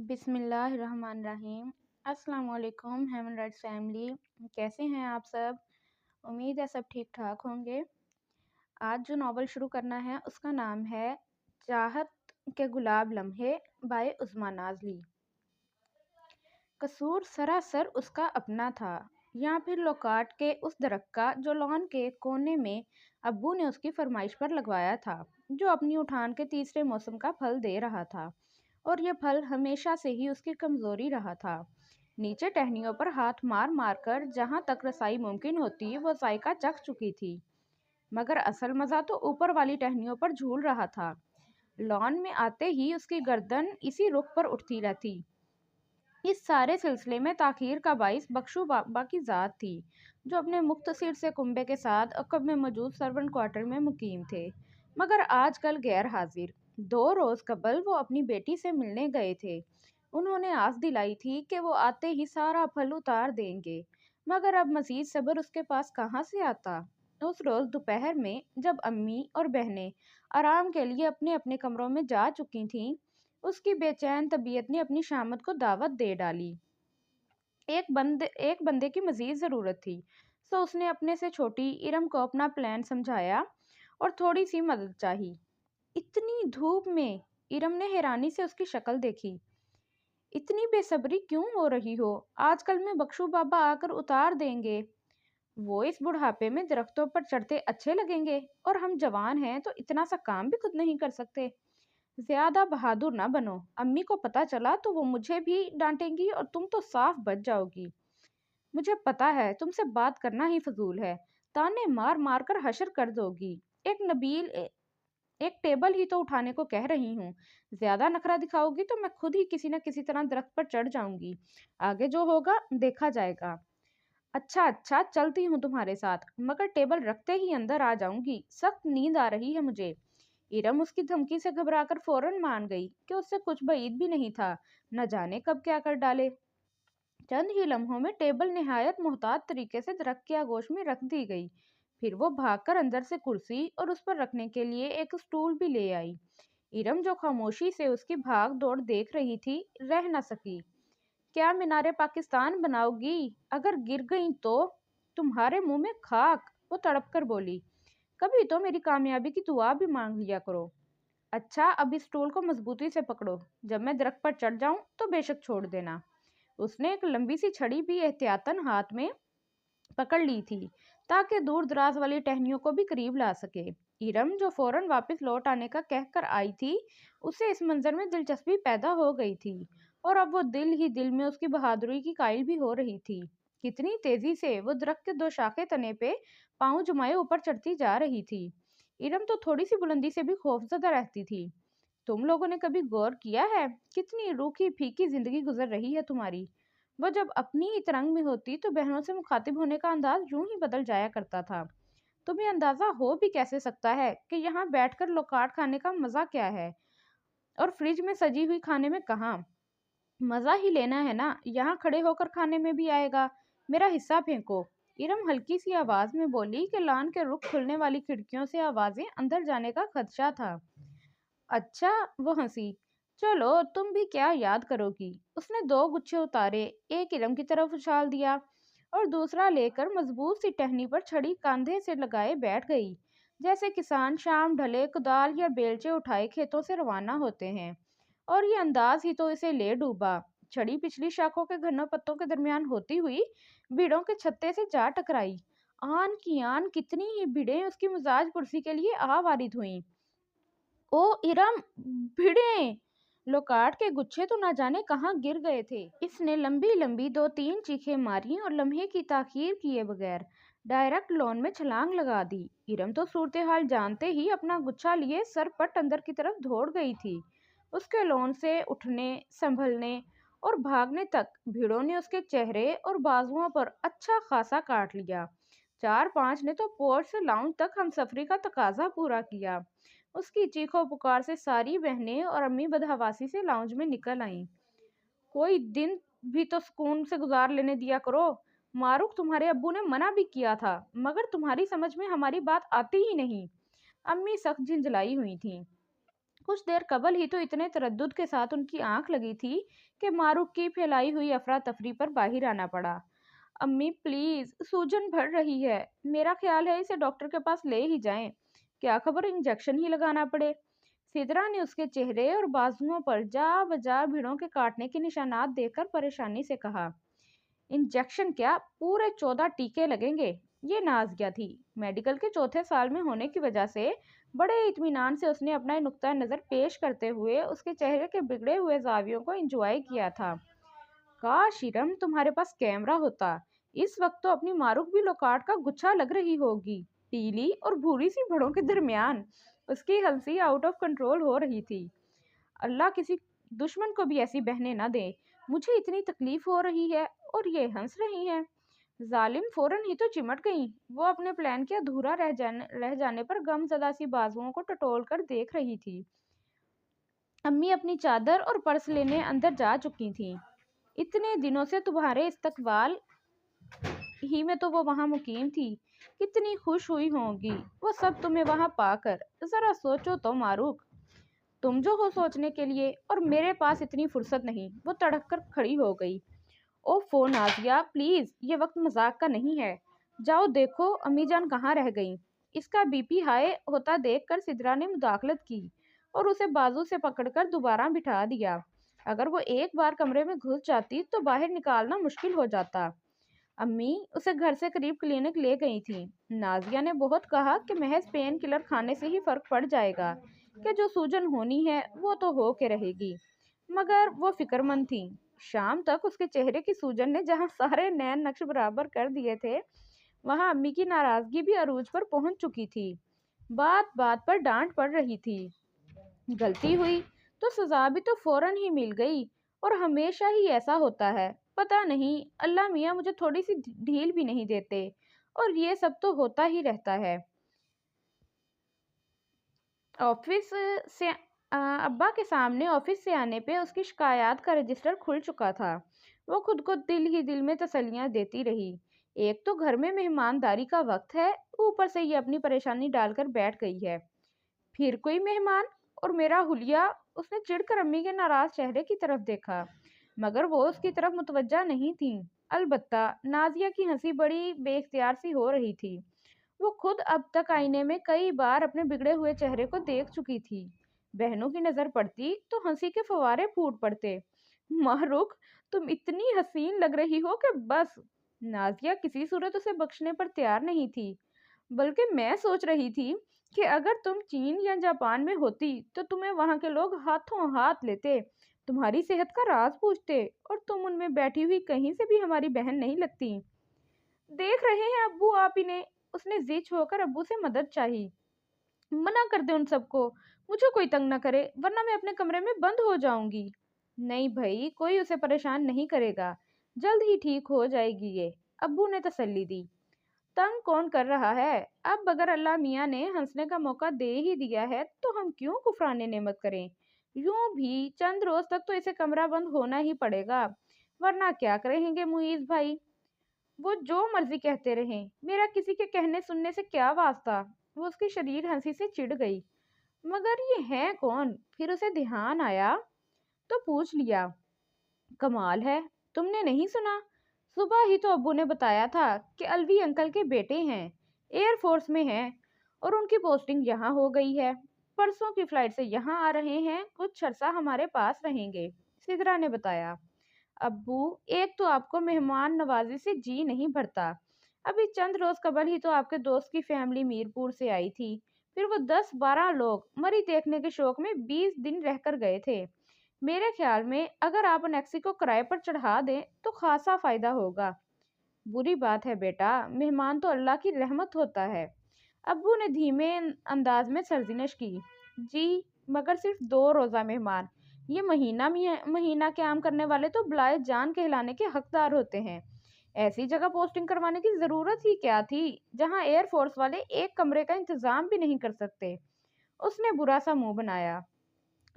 बिस्मिल्लाहिर्रहमानिर्रहीम। अस्सलाम वालेकुम ह्यूमन राइट्स फैमिली। कैसे हैं आप सब? उम्मीद है सब ठीक ठाक होंगे। आज जो नावल शुरू करना है उसका नाम है चाहत के गुलाब लम्हे बाय उस्मा नाज़ली। कसूर सरासर उसका अपना था, या फिर लोकाट के उस दरख्त का जो लॉन के कोने में अब्बू ने उसकी फरमाइश पर लगवाया था, जो अपनी उठान के तीसरे मौसम का फल दे रहा था। और यह फल हमेशा से ही उसकी कमज़ोरी रहा था। नीचे टहनियों पर हाथ मार मार कर जहाँ तक रसाई मुमकिन होती वो जायका चख चुकी थी, मगर असल मज़ा तो ऊपर वाली टहनियों पर झूल रहा था। लॉन में आते ही उसकी गर्दन इसी रुख पर उठती रहती। इस सारे सिलसिले में ताखीर का बाइस बख्शू बाबा की ज़ात थी, जो अपने मुख्तसर से कुंबे के साथ अकब में मौजूद सर्वेंट क्वार्टर में मुकीम थे, मगर आजकल गैर हाजिर। 2 रोज़ कबल वो अपनी बेटी से मिलने गए थे। उन्होंने आस दिलाई थी कि वो आते ही सारा फल उतार देंगे, मगर अब मज़ीद सब्र उसके पास कहाँ से आता। उस रोज़ दोपहर में जब अम्मी और बहनें आराम के लिए अपने अपने कमरों में जा चुकी थीं, उसकी बेचैन तबीयत ने अपनी शामत को दावत दे डाली। एक बंदे की मज़ीद ज़रूरत थी, सो उसने अपने से छोटी इरम को अपना प्लान समझाया और थोड़ी सी मदद चाही। इतनी धूप में? इरम ने हैरानी से उसकी शक्ल देखी। इतनी बेसब्री क्यों हो रही हो? आजकल में बख्शू बाबा आकर उतार देंगे। वो इस बुढ़ापे में दरख्तों पर चढ़ते अच्छे लगेंगे, और हम जवान हैं तो इतना सा काम भी खुद नहीं कर सकते। ज्यादा बहादुर ना बनो, अम्मी को पता चला तो वो मुझे भी डांटेंगी और तुम तो साफ बच जाओगी। मुझे पता है तुमसे बात करना ही फजूल है, ताने मार मार कर हशर कर दोगी। एक टेबल ही तो उठाने को कह रही हूँ। ज्यादा नखरा दिखाओगी तो मैं खुद ही किसी न किसी तरह दरख्त पर चढ़ जाऊंगी। आगे जो होगा देखा जाएगा। अच्छा अच्छा, चलती हूँ तुम्हारे साथ, मगर टेबल रखते ही अंदर आ जाऊंगी। सख्त नींद आ रही है मुझे। इरम उसकी धमकी से घबराकर फौरन मान गई कि उससे कुछ बईद भी नहीं था, न जाने कब क्या कर डाले। चंद ही लम्हों में टेबल निहायत मोहतात तरीके से दरख्त की आगोश में रख दी गई। फिर वो भागकर अंदर से कुर्सी और उस पर रखने के लिए एक स्टूल भी ले आई। इरम, जो खामोशी से उसकी भाग दौड़ देख रही थी, रह न सकी। क्या मीनारे पाकिस्तान बनाओगी? अगर गिर गई तो तुम्हारे मुंह में खाक, वो तड़प कर बोली। कभी तो मेरी कामयाबी की दुआ भी मांग लिया करो। अच्छा, अब इस स्टूल को मजबूती से पकड़ो, जब मैं दरख्त पर चढ़ जाऊं तो बेशक छोड़ देना। उसने एक लंबी सी छड़ी भी एहतियातन हाथ में पकड़ ली थी, ताकि दूर दराज वाली टहनियों को भी करीब ला सके। इरम, जो फौरन वापस लौट आने का कहकर आई थी, उसे इस मंजर में दिलचस्पी पैदा हो गई थी, और अब वो दिल ही दिल में उसकी बहादुरी की कायल भी हो रही थी। कितनी तेजी से वो दरख्त के 2 शाखे तने पे पांव जमाए ऊपर चढ़ती जा रही थी। इरम तो थोड़ी सी बुलंदी से भी खौफजदा रहती थी। तुम लोगों ने कभी गौर किया है कितनी रूखी फीकी जिंदगी गुजर रही है तुम्हारी? वो जब अपनी ही तरंग में होती तो बहनों से मुखातिब होने का अंदाज यूं ही बदल जाया करता था। तुम्हें अंदाजा हो भी कैसे सकता है कि यहाँ बैठकर लोकाट खाने का मजा क्या है, और फ्रिज में सजी हुई खाने में कहाँ? मजा ही लेना है ना, यहाँ खड़े होकर खाने में भी आएगा। मेरा हिस्सा फेंको। इरम हल्की सी आवाज में बोली कि लान के रुख खुलने वाली खिड़कियों से आवाजें अंदर जाने का खदशा था। अच्छा, वो हंसी। चलो, तुम भी क्या याद करोगी। उसने 2 गुच्छे उतारे, एक इरम की तरफ उछाल दिया और दूसरा लेकर मजबूत सी टहनी पर छड़ी कंधे से लगाए बैठ गई, जैसे किसान शाम ढले कुदाल या बेलचे उठाए खेतों से रवाना होते हैं। और ये अंदाज ही तो इसे ले डूबा। छड़ी पिछली शाखों के घनों पत्तों के दरमियान होती हुई भीड़ों के छत्ते से जा टकराई। आन की आन कितनी ही भीड़ें उसकी मिजाज पुरसी के लिए आ वारिद हुईं। ओ इरम, भिड़े! लोकाट के गुच्छे तो ना जाने कहाँ गिर गए थे। इसने लंबी लंबी 2-3 चीखें मारी और लम्हे की ताखीर किए बगैर डायरेक्ट लॉन में छलांग लगा दी। इरम तो सूरत हाल जानते ही अपना गुच्छा लिए सरपट अंदर की तरफ दौड़ गई थी। उसके लॉन से उठने, संभलने और भागने तक भीड़ों ने उसके चेहरे और बाजुओं पर अच्छा खासा काट लिया। 4-5 ने तो पोर्च से लाउंज तक हमसफरी का तकाजा पूरा किया। उसकी चीखों पुकार से सारी बहनें और अम्मी बदहवासी से लाउंज में निकल आईं। कोई दिन भी तो सुकून से गुजार लेने दिया करो। मारूक, तुम्हारे अब्बू ने मना भी किया था, मगर तुम्हारी समझ में हमारी बात आती ही नहीं। अम्मी सख्त झिंझलाई हुई थी। کچھ دیر قبل ہی تو اتنے تردد کے ساتھ ان کی آنکھ لگی تھی کہ معروف کی پھیلائی ہوئی افراتفری پر باہر آنا پڑا۔ امی پلیز، سوجن بڑھ رہی ہے، میرا خیال ہے اسے ڈاکٹر کے پاس لے ہی جائیں، کیا خبر انجیکشن ہی لگانا پڑے۔ سدرا نے اس کے چہرے اور بازوؤں پر جا بجا بھیڑوں کے کاٹنے کے نشانات دیکھ کر پریشانی سے کہا، انجیکشن کیا، پورے 14 ٹیکے لگیں گے۔ یہ نازیہ تھی۔ میڈیکل کے چوتھے سال میں ہونے کی وجہ سے بڑے اطمینان سے اس نے اپنا نقطہ نظر پیش کرتے ہوئے اس کے چہرے کے بگڑے ہوئے زاویوں کو انجوائے کیا تھا۔ کاش ارم تمہارے پاس کیمرہ ہوتا، اس وقت تو اپنی معروف بھی لوکارٹ کا گچھا لگ رہی ہوگی۔ پیلی اور بھوری سی بڑوں کے درمیان اس کی ہنسی آؤٹ آف کنٹرول ہو رہی تھی۔ اللہ کسی دشمن کو بھی ایسی بہنیں نہ دے، مجھے اتنی تکلیف ہو رہی ہے اور یہ ہنس رہی ہیں۔ ظالم فوراً ہی تو چمٹ گئیں۔ وہ اپنے پلان کے ادھورا رہ جانے پر غم زدہ سی بازوؤں کو ٹٹول کر دیکھ رہی تھی۔ امی اپنی چادر اور پرس لینے اندر جا چکی تھیں۔ اتنے دنوں سے تمہارے استقبال ہی میں تو وہ وہاں مقیم تھی، کتنی خوش ہوئی ہوں گی وہ سب تمہیں وہاں پا کر۔ ذرا سوچو تو ماروک، تم جو ہو سوچنے کے لیے، اور میرے پاس اتنی فرصت نہیں۔ وہ تڑک کر کھڑی ہو گئی۔ اوفو نازیہ پلیز، یہ وقت مذاق کا نہیں ہے، جاؤ دیکھو امی جان کہاں رہ گئیں۔ اس کا بی پی ہائی ہوتا دیکھ کر سدرا نے مداخلت کی اور اسے بازو سے پکڑ کر دوبارہ بٹھا دیا۔ اگر وہ ایک بار کمرے میں گھس جاتی تو باہر نکالنا مشکل ہو جاتا۔ امی اسے گھر سے قریب کلینک لے گئی تھیں۔ نازیہ نے بہت کہا کہ محض پین کلر کھانے سے ہی فرق پڑ جائے گا، کہ جو سوجن ہونی ہے وہ تو ہو کے رہے گی، مگر وہ فکر مند تھی۔ شام تک اس کے چہرے کی سوجن نے جہاں سارے نین نقش برابر کر دیے تھے، وہاں امی کی ناراضگی بھی عروج پر پہنچ چکی تھی۔ بات بات پر ڈانٹ پڑ رہی تھی۔ غلطی ہوئی تو سزا بھی تو فوراً ہی مل گئی، اور ہمیشہ ہی ایسا ہوتا ہے۔ پتہ نہیں اللہ میاں مجھے تھوڑی سی ڈھیل بھی نہیں دیتے، اور یہ سب تو ہوتا ہی رہتا ہے۔ آفس سے ابا کے سامنے آفس سے آنے پہ اس کی شکایات کا رجسٹر کھل چکا تھا۔ وہ خود کو دل ہی دل میں تسلیاں دیتی رہی۔ ایک تو گھر میں مہمانداری کا وقت ہے، اوپر سے یہ اپنی پریشانی ڈال کر بیٹھ گئی ہے۔ پھر کوئی مہمان، اور میرا حلیہ۔ اس نے چڑھ کر امی کے ناراض چہرے کی طرف دیکھا، مگر وہ اس کی طرف متوجہ نہیں تھیں۔ البتہ نازیہ کی ہنسی بڑی بے اختیار سی ہو رہی تھی۔ وہ خود اب تک آئینے میں کئی بار اپنے بگڑے ہوئے چہرے کو دیکھ چکی تھی۔ بہنوں کی نظر پڑتی تو ہنسی کے فوارے پھوٹ پڑتے۔ ماں رخ، تم اتنی حسین لگ رہی ہو کہ بس۔ نازیہ کسی صورت اسے بخشنے پر تیار نہیں تھی، بلکہ میں سوچ رہی تھی کہ اگر تم چین یا جاپان میں ہوتی تو تمہیں وہاں کے لوگ ہاتھوں ہاتھ لیتے، تمہاری صحت کا راز پوچھتے، اور تم ان میں بیٹھی ہوئی کہیں سے بھی ہماری بہن نہیں لگتی۔ دیکھ رہے ہیں ابو آپ انہیں۔ اس نے زچ ہو کر ابو سے مدد چاہی۔ منع کر دے ان سب کو، مجھے کوئی تنگ نہ کرے، ورنہ میں اپنے کمرے میں بند ہو جاؤں گی۔ نہیں بھائی، کوئی اسے پریشان نہیں کرے گا، جلد ہی ٹھیک ہو جائے گی یہ، ابو نے تسلی دی۔ تنگ کون کر رہا ہے؟ اب اگر اللہ میاں نے ہنسنے کا موقع دے ہی دیا ہے تو ہم کیوں کفرانے نعمت کریں؟ یوں بھی چند روز تک تو اسے کمرہ بند ہونا ہی پڑے گا، ورنہ کیا کہیں گے معیز بھائی؟ وہ جو مرضی کہتے رہیں، میرا کسی کے کہنے سننے سے کیا واسطہ؟ وہ اس کی شریر ہنسی سے چڑ گئی۔ مگر یہ ہیں کون؟ پھر اسے دھیان آیا تو پوچھ لیا، کمال ہے، تم نے نہیں سنا؟ صبح ہی تو ابو نے بتایا تھا کہ الوی انکل کے بیٹے ہیں، ایئر فورس میں ہیں، اور ان کی پوسٹنگ یہاں ہو گئی ہے، پرسوں کی فلائٹ سے یہاں آ رہے ہیں، کچھ عرصہ ہمارے پاس رہیں گے، سدرا نے بتایا۔ ابو، ایک تو آپ کو مہمان نوازی سے جی نہیں بھرتا، ابھی چند روز قبل ہی تو آپ کے دوست کی فیملی میرپور سے آئی تھی، پھر وہ 10-12 لوگ مری دیکھنے کے شوق میں 20 دن رہ کر گئے تھے۔ میرے خیال میں اگر آپ انیکسی کو کرائے پر چڑھا دیں تو خاصا فائدہ ہوگا۔ بری بات ہے بیٹا، مہمان تو اللہ کی رحمت ہوتا ہے۔ ابو نے دھیمے انداز میں سرزنش کی۔ جی، مگر صرف 2 روزہ مہمان، یہ مہینہ قیام کرنے والے تو بلائے جان کہلانے کے حقدار ہوتے ہیں۔ ایسی جگہ پوسٹنگ کروانے کی ضرورت ہی کیا تھی جہاں ایئر فورس والے ایک کمرے کا انتظام بھی نہیں کر سکتے؟ اس نے برا سا منہ بنایا۔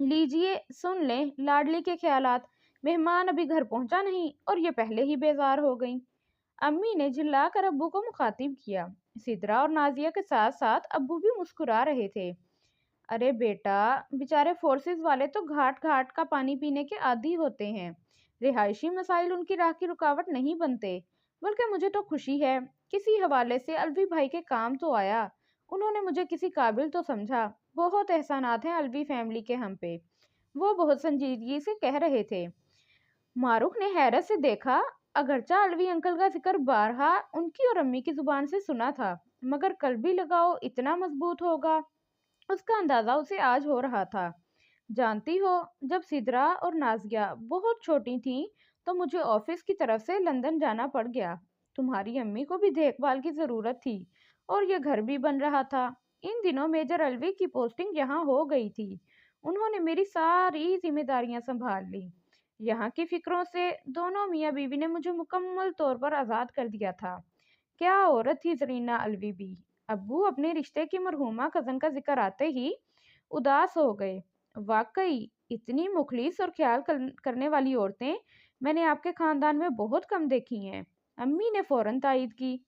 لیجئے سن لیں لاڈلی کے خیالات، مہمان ابھی گھر پہنچا نہیں اور یہ پہلے ہی بیزار ہو گئیں۔ امی نے جھلا کر ابو کو مخاطب کیا۔ سدرا اور نازیہ کے ساتھ ساتھ ابو بھی مسکرا رہے تھے۔ अरे बेटा, बेचारे फोर्सेस वाले तो घाट घाट का पानी पीने के आदी होते हैं। रिहायशी मसाइल उनकी राह की रुकावट नहीं बनते। बल्कि मुझे तो खुशी है, किसी हवाले से अलवी भाई के काम तो आया। उन्होंने मुझे किसी काबिल तो समझा। बहुत एहसानात हैं अलवी फैमिली के हम पे। वो बहुत संजीदगी से कह रहे थे। मारूफ ने हैरत से देखा। अगरचा अलवी अंकल का जिक्र बारहा उनकी और अम्मी की जुबान से सुना था, मगर कल्बी लगाओ इतना मजबूत होगा, उसका अंदाजा उसे आज हो रहा था। जानती हो, जब सिद्रा और नाजिया बहुत छोटी थीं, तो मुझे ऑफिस की तरफ से लंदन जाना पड़ गया। तुम्हारी अम्मी को भी देखभाल की जरूरत थी, और यह घर भी बन रहा था। इन दिनों मेजर अलवी की पोस्टिंग यहाँ हो गई थी। उन्होंने मेरी सारी जिम्मेदारियां संभाल ली। यहाँ की फिक्रों से दोनों मियाँ बीवी ने मुझे मुकम्मल तौर पर आज़ाद कर दिया था। क्या औरत थी जरीना अलवी भी। अब्बू अपने रिश्ते की मरहूमा कजन का जिक्र आते ही उदास हो गए। वाकई इतनी मुखलिस और करने वाली औरतें मैंने आपके खानदान में बहुत कम देखी हैं। अम्मी ने फौरन तायद की।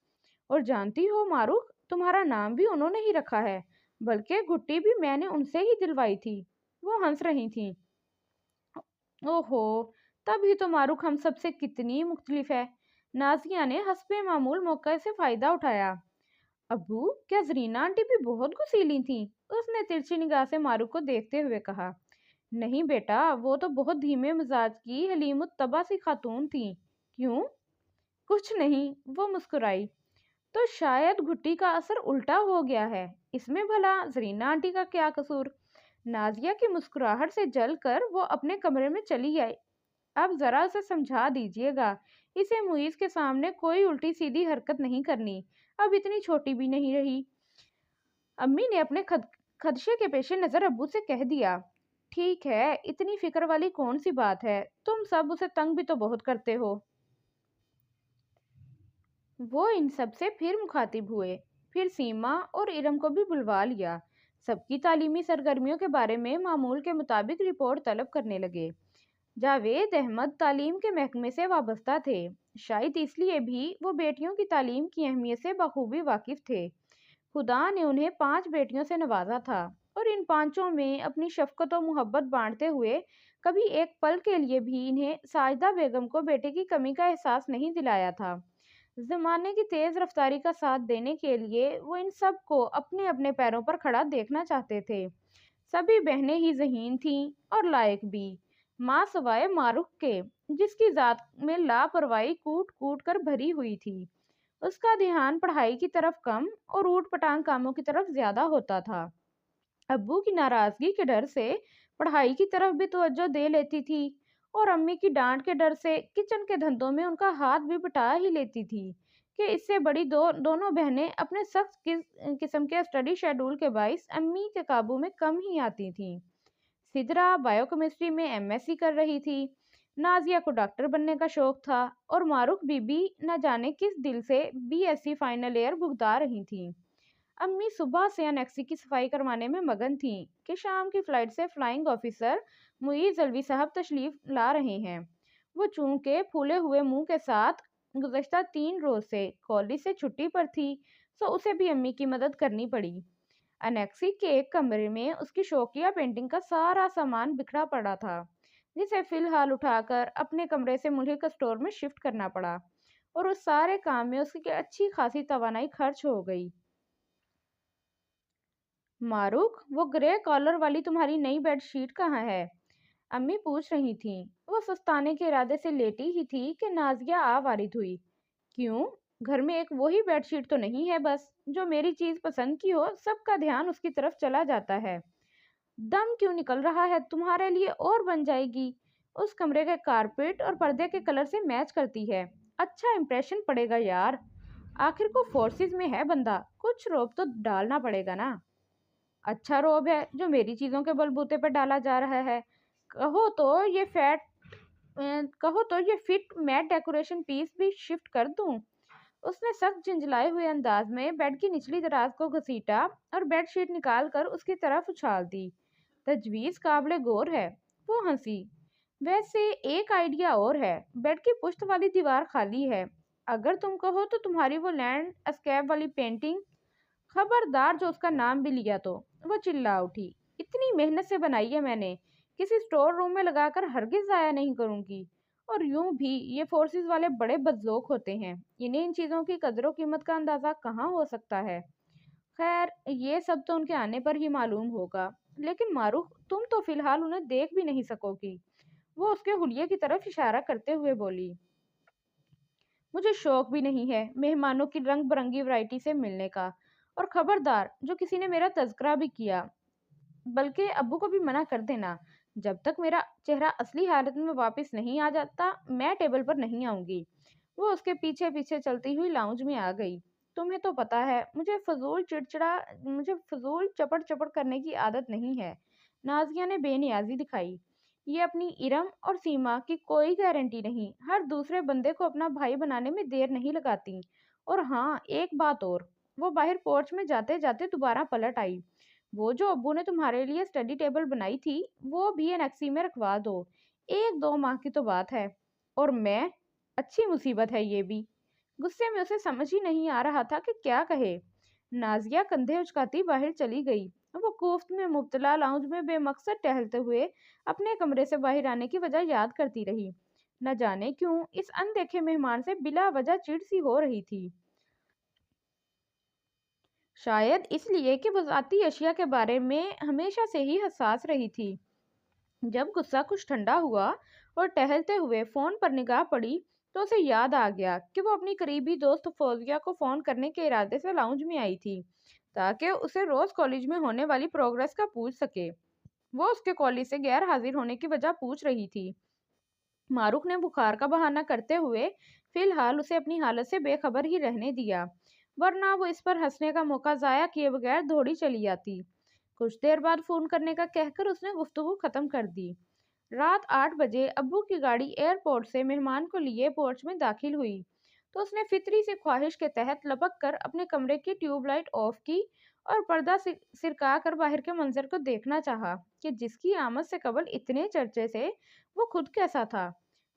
और जानती हो मारूफ, तुम्हारा नाम भी उन्होंने ही रखा है, बल्कि गुट्टी भी मैंने उनसे ही दिलवाई थी। वो हंस रही थी। ओहो, तभी तो मारूख हम सबसे कितनी मुख्तलिफ है। नाजिया ने हस्बे मामूल मौके से फायदा उठाया। अब्बू, क्या जरीना आंटी भी बहुत गुस्सीली थी? उसने तिरछी निगाह से मारूख को देखते हुए कहा। नहीं बेटा, वो तो बहुत धीमे मिजाज की हलीमुत तबा सी खातून थी। क्यों? कुछ नहीं, वो मुस्कुराई। तो शायद घुट्टी का असर उल्टा हो गया है। इसमें भला जरीना आंटी का क्या कसूर? नाजिया की मुस्कुराहट से जलकर वो अपने कमरे में चली आई। अब जरा उसे समझा दीजिएगा, इसे मुईज के सामने कोई उल्टी सीधी हरकत नहीं करनी। अब इतनी छोटी भी नहीं रही। अम्मी ने अपने खदशे के पेश नजर अब्बू से कह दिया। ठीक है, इतनी फिक्र वाली कौन सी बात है? तुम सब उसे तंग भी तो बहुत करते हो। वो इन सब से फिर मुखातिब हुए। फिर सीमा और इरम को भी बुलवा लिया। सबकी तालीमी सरगर्मियों के बारे में मामूल के मुताबिक रिपोर्ट तलब करने लगे। जावेद अहमद तालीम के महकमे से वाबस्ता थे। शायद इसलिए भी वो बेटियों की तालीम की अहमियत से बखूबी वाकिफ थे। खुदा ने उन्हें 5 बेटियों से नवाजा था, और इन पांचों में अपनी शफकत और मोहब्बत बांटते हुए कभी एक पल के लिए भी इन्हें साजदा बेगम को बेटे की कमी का एहसास नहीं दिलाया था। जमाने की तेज रफ्तारी का साथ देने के लिए वो इन सब को अपने अपने पैरों पर खड़ा देखना चाहते थे। सभी बहनें ही ज़हीन थीं और लायक भी, माँ सवाए मारूफ के, जिसकी जात में लापरवाही कूट कूट कर भरी हुई थी। उसका ध्यान पढ़ाई की तरफ कम और ऊट पटांग कामों की तरफ ज्यादा होता था। अब्बू की नाराजगी के डर से पढ़ाई की तरफ भी तवज्जो दे लेती थी, और अम्मी की डांट के डर से किचन के धंधों में उनका हाथ भी बटा ही लेती थी कि इससे बड़ी दोनों बहनें अपने सख्त किस्म के स्टडी शेड्यूल के बाइस अम्मी के काबू में कम ही आती थीं। सिदरा बायोकेमिस्ट्री में एमएससी कर रही थी। नाजिया को डॉक्टर बनने का शौक था, और मारूफ बीबी न जाने किस दिल से बीएससी फाइनल ईयर भुगता रही थी। अम्मी सुबह से अनेक्सी की सफाई करवाने में मगन थी कि शाम की फ्लाइट से फ्लाइंग ऑफिसर मुईज अलवी साहब तशरीफ ला रहे हैं। वो चूंकि फूले हुए मुंह के साथ गुज़श्ता 3 रोज से कॉलेज से छुट्टी पर थी, तो उसे भी अम्मी की मदद करनी पड़ी। अनेक्सी के एक कमरे में उसकी शौकिया पेंटिंग का सारा सामान बिखरा पड़ा था, जिसे फिलहाल उठाकर अपने कमरे से मुल्हिक स्टोर में शिफ्ट करना पड़ा, और उस सारे काम में उसकी अच्छी खासी तवानाई खर्च हो गई। मारूक, वो ग्रे कॉलर वाली तुम्हारी नई बेडशीट कहाँ है? अम्मी पूछ रही थीं। वो सुस्ताने के इरादे से लेटी ही थी कि नाजिया आ वारिद हुई। क्यों? घर में एक वही बेडशीट तो नहीं है बस? जो मेरी चीज पसंद की हो, सबका ध्यान उसकी तरफ चला जाता है। दम क्यों निकल रहा है? तुम्हारे लिए और बन जाएगी। उस कमरे के कारपेट और पर्दे के कलर से मैच करती है। अच्छा इंप्रेशन पड़ेगा यार। आखिर को फोर्सेस में है बंदा, कुछ रोब तो डालना पड़ेगा ना। अच्छा रोब है जो मेरी चीजों के बलबूते पर डाला जा रहा है। कहो तो ये फैट कहो तो ये फिट मैट डेकोरेशन पीस भी शिफ्ट कर दूं। उसने सख्त झंझलाए हुए अंदाज में बेड की निचली दराज को घसीटा और बेडशीट निकाल कर उसकी तरफ उछाल दी। तजवीज काबिले गौर है। वो हंसी। वैसे एक आइडिया और है। बेड की पुश्त वाली दीवार खाली है। अगर तुम कहो तो तुम्हारी वो लैंड स्केप वाली पेंटिंग। खबरदार जो उसका नाम भी लिया तो। वो चिल्ला उठी। اتنی محنت سے بنائی ہے میں نے، کسی اسٹور روم میں لگا کر ہرگز ضائع نہیں کروں گی۔ اور یوں بھی یہ فورسز والے بڑے بدذوق ہوتے ہیں، انہیں ان چیزوں کی قدر و قیمت کا اندازہ کہاں ہو سکتا ہے۔ خیر یہ سب تو ان کے آنے پر ہی معلوم ہوگا، لیکن معروف تم تو فی الحال انہیں دیکھ بھی نہیں سکو گی۔ وہ اس کے حلیے کی طرف اشارہ کرتے ہوئے بولی۔ مجھے شوق بھی نہیں ہے مہمانوں کی رنگ برنگی ورائٹی سے ملنے کا، اور خبردار جو کسی نے میرا تذکرہ بھی کیا، بلکہ ابو کو بھی منع کر دینا، جب تک میرا چہرہ اصلی حالت میں واپس نہیں آ جاتا میں ٹیبل پر نہیں آؤں گی۔ وہ اس کے پیچھے پیچھے چلتی ہوئی لاؤنج میں آ گئی۔ تمہیں تو پتا ہے مجھے فضول چپڑ چپڑ کرنے کی عادت نہیں ہے۔ نازیہ نے بے نیازی دکھائی۔ یہ اپنی ارم اور سیما کی کوئی گارنٹی نہیں، ہر دوسرے بندے کو اپنا بھائی بنانے میں دیر نہیں لگاتی۔ اور ہاں ایک بات اور، وہ باہر پورچ میں جاتے جاتے دوبارہ پلٹ آئی۔ وہ جو ابو نے تمہارے لیے اسٹڈی ٹیبل بنائی تھی وہ بھی انیکسی میں رکھوا دو، 1-2 ماہ کی تو بات ہے۔ اور میں، اچھی مصیبت ہے یہ بھی۔ غصے میں اسے سمجھ ہی نہیں آ رہا تھا کہ کیا کہے۔ نازیہ کندھے اچکاتی باہر چلی گئی۔ وہ کوفت میں مبتلا لاؤنج میں بے مقصد ٹہلتے ہوئے اپنے کمرے سے باہر آنے کی وجہ یاد کرتی رہی۔ نہ جانے کیوں اس اندیکھے مہمان سے بلا وجہ چڑ سی ہو رہی تھی۔ شاید اس لیے کہ وہ ذاتی اشیاء کے بارے میں ہمیشہ سے ہی حساس رہی تھی۔ جب غصہ کچھ ٹھنڈا ہوا اور ٹہلتے ہوئے فون پر نگاہ پڑی تو اسے یاد آ گیا کہ وہ اپنی قریبی دوست فوزیہ کو فون کرنے کے ارادے سے لاؤنج میں آئی تھی تاکہ اسے روز کالج میں ہونے والی پروگرس کا پوچھ سکے۔ وہ اس کے کالج سے غیر حاضر ہونے کی وجہ پوچھ رہی تھی۔ معروف نے بخار کا بہانہ کرتے ہوئے فی الحال اسے اپنی حالت سے بے خبر ہی رہنے دیا، ورنہ وہ اس پر ہنسنے کا موقع ضائع کیے بغیر دوڑی چلی آتی۔ کچھ دیر بعد فون کرنے کا کہہ کر اس نے گفتگو ختم کر دی۔ رات 8 بجے ابو کی گاڑی ایئرپورٹ سے مہمان کو لیے پورچ میں داخل ہوئی تو اس نے فطری سی خواہش کے تحت لپک کر اپنے کمرے کی ٹیوب لائٹ آف کی اور پردہ سرکا کر باہر کے منظر کو دیکھنا چاہا کہ جس کی آمد سے قبل اتنے چرچے سے وہ خود کیسا تھا۔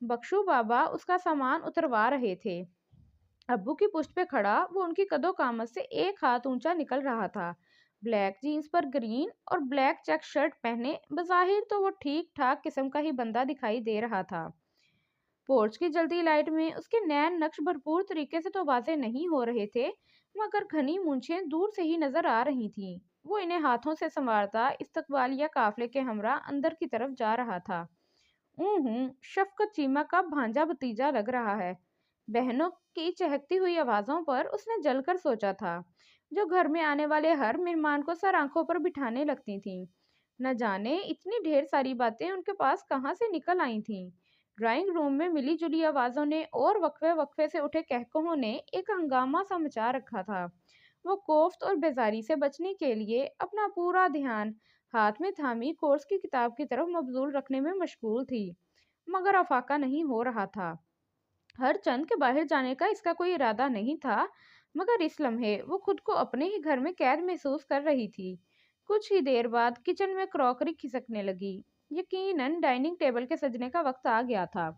بخشو بابا اس کا سامان اتروا رہے تھے۔ ابو کی پشت پہ کھڑا وہ ان کی قدو قامت سے ایک ہاتھ اونچا نکل رہا تھا۔ بلیک جینز پر گرین اور بلیک چیک شرٹ پہنے بظاہر تو وہ ٹھیک ٹھاک قسم کا ہی بندہ دکھائی دے رہا تھا۔ پورچ کی جلتی لائٹ میں اس کے نین نقش بھرپور طریقے سے تو واضح نہیں ہو رہے تھے، مگر گھنی مونچھیں دور سے ہی نظر آ رہی تھیں۔ وہ انہیں ہاتھوں سے سنوارتا استقبالیہ قافلے کے ہمراہ اندر کی طرف جا رہا تھا۔ شفقت چیمہ کا بھانجا بھتیجا لگ رہا ہے، بہنوں کی چہکتی ہوئی آوازوں پر اس نے جل کر سوچا تھا، جو گھر میں آنے والے ہر مہمان کو سر آنکھوں پر بٹھانے لگتی تھیں۔ نہ جانے اتنی ڈھیر ساری باتیں ان کے پاس کہاں سے نکل آئی تھیں۔ ڈرائنگ روم میں ملی جلی آوازوں نے اور وقفے وقفے سے اٹھے قہقہوں نے ایک ہنگامہ سا مچا رکھا تھا۔ وہ کوفت اور بیزاری سے بچنے کے لیے اپنا پورا دھیان ہاتھ میں تھامی کورس کی کتاب کی طرف مبذول رکھنے میں مشغول تھی، مگر افاقہ نہیں ہو رہا تھا۔ ہر چند کے باہر جانے کا اس کا کوئی ارادہ نہیں تھا، مگر اس لمحے وہ خود کو اپنے ہی گھر میں قید محسوس کر رہی تھی۔ کچھ ہی دیر بعد کچن میں کراکری کھسکنے لگی۔ یقیناً ڈائننگ ٹیبل کے سجنے کا وقت آ گیا تھا۔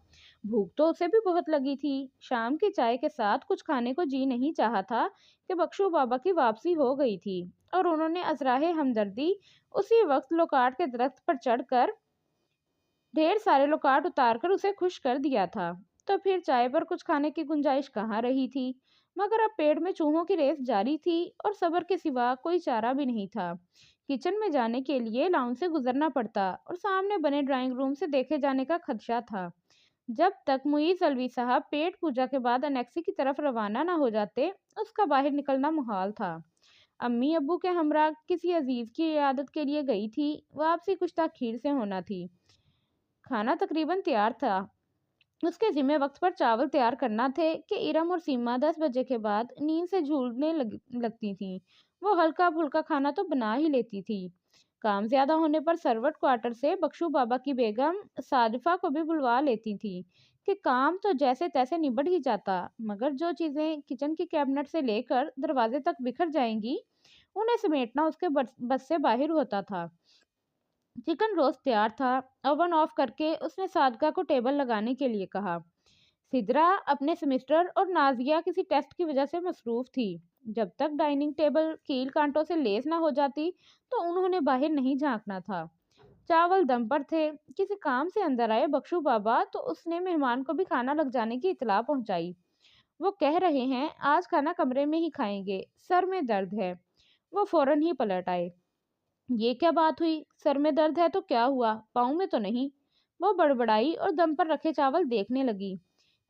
بھوک تو اسے بھی بہت لگی تھی۔ شام کی چائے کے ساتھ کچھ کھانے کو جی نہیں چاہا تھا کہ بخشو بابا کی واپسی ہو گئی تھی اور انہوں نے ازراہ ہمدردی اسی وقت لوکارٹ کے درخت پر چڑھ کر ڈھیر سارے لوکارٹ اتار کر اسے خوش کر دیا تھا۔ تو پھر چائے پر کچھ کھانے کی گنجائش کہاں رہی تھی، مگر اب پیٹ میں چوہوں کی ریس جاری تھی اور صبر کے سوا کوئی چارہ بھی نہیں تھا۔ کچن میں جانے کے لیے لاؤنج سے گزرنا پڑتا اور سامنے بنے ڈرائنگ روم سے دیکھے جانے کا خدشہ تھا۔ جب تک معیز الوی صاحب پیٹ پوجا کے بعد انیکسی کی طرف روانہ نہ ہو جاتے اس کا باہر نکلنا محال تھا۔ امی ابو کے ہمراہ کسی عزیز کی عیادت کے لیے گئی تھی، واپسی کچھ تاخیر سے ہونا تھی۔ کھانا تقریباً تیار تھا، اس کے ذمہ وقت پر چاول تیار کرنا تھے کہ ارم اور سیما 10 بجے کے بعد نیند سے جھولنے لگتی تھیں۔ وہ ہلکا پھلکا کھانا تو بنا ہی لیتی تھی۔ کام زیادہ ہونے پر سروٹ کوارٹر سے بخشو بابا کی بیگم صادفہ کو بھی بلوا لیتی تھی کہ کام تو جیسے تیسے نبٹ ہی جاتا، مگر جو چیزیں کچن کی کیبنٹ سے لے کر دروازے تک بکھر جائیں گی انہیں سمیٹنا اس کے بس سے باہر ہوتا تھا۔ چکن روسٹ تیار تھا۔ اوون آف کر کے اس نے صادقہ کو ٹیبل لگانے کے لیے کہا۔ سدرا اپنے سیمسٹر اور نازیہ کسی ٹیسٹ کی وجہ سے مصروف تھی۔ जब तक डाइनिंग टेबल कील कांटों से लेस ना हो जाती तो उन्होंने बाहर नहीं झांकना था। चावल दम पर थे। किसी काम से अंदर आए बख्शू बाबा तो उसने मेहमान को भी खाना लग जाने की इत्तला पहुंचाई। वो कह रहे हैं आज खाना कमरे में ही खाएंगे, सर में दर्द है। वो फौरन ही पलट आए। ये क्या बात हुई? सर में दर्द है तो क्या हुआ, पाँव में तो नहीं? वो बड़बड़ाई और दम पर रखे चावल देखने लगी।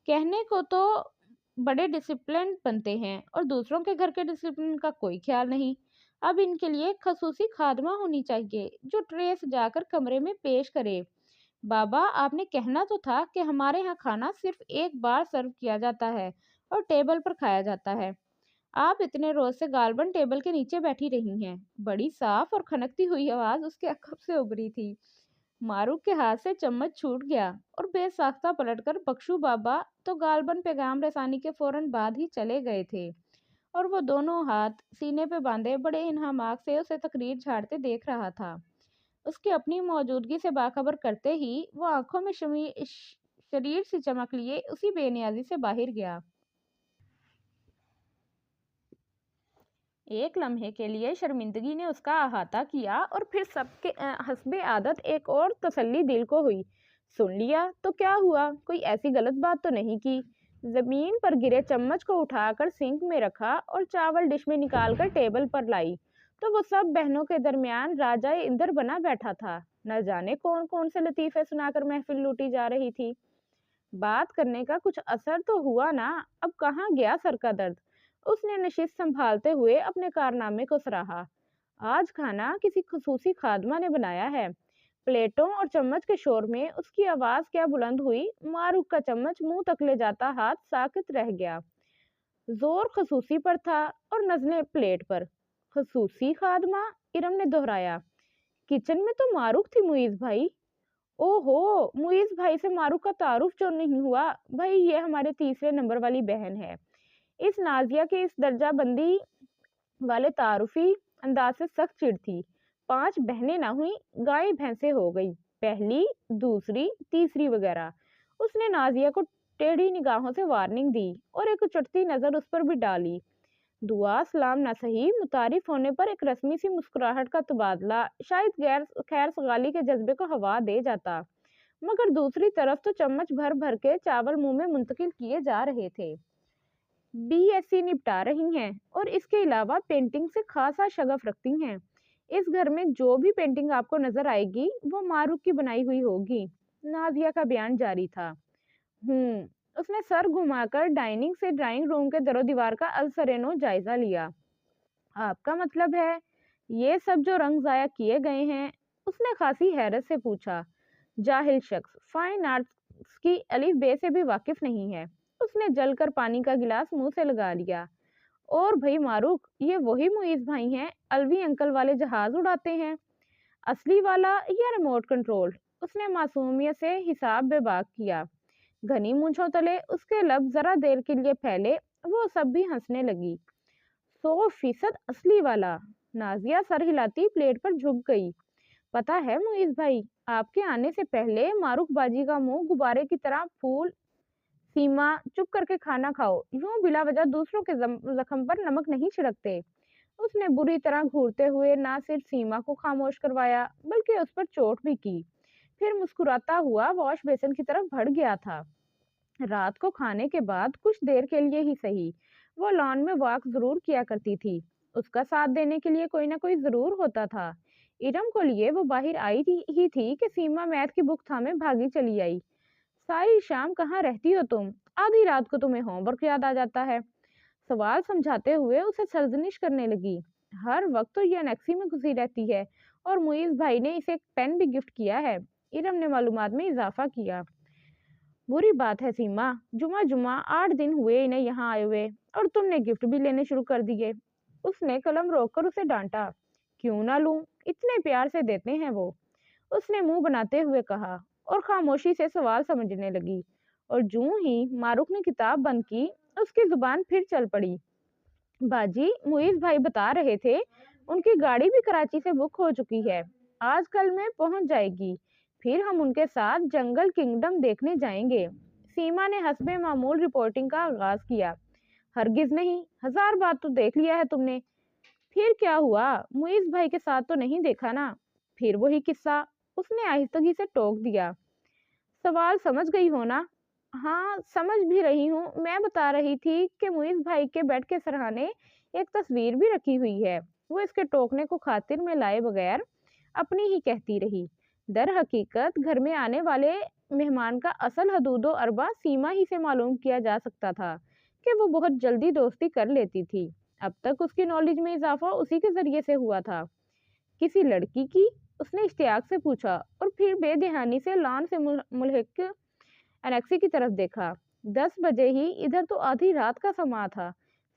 कहने को तो बड़े डिसिप्लिन बनते हैं और दूसरों के घर के डिसिप्लिन का कोई ख्याल नहीं। अब इनके लिए एक खसूसी खादमा होनी चाहिए जो ट्रे सजाकर कमरे में पेश करे। बाबा, आपने कहना तो था कि हमारे यहाँ खाना सिर्फ एक बार सर्व किया जाता है और टेबल पर खाया जाता है। आप इतने रोज से गालबन टेबल के नीचे बैठी रही हैं। बड़ी साफ और खनकती हुई आवाज उसके अकब से उभरी थी। मारूक के हाथ से चम्मच छूट गया और बेसाख्ता पलटकर बख्शू बाबा तो गालबन पैगाम रसानी के फौरन बाद ही चले गए थे और वो दोनों हाथ सीने पे बांधे बड़े इन्हामाक से उसे तकरीर झाड़ते देख रहा था। उसकी अपनी मौजूदगी से बाखबर करते ही वो आंखों में शरीर से चमक लिए उसी बेनियाजी से बाहर गया। एक लम्हे के लिए शर्मिंदगी ने उसका अहाता किया और फिर सबके हस्बे आदत एक और तसल्ली दिल को हुई। सुन लिया तो क्या हुआ, कोई ऐसी गलत बात तो नहीं की। जमीन पर गिरे चम्मच को उठाकर सिंक में रखा और चावल डिश में निकालकर टेबल पर लाई तो वो सब बहनों के दरमियान राजा इंदर बना बैठा था। न जाने कौन कौन से लतीफे सुनाकर महफिल लूटी जा रही थी। बात करने का कुछ असर तो हुआ ना। अब कहाँ गया सर का दर्द? उसने नशिस्त संभालते हुए अपने कारनामे को सराहा। आज खाना किसी खसूसी खादमा ने बनाया है। प्लेटों और चम्मच के शोर में उसकी आवाज क्या बुलंद हुई। मारूक का चम्मच मुंह तक ले जाता हाथ साकित रह गया। जोर खसूसी पर था और नजरें प्लेट पर। खसूसी खादमा? इरम ने दोहराया। किचन में तो मारूक थी मुईज भाई। ओहो, मुइज भाई से मारूफ का तारुफ जो नहीं हुआ। भाई ये हमारे तीसरे नंबर वाली बहन है। इस नाजिया के इस दर्जा बंदी वाले तारुफी अंदाज से सख्त चिढ़ थी। 5 बहनें ना हुई, गाय भैंसे हो गई, पहली दूसरी तीसरी वगैरह। उसने नाजिया को टेढ़ी निगाहों से वार्निंग दी और एक उचटती नजर उस पर भी डाली। दुआ सलाम ना सही, मुतारिफ होने पर एक रस्मी सी मुस्कुराहट का तबादला शायद गैर खैर सगाली के जज्बे को हवा दे जाता। मगर दूसरी तरफ तो चम्मच भर भर के चावल मुंह में मुंतकिल किए जा रहे थे। बीएससी निपटा रही हैं और इसके अलावा पेंटिंग से खासा शगफ रखती हैं। इस घर में जो भी पेंटिंग आपको नजर आएगी वो मारूफ की बनाई हुई होगी। नाजिया का बयान जारी था। उसने सर घुमाकर डाइनिंग से ड्राइंग रूम के दरो दीवार का अलसरेनो जायजा लिया। आपका मतलब है ये सब जो रंग जाया किए गए हैं? उसने खासी हैरत से पूछा। जाहिल शख्स फाइन आर्ट्स की अलिफ बे से भी वाकिफ नहीं है। उसने जलकर पानी का गिलास मुंह से लगा लिया। और भाई मारूक, ये वही मुइज भाई हैं अलवी अंकल वाले जहाज उड़ाते हैं? असली वाला या रिमोट कंट्रोल? उसने मासूमियत से हिसाब बेबाक किया। घनी मूंछों तले उसके लब जरा देर के लिए फैले। वो सब भी हंसने लगी। 100% असली वाला। नाजिया सर हिलाती प्लेट पर झुक गई। पता है मुइज भाई, आपके आने से पहले मारूफ बाजी का मुंह गुब्बारे की तरह फूल। सीमा, चुप करके खाना खाओ, यूं बिला वजह दूसरों के जख्म पर नमक नहीं छिड़कते। उसने बुरी तरह घूरते हुए ना सिर्फ सीमा को खामोश करवाया बल्कि उस पर चोट भी की। फिर मुस्कुराता हुआ वॉश बेसिन की तरफ बढ़ गया था। रात को खाने के बाद कुछ देर के लिए ही सही, वो लॉन में वॉक जरूर किया करती थी। उसका साथ देने के लिए कोई ना कोई जरूर होता था। इरम को लिए वो बाहर आई ही थी कि सीमा मैथ की बुक थामे भागी चली आई। सारी शाम कहाँ रहती हो तुम? आधी रात को तुम्हें होमवर्क याद आ जाता है। सवाल समझाते हुए उसे सरजनिश करने लगी। हर वक्त तो ये अनेक्सी में घुसी रहती है और मुइज भाई ने इसे एक पेन भी गिफ्ट किया है। इरम ने मालूमात में इजाफा किया। बुरी बात है सीमा, जुमा जुमा 8 दिन हुए इन्हें यहाँ आए हुए और तुमने गिफ्ट भी लेने शुरू कर दिए। उसने कलम रोककर उसे डांटा। क्यों ना लूं, इतने प्यार से देते हैं वो। उसने मुंह बनाते हुए कहा और खामोशी से सवाल समझने लगी। और जूं ही मारूफ ने किताब बंद की उसकी जुबान फिर चल पड़ी। बाजी, मुइज भाई बता रहे थे उनकी गाड़ी भी कराची से बुक हो चुकी है, आज कल में पहुंच जाएगी। फिर हम उनके साथ जंगल किंगडम देखने जाएंगे। सीमा ने हस्बे मामूल रिपोर्टिंग का आगाज किया। हरगिज नहीं, 1000 बार तो देख लिया है तुमने। फिर क्या हुआ? मुइज भाई के साथ तो नहीं देखा ना? फिर वही किस्सा, उसने आहिस्तगी से टोक दिया। सवाल समझ गई हो ना? हाँ, समझ भी रही हूँ। मैं बता रही थी कि मुइज भाई के बेड के सरहाने एक तस्वीर भी रखी हुई है। वो इसके टोकने को खातिर में लाए बगैर अपनी ही कहती रही। दर हकीकत घर में आने वाले मेहमान का असल हदूदो अरबा सीमा ही से मालूम किया जा सकता था कि वो बहुत जल्दी दोस्ती कर लेती थी। अब तक उसकी नॉलेज में इजाफा उसी के जरिए से हुआ था। किसी लड़की की? उसने इश्तियाक से पूछा और फिर बेध्यानी से लान से मुल्हिक एनेक्सी की तरफ देखा। 10 बजे ही, इधर तो आधी रात का समा था।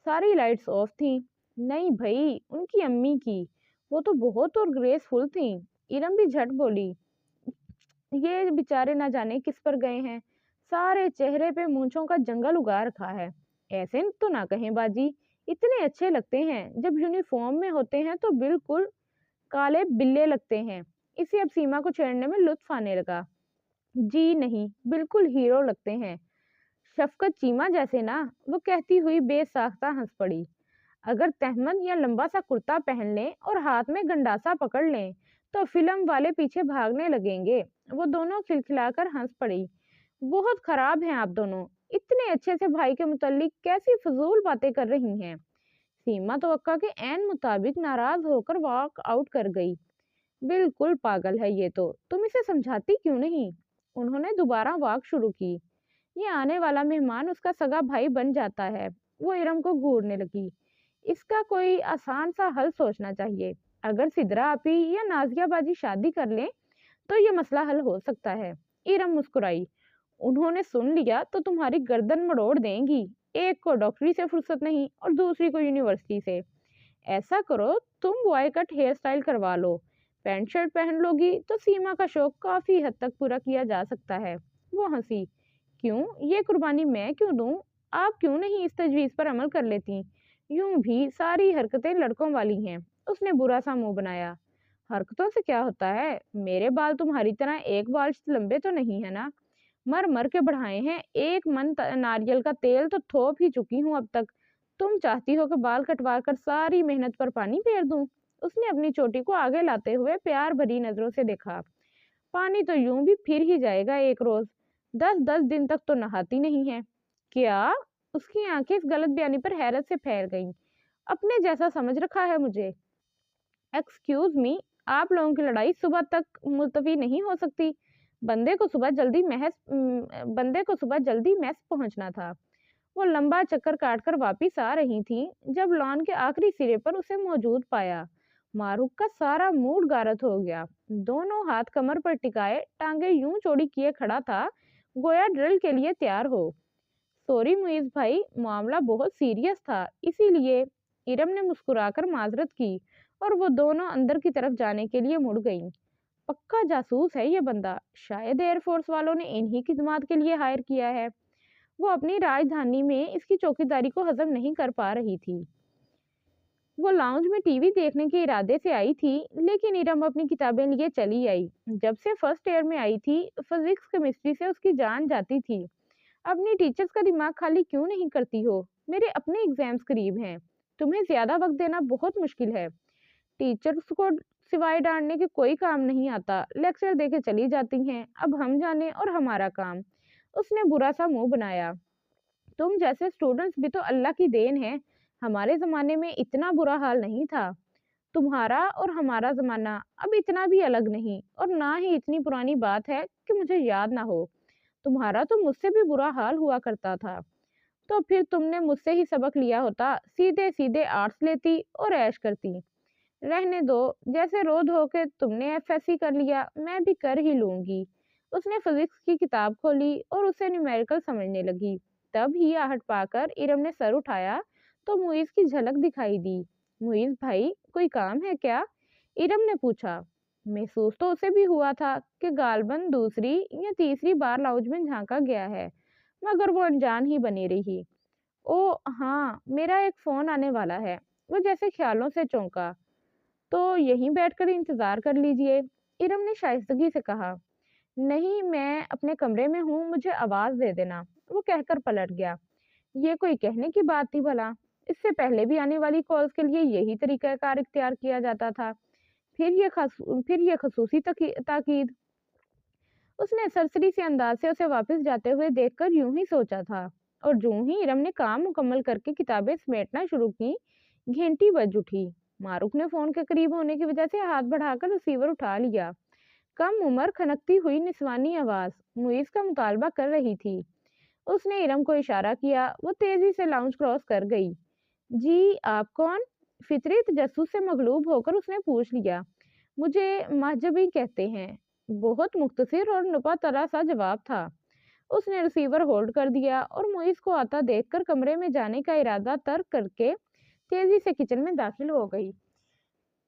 सारी लाइट्स ऑफ थीं। नहीं भाई, उनकी अम्मी की। वो तो बहुत और ग्रेसफुल थीं। इरम भी झट बोली, ये बेचारे ना जाने किस पर गए हैं। सारे चेहरे पे मूंछों का जंगल उगा रखा है। ऐसे तो ना कहें बाजी, इतने अच्छे लगते हैं। जब यूनिफॉर्म में होते हैं तो बिल्कुल काले बिल्ले लगते हैं। इसे अब सीमा को छेड़ने में लुत्फ आने लगा। जी नहीं, बिल्कुल हीरो लगते हैं। शफकत चीमा जैसे ना, वो कहती हुई बेसाख्ता हंस पड़ी। अगर तहमद या लंबा सा कुर्ता पहन लें और हाथ में गंडासा पकड़ लें तो फिल्म वाले पीछे भागने लगेंगे। वो दोनों खिलखिलाकर हंस पड़ी। बहुत खराब हैं आप दोनों। इतने अच्छे से भाई के मुतल्लिक कैसी फजूल बातें कर रही हैं। सीमा तो अक्का के ऐन मुताबिक नाराज होकर वॉक आउट कर गई। बिल्कुल पागल है ये तो, तुम इसे समझाती क्यों नहीं? उन्होंने दोबारा वॉक शुरू की। ये आने वाला मेहमान उसका सगा भाई बन जाता है। वो इरम को घूरने लगी। इसका कोई आसान सा हल सोचना चाहिए। अगर सिदरा आपी या नाजिया बाजी शादी कर लें तो ये मसला हल हो सकता है। इरम मुस्कुराई। उन्होंने सुन लिया तो तुम्हारी गर्दन मड़ोड़ देंगी। एक को डॉक्टरी से फुर्सत नहीं और दूसरी को यूनिवर्सिटी से। ऐसा करो, तुम बॉय कट हेयर स्टाइल करवा लो। पैंट शर्ट पहन लोगी तो सीमा का शौक काफी हद तक पूरा किया जा सकता है। वो हंसी। क्यों, ये कुर्बानी मैं क्यों दूं? आप क्यों नहीं इस तजवीज पर अमल कर लेती? यूं भी सारी हरकतें लड़कों वाली हैं। उसने बुरा सा मुंह बनाया। हरकतों से क्या होता है? मेरे बाल तुम्हारी तरह एक बाल लंबे तो नहीं है ना। मर मर के बढ़ाए हैं। एक मन नारियल का तेल तो थोप ही चुकी हूँ अब तक। तुम चाहती हो कि बाल कटवा कर सारी मेहनत पर पानी फेर दूं? उसने अपनी चोटी को आगे लाते हुए प्यार भरी नजरों से देखा। पानी तो यूं भी फिर ही जाएगा एक रोज। 10-10 दिन तक तो नहाती नहीं है। क्या? उसकी आंखें इस गलत बयानी पर हैरत से फैल गईं। अपने जैसा समझ रखा है मुझे? एक्सक्यूज मी, आप लोगों की लड़ाई सुबह तक मुलतवी नहीं हो सकती। बंदे को सुबह जल्दी मैस पहुंचना था। वो लंबा चक्कर काटकर वापिस आ रही थी जब लॉन के आखिरी सिरे पर उसे मौजूद पाया। मारूफ का सारा मूड गारत हो गया। दोनों हाथ कमर पर टिकाए, टांगे यूं चौड़ी किए खड़ा था, गोया ड्रिल के लिए तैयार हो। सॉरी मुइज भाई, मामला बहुत सीरियस था, इसीलिए। इरम ने मुस्कुराकर माजरत की और वो दोनों अंदर की तरफ जाने के लिए मुड़ गईं। पक्का जासूस है ये बंदा। शायद एयरफोर्स वालों ने इन्हीं की जमात के लिए हायर किया है। वो अपनी राजधानी में इसकी चौकीदारी को हजम नहीं कर पा रही थी। वो लाउंज में टीवी देखने के इरादे से आई थी, लेकिन इरम अपनी किताबें लिए चली आई। जब से फर्स्ट ईयर में आई थी, फिजिक्स केमिस्ट्री से उसकी जान जाती थी। अपनी टीचर्स का दिमाग खाली क्यों नहीं करती हो? मेरे अपने एग्जाम्स करीब हैं। तुम्हें ज्यादा वक्त देना बहुत मुश्किल है। टीचर्स को सिवाय डांटने के कोई काम नहीं आता। लेक्चर देके चली जाती हैं। अब हम जाने और हमारा काम। उसने बुरा सा मुंह बनाया। तुम जैसे स्टूडेंट्स भी तो अल्लाह की देन है। हमारे जमाने में इतना बुरा हाल नहीं था। तुम्हारा और हमारा जमाना अब इतना भी अलग नहीं, और ना ही इतनी पुरानी बात है कि मुझे याद ना हो। तुम्हारा तो मुझसे भी बुरा हाल हुआ करता था। तो फिर तुमने मुझसे ही सबक लिया होता, सीधे सीधे आर्ट्स लेती और ऐश करती। रहने दो, जैसे रो धो के तुमने एफएससी कर लिया, मैं भी कर ही लूंगी। उसने फिजिक्स की किताब खोली और उसे न्यूमेरिकल समझने लगी। तब ही आहट पाकर इरम ने सर उठाया तो मुइज की झलक दिखाई दी। मुइज भाई, कोई काम है क्या? इरम ने पूछा। महसूस तो उसे भी हुआ था कि गालबन दूसरी या तीसरी बार लाउंज में झांका गया है, मगर वो अनजान ही बनी रही। ओ हाँ, मेरा एक फोन आने वाला है। वो जैसे ख्यालों से चौंका। तो यहीं बैठकर इंतजार कर लीजिए, इरम ने शाइस्तगी से कहा। नहीं, मैं अपने कमरे में हूँ, मुझे आवाज दे देना। वो कहकर पलट गया। ये कोई कहने की बात थी भला? इससे पहले भी आने वाली कॉल्स के लिए यही तरीका कार इख्तियार किया जाता था। फिर ये खसूसी ताकीद। उसने सरसरी से अंदाज से उसे वापस जाते हुए देखकर यूं ही सोचा था, और जूं ही इरम ने काम मुकम्मल करके किताबें समेटना शुरू की, घंटी बज उठी। मारूफ ने फोन के करीब होने की वजह से हाथ बढ़ाकर रिसीवर उठा लिया। कम उम्र खनकती हुई निस्वानी आवाज मुइज का मुतालबा कर रही थी। उसने इरम को इशारा किया। वो तेजी से लाउंज क्रॉस कर गई। जी, आप कौन? फितरी तजस्सुस से मगलूब होकर उसने पूछ लिया। मुझे महजबी कहते हैं। बहुत मुख्तसर और नुपा सा जवाब था। उसने रिसीवर होल्ड कर दिया और मुइज को आता देखकर कमरे में जाने का इरादा तर्क करके तेजी से किचन में दाखिल हो गई।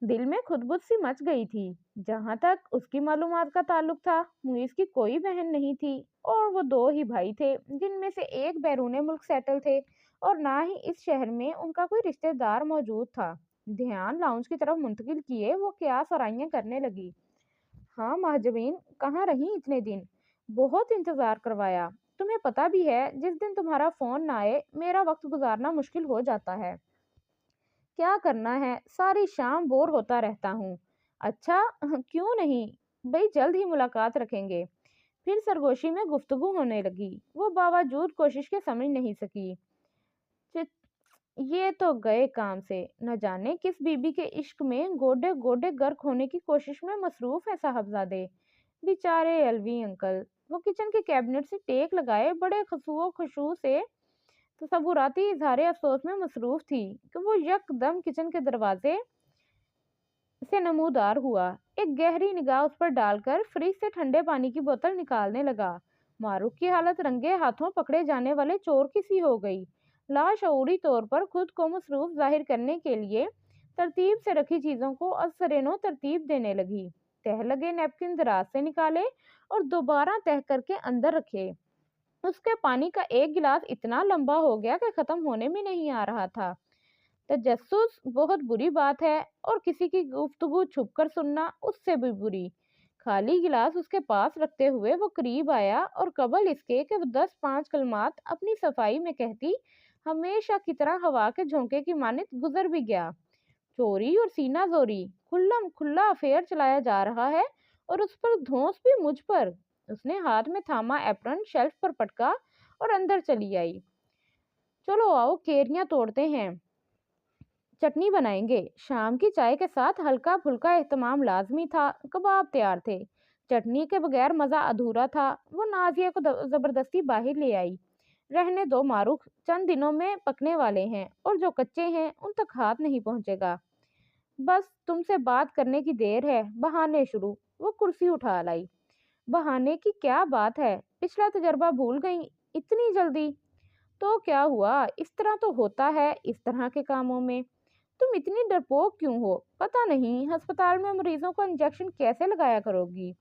दिल में खुदबुद सी मच गई थी। जहां तक उसकी मालूमात का ताल्लुक था, मुइज की कोई बहन नहीं थी, और वो दो ही भाई थे, जिनमें से एक बैरूने मुल्क सेटल थे, और ना ही इस शहर में उनका कोई रिश्तेदार मौजूद था। ध्यान लाउंज की तरफ मुंतकिल किए वो क्या सराइयां करने लगी। हाँ महाजबीन, कहाँ रही इतने दिन? बहुत इंतजार करवाया। तुम्हें पता भी है, जिस दिन तुम्हारा फोन ना आए मेरा वक्त गुजारना मुश्किल हो जाता है। क्या करना है, सारी शाम बोर होता रहता हूँ। अच्छा, क्यों नहीं, भाई जल्द ही मुलाकात रखेंगे। फिर सरगोशी में गुफ्तगू होने लगी। वो बावजूद कोशिश के समझ नहीं सकी। चित ये तो गए काम से। न जाने किस बीबी के इश्क में गोडे गोडे गर्क होने की कोशिश में मसरूफ है साहबजादे। बेचारे अलवी अंकल। वो किचन के कैबिनेट से टेक लगाए बड़े खसू खुशू से तसव्वुराती इजहार अफसोस में मसरूफ थी कि वो यकदम किचन के दरवाजे से नमूदार हुआ। एक गहरी निगाह उस पर डालकर फ्रिज से ठंडे पानी की बोतल निकालने लगा। मारूफ की हालत रंगे हाथों पकड़े जाने वाले चोर की सी हो गई। लाशऊरी तौर पर खुद को मसरूफ जाहिर करने के लिए तरतीब से रखी चीजों को असरनो तरतीब देने लगी। तह लगे नैपकिन दराज से निकाले और दोबारा तह करके अंदर रखे। उसके पानी का एक गिलास इतना लंबा हो गया कि खत्म होने में नहीं आ रहा था। तजस्सुस बहुत बुरी बात है, और किसी की गुफ्तगू छुप कर सुनना उससे भी बुरी। खाली गिलास उसके पास रखते हुए वो करीब आया, और कबल इसके कि वो 10-5 कलमात अपनी सफाई में कहती हमेशा की तरह हवा के झोंके की मानित गुजर भी गया। चोरी और सीना जोरी, खुल्लम खुल्ला अफेयर चलाया जा रहा है, और उस पर धौंस भी मुझ पर। उसने हाथ में थामा एप्रन शेल्फ पर पटका और अंदर चली आई। चलो आओ, केरियां तोड़ते हैं, चटनी बनाएंगे। शाम की चाय के साथ हल्का फुल्का एहतमाम लाजमी था। कबाब तैयार थे। चटनी के बगैर मज़ा अधूरा था। वो नाजिया को ज़बरदस्ती बाहर ले आई। रहने दो मारूफ, चंद दिनों में पकने वाले हैं, और जो कच्चे हैं उन तक हाथ नहीं पहुंचेगा। बस तुमसे बात करने की देर है। बहाने शुरू। वो कुर्सी उठा लाई। बहाने की क्या बात है? पिछला तजर्बा भूल गई इतनी जल्दी? तो क्या हुआ, इस तरह तो होता है इस तरह के कामों में। तुम इतनी डरपोक क्यों हो? पता नहीं अस्पताल में मरीजों को इंजेक्शन कैसे लगाया करोगी?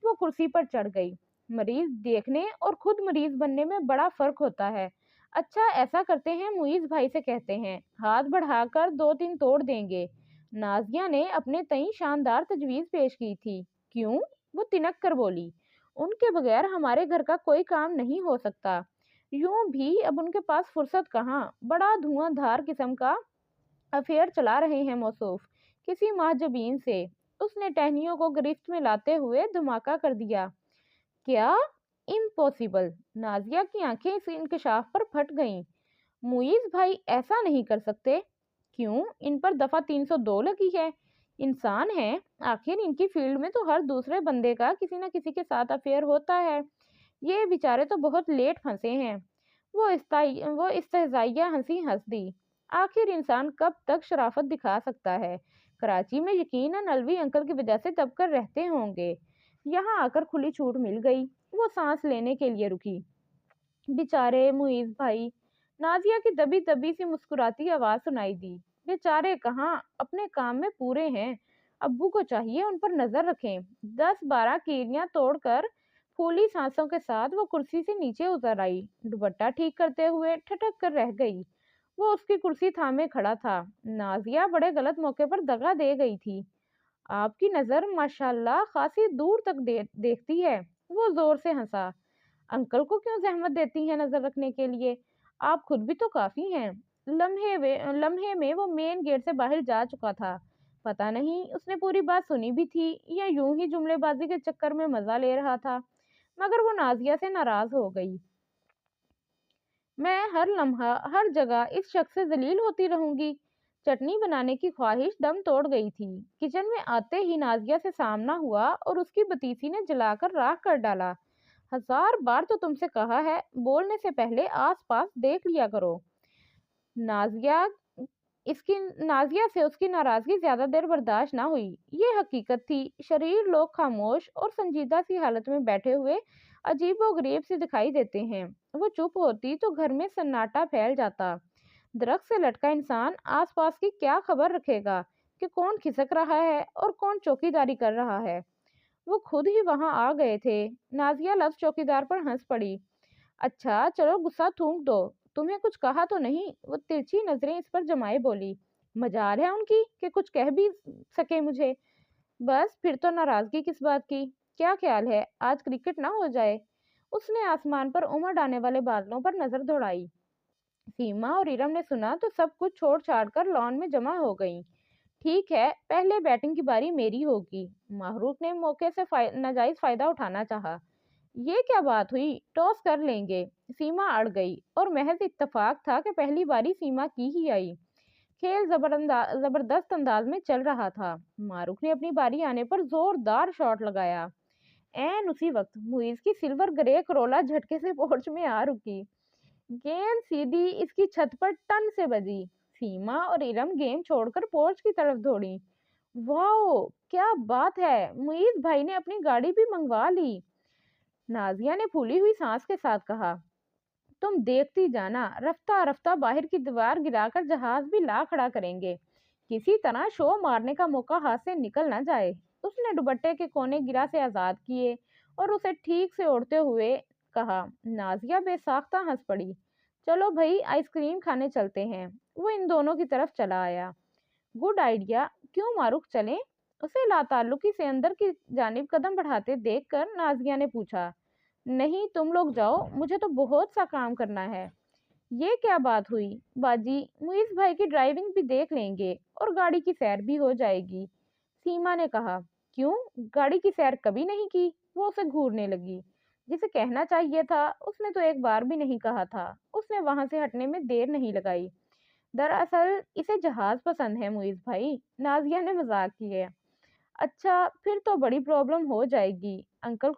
वो कुर्सी पर चढ़ गई। मरीज देखने और खुद मरीज बनने में बड़ा फर्क होता है। अच्छा, ऐसा करते हैं, मुईज भाई से कहते हैं, हाथ बढ़ाकर 2-3 तोड़ देंगे। नाजिया ने अपने तई शानदार तजवीज पेश की थी। क्यों? वो तिनक कर बोली। उनके बगैर हमारे घर का कोई काम नहीं हो सकता। यूं भी अब उनके पास फुर्सत कहाँ। बड़ा धुआंधार किस्म का अफेयर चला रहे हैं मौसूफ किसी महजबीन से। उसने टहनियों को गिरफ्त में लाते हुए धमाका कर दिया। क्या? इम्पॉसिबल। नाजिया की आंखें इस इंकशाफ पर फट गईं। मुइज भाई ऐसा नहीं कर सकते। क्यों? इन पर दफा 302 लगी है। इंसान है, आखिर इनकी फील्ड में तो हर दूसरे बंदे का किसी न किसी के साथ अफेयर होता है। ये बेचारे तो बहुत लेट फंसे हैं। वो इस्तेजाइया हंसी हंस दी। आखिर इंसान कब तक शराफत दिखा सकता है? कराची में यकीनन अलवी अंकल की वजह से दबकर रहते होंगे। यहाँ आकर खुली छूट मिल गई। वो सांस लेने के लिए रुकी। बेचारे मुइज भाई। नाजिया की दबी दबी सी मुस्कुराती आवाज सुनाई दी। बेचारे कहाँ, अपने काम में पूरे हैं। अब्बू को चाहिए उन पर नजर रखें। 10-12 कीड़ियां तोड़कर फूली सांसों के साथ वो कुर्सी से नीचे उतर आई। दुपट्टा ठीक करते हुए ठठक कर रह गई। वो उसकी कुर्सी थामे खड़ा था। नाजिया बड़े गलत मौके पर दगा दे गई थी। आपकी नजर माशाल्लाह खासी दूर तक देखती है। वो जोर से हंसा। अंकल को क्यों जहमत देती हैं नजर रखने के लिए? آپ خود بھی تو کافی ہیں۔ لمحے میں وہ مین گیٹ سے باہر جا چکا تھا۔ پتہ نہیں اس نے پوری بات سنی بھی تھی یا یوں ہی جملے بازی کے چکر میں مزہ لے رہا تھا، مگر وہ نازیہ سے ناراض ہو گئی۔ میں ہر لمحہ ہر جگہ اس شخص سے ذلیل ہوتی رہوں گی۔ چٹنی بنانے کی خواہش دم توڑ گئی تھی۔ کچن میں آتے ہی نازیہ سے سامنا ہوا اور اس کی بتیسی نے جلا کر راکھ کر ڈالا۔ ہزار بار تو تم سے کہا ہے بولنے سے پہلے آس پاس دیکھ لیا کرو۔ نازیہ نازیہ سے اس کی ناراضگی زیادہ دیر برداشت نہ ہوئی۔ یہ حقیقت تھی، شریر لوگ خاموش اور سنجیدہ سی حالت میں بیٹھے ہوئے عجیب و غریب سے دکھائی دیتے ہیں۔ وہ چپ ہوتی تو گھر میں سناٹا پھیل جاتا۔ درخت سے لٹکا انسان آس پاس کی کیا خبر رکھے گا کہ کون کھسک رہا ہے اور کون چوکیداری کر رہا ہے؟ وہ خود ہی وہاں آ گئے تھے۔ نازیہ لفظ چوکیدار پر ہنس پڑی۔ اچھا چلو غصہ تھونک دو، تمہیں کچھ کہا تو نہیں؟ وہ ترچھی نظریں اس پر جمائے بولی۔ مجال ہے ان کی کہ کچھ کہہ بھی سکے مجھے۔ بس پھر تو ناراضگی کس بات کی؟ کیا خیال ہے آج کرکٹ نہ ہو جائے؟ اس نے آسمان پر امڑ آنے والے بادلوں پر نظر دوڑائی۔ سیما اور ارم نے سنا تو سب کچھ چھوڑ چھاڑ کر لان میں جمع ہو گئیں۔ ٹھیک ہے، پہلے بیٹنگ کی باری میری ہوگی۔ محروق نے موقع سے ناجائز فائدہ اٹھانا چاہا۔ یہ کیا بات ہوئی، ٹاس کر لیں گے؟ سیما اڑ گئی اور محض اتفاق تھا کہ پہلی باری سیما کی ہی آئی۔ کھیل زبردست انداز میں چل رہا تھا۔ معروف نے اپنی باری آنے پر زوردار شاٹ لگایا۔ این اسی وقت موئز کی سلور گرے کرولا جھٹکے سے پورچ میں آ رکی۔ گیند سیدھی اس کی چھت پر ٹن سے بجی۔ سیما اور ارم گیم چھوڑ کر پورچ کی طرف دوڑی۔ واؤ کیا بات ہے، موئز بھائی نے اپنی گاڑی بھی منگوا لی۔ نازیہ نے پھولی ہوئی سانس کے ساتھ کہا۔ تم دیکھتی جانا، رفتہ رفتہ باہر کی دیوار گرا کر جہاز بھی لا کھڑا کریں گے، کسی طرح شو مارنے کا موقع ہاتھ سے نکل نہ جائے۔ اس نے دوپٹے کے کونے گرا سے آزاد کیے اور اسے ٹھیک سے اوڑھتے ہوئے کہا۔ نازیہ بے ساختہ ہنس پڑی۔ چلو بھائی آئس کریم کھانے چلتے ہیں۔ وہ ان دونوں کی طرف چلا آیا۔ گڈ آئیڈیا، کیوں معروف چلیں؟ اسے لا تعلقی سے اندر کی جانب قدم بڑھاتے دیکھ کر نازیہ نے پوچھا۔ نہیں تم لوگ جاؤ، مجھے تو بہت سا کام کرنا ہے۔ یہ کیا بات ہوئی باجی، موئز بھائی کی ڈرائیونگ بھی دیکھ لیں گے اور گاڑی کی سیر بھی ہو جائے گی، سیما نے کہا۔ کیوں گاڑی کی سیر کبھی نہیں کی؟ وہ اسے گھورنے لگی۔ جسے کہنا چاہیے تھا اس نے تو ایک بار بھی نہیں کہا تھا۔ اس نے وہاں سے ہٹنے میں دیر نہیں لگائی۔ دراصل اسے جہاز پسند ہے موئز بھائی، نازیہ نے مذاق کیا۔ اچھا پھر تو بڑی پرابلم ہو جائے گی، انکل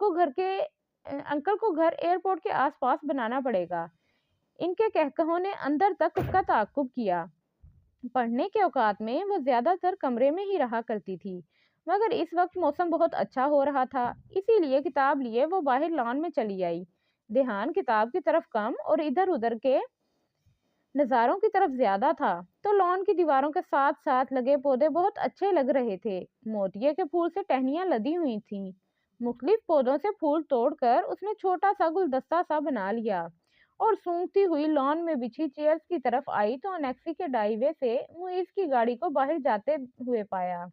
کو گھر ایئرپورٹ کے آس پاس بنانا پڑے گا۔ ان کے کہکہوں نے اندر تک اس کا تعاقب کیا۔ پڑھنے کے اوقات میں وہ زیادہ تر کمرے میں ہی رہا کرتی تھی، مگر اس وقت موسم بہت اچھا ہو رہا تھا، اسی لیے کتاب لیے وہ باہر لان میں چلی آئی۔ دھیان کتاب کی طرف کم اور ادھر ادھر کے نظاروں کی طرف زیادہ تھا، تو لان کی دیواروں کے ساتھ ساتھ لگے پودے بہت اچھے لگ رہے تھے۔ موتیے کے پھول سے ٹہنیاں لدی ہوئی تھیں۔ مختلف پودوں سے پھول توڑ کر اس نے چھوٹا سا گلدستہ سا بنا لیا اور سونگتی ہوئی لان میں بچھی چیئرز کی طرف آئی تو انیکسی کے ڈائی وے سے موئز کی گاڑی کو باہر جاتے ہوئے پایا۔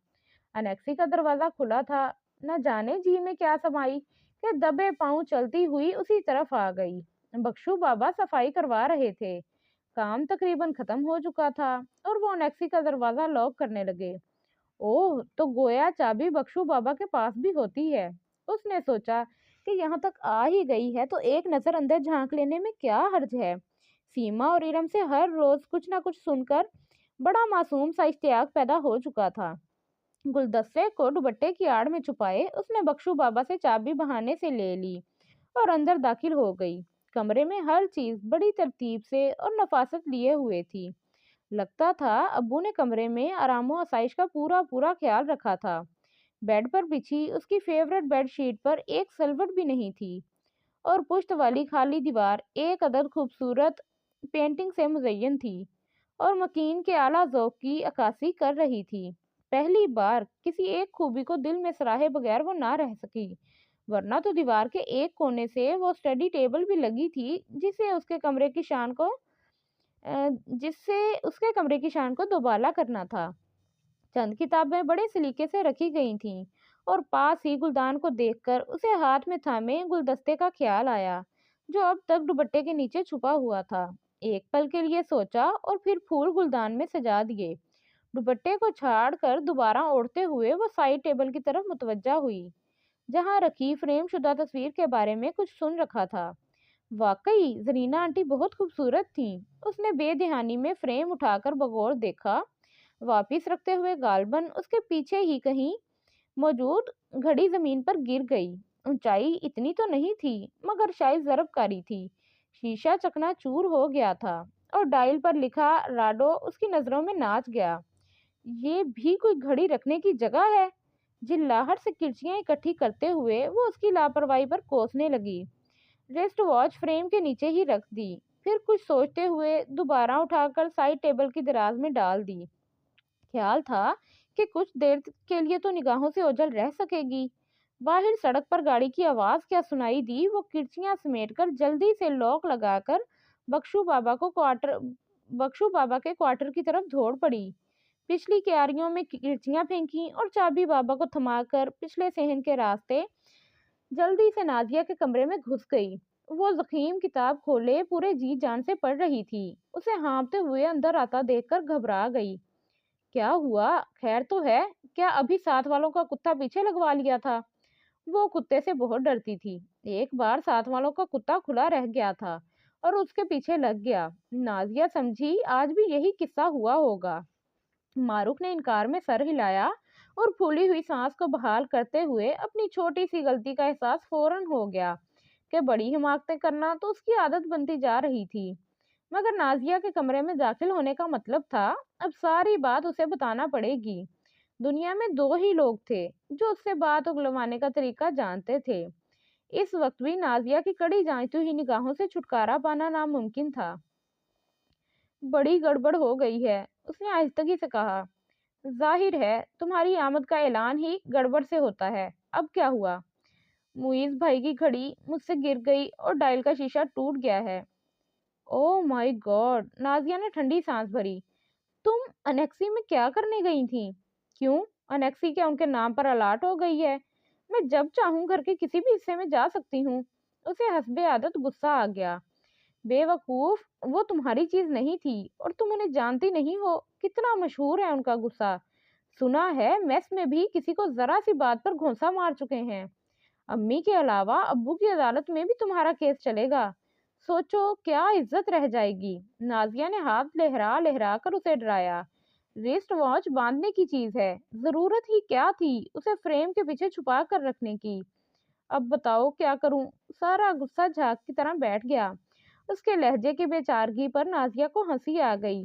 انیکسی کا دروازہ کھلا تھا۔ نہ جانے جی میں کیا سمائی کہ دبے پاؤں چلتی ہوئی اسی طرف آ گئی۔ بخشو بابا صفائی کروا رہے تھے۔ کام تقریباً ختم ہو چکا تھا اور وہ انیکسی کا دروازہ لاک کرنے لگے۔ اوہ تو گویا چابی بخشو بابا کے پاس بھی ہوتی ہے۔ اس نے سوچا کہ یہاں تک آ ہی گئی ہے تو ایک نظر اندر جھانک لینے میں کیا حرج ہے۔ سیما اور ارم سے ہر روز کچھ نہ کچھ سن کر بڑا معصوم سا اشتیاق پیدا ہو چکا تھا۔ گلدستے کو دوپٹے کی آڑ میں چھپائے اس نے بخشو بابا سے چابی بہانے سے لے لی اور اندر داخل ہو گئی۔ کمرے میں ہر چیز بڑی ترتیب سے اور نفاست لیے ہوئے تھی۔ لگتا تھا ابو نے کمرے میں آرام و آسائش کا پورا خیال رکھا تھا۔ بیڈ پر بچھی اس کی فیورٹ بیڈ شیٹ پر ایک سلوٹ بھی نہیں تھی اور پشت والی خالی دیوار ایک عدد خوبصورت پینٹنگ سے مزین تھی اور مکین کے اعلیٰ ذوق کی عکاسی کر رہی تھی۔ پہلی بار کسی ایک خوبی کو دل میں سراہے بغیر وہ نہ رہ سکی، ورنہ تو دیوار کے ایک کونے سے وہ اسٹڈی ٹیبل بھی لگی تھی جس سے اس کے کمرے کی شان کو دوبالا کرنا تھا۔ چند کتابیں بڑے سلیقے سے رکھی گئی تھیں اور پاس ہی گلدان کو دیکھ کر اسے ہاتھ میں تھامے گلدستے کا خیال آیا جو اب تک دوپٹے کے نیچے چھپا ہوا تھا۔ ایک پل کے لیے سوچا اور پھر پھول گلدان میں سجا دیے۔ دوپٹے کو چھاڑ کر دوبارہ اوڑھتے ہوئے وہ سائڈ ٹیبل کی طرف متوجہ ہوئی، جہاں رکھی فریم شدہ تصویر کے بارے میں کچھ سن رکھا تھا۔ واقعی زرینہ آنٹی بہت خوبصورت تھیں۔ اس نے بے دہانی میں فریم اٹھا کر بغور دیکھا، واپس رکھتے ہوئے غالباً اس کے پیچھے ہی کہیں موجود گھڑی زمین پر گر گئی۔ اونچائی اتنی تو نہیں تھی، مگر شاید ضرب کاری تھی۔ شیشہ چکنا چور ہو گیا تھا اور ڈائل پر لکھا راڈو اس کی نظروں میں ناچ گیا۔ یہ بھی کوئی گھڑی رکھنے کی جگہ ہے؟ جلاہٹ سے کرچیاں اکٹھی کرتے ہوئے وہ اس کی لاپرواہی پر کوسنے لگی۔ ریسٹ واچ فریم کے نیچے ہی رکھ دی، پھر کچھ سوچتے ہوئے دوبارہ اٹھا کر سائڈ ٹیبل کی دراز میں ڈال دی۔ خیال تھا کہ کچھ دیر کے لیے تو نگاہوں سے اوجھل رہ سکے گی۔ باہر سڑک پر گاڑی کی آواز کیا سنائی دی۔ وہ کرچیاں سمیٹ کر جلدی سے لاک لگا کر بخشو بابا کے کوارٹر کی طرف دوڑ پڑی۔ پچھلی کیاریوں میں کرچیاں پھینکی اور چابی بابا کو تھما کر پچھلے صحن کے راستے جلدی سے نازیہ کے کمرے میں گھس گئی۔ وہ ضخیم کتاب کھولے پورے جی جان سے پڑھ رہی تھی۔ اسے ہانپتے ہوئے اندر آتا دیکھ کر گھبرا گئی۔ کیا ہوا؟ خیر تو ہے؟ کیا ابھی ساتھ والوں کا کتا پیچھے لگوا لیا تھا؟ وہ کتے سے بہت ڈرتی تھی۔ ایک بار ساتھ والوں کا کتا کھلا رہ گیا تھا اور اس کے پیچھے لگ گیا۔ نازیہ سمجھی آج بھی یہی قصہ ہوا ہوگا۔ معروف نے انکار میں سر ہلایا اور پھولی ہوئی سانس کو بحال کرتے ہوئے اپنی چھوٹی سی غلطی کا احساس فوراً ہو گیا کہ بڑی حماقتیں کرنا تو اس کی عادت بنتی جا رہی تھی۔ مگر نازیہ کے کمرے میں داخل ہونے کا مطلب تھا اب ساری بات اسے بتانا پڑے گی۔ دنیا میں دو ہی لوگ تھے جو اس سے بات اگلوانے کا طریقہ جانتے تھے۔ اس وقت بھی نازیہ کی کڑی جانچتی ہوئی نگاہوں سے چھٹکارا پانا ناممکن تھا۔ بڑی گڑبڑ ہو گئی ہے، اس نے آہستگی سے کہا۔ ظاہر ہے تمہاری آمد کا اعلان ہی گڑبڑ سے ہوتا ہے۔ اب کیا ہوا؟ معیز بھائی کی گھڑی مجھ سے گر گئی اور ڈائل کا شیشہ ٹوٹ گیا ہے۔ او مائی گاڈ! نازیہ نے ٹھنڈی سانس بھری۔ تم انیکسی میں کیا کرنے گئی تھی؟ کیوں؟ انیکسی کیا ان کے نام پر الاٹ ہو گئی ہے؟ میں جب چاہوں گھر کے کسی بھی حصے میں جا سکتی ہوں۔ اسے حسب عادت غصہ آ گیا۔ بے وقوف، وہ تمہاری چیز نہیں تھی اور تم انہیں جانتی نہیں ہو۔ کتنا مشہور ہے ان کا غصہ۔ سنا ہے میس میں بھی کسی کو ذرا سی بات پر گھونسا مار چکے ہیں۔ امی کے علاوہ ابو کی عدالت میں بھی تمہارا کیس چلے گا۔ سوچو کیا عزت رہ جائے گی۔ نازیہ نے ہاتھ لہرا لہرا کر اسے ڈرایا۔ ریسٹ واچ باندھنے کی چیز ہے، ضرورت ہی کیا تھی اسے فریم کے پیچھے چھپا کر رکھنے کی؟ اب بتاؤ کیا کروں؟ سارا غصہ جھاگ کی طرح بیٹھ گیا۔ اس کے لہجے کی بے چارگی پر نازیہ کو ہنسی آ گئی۔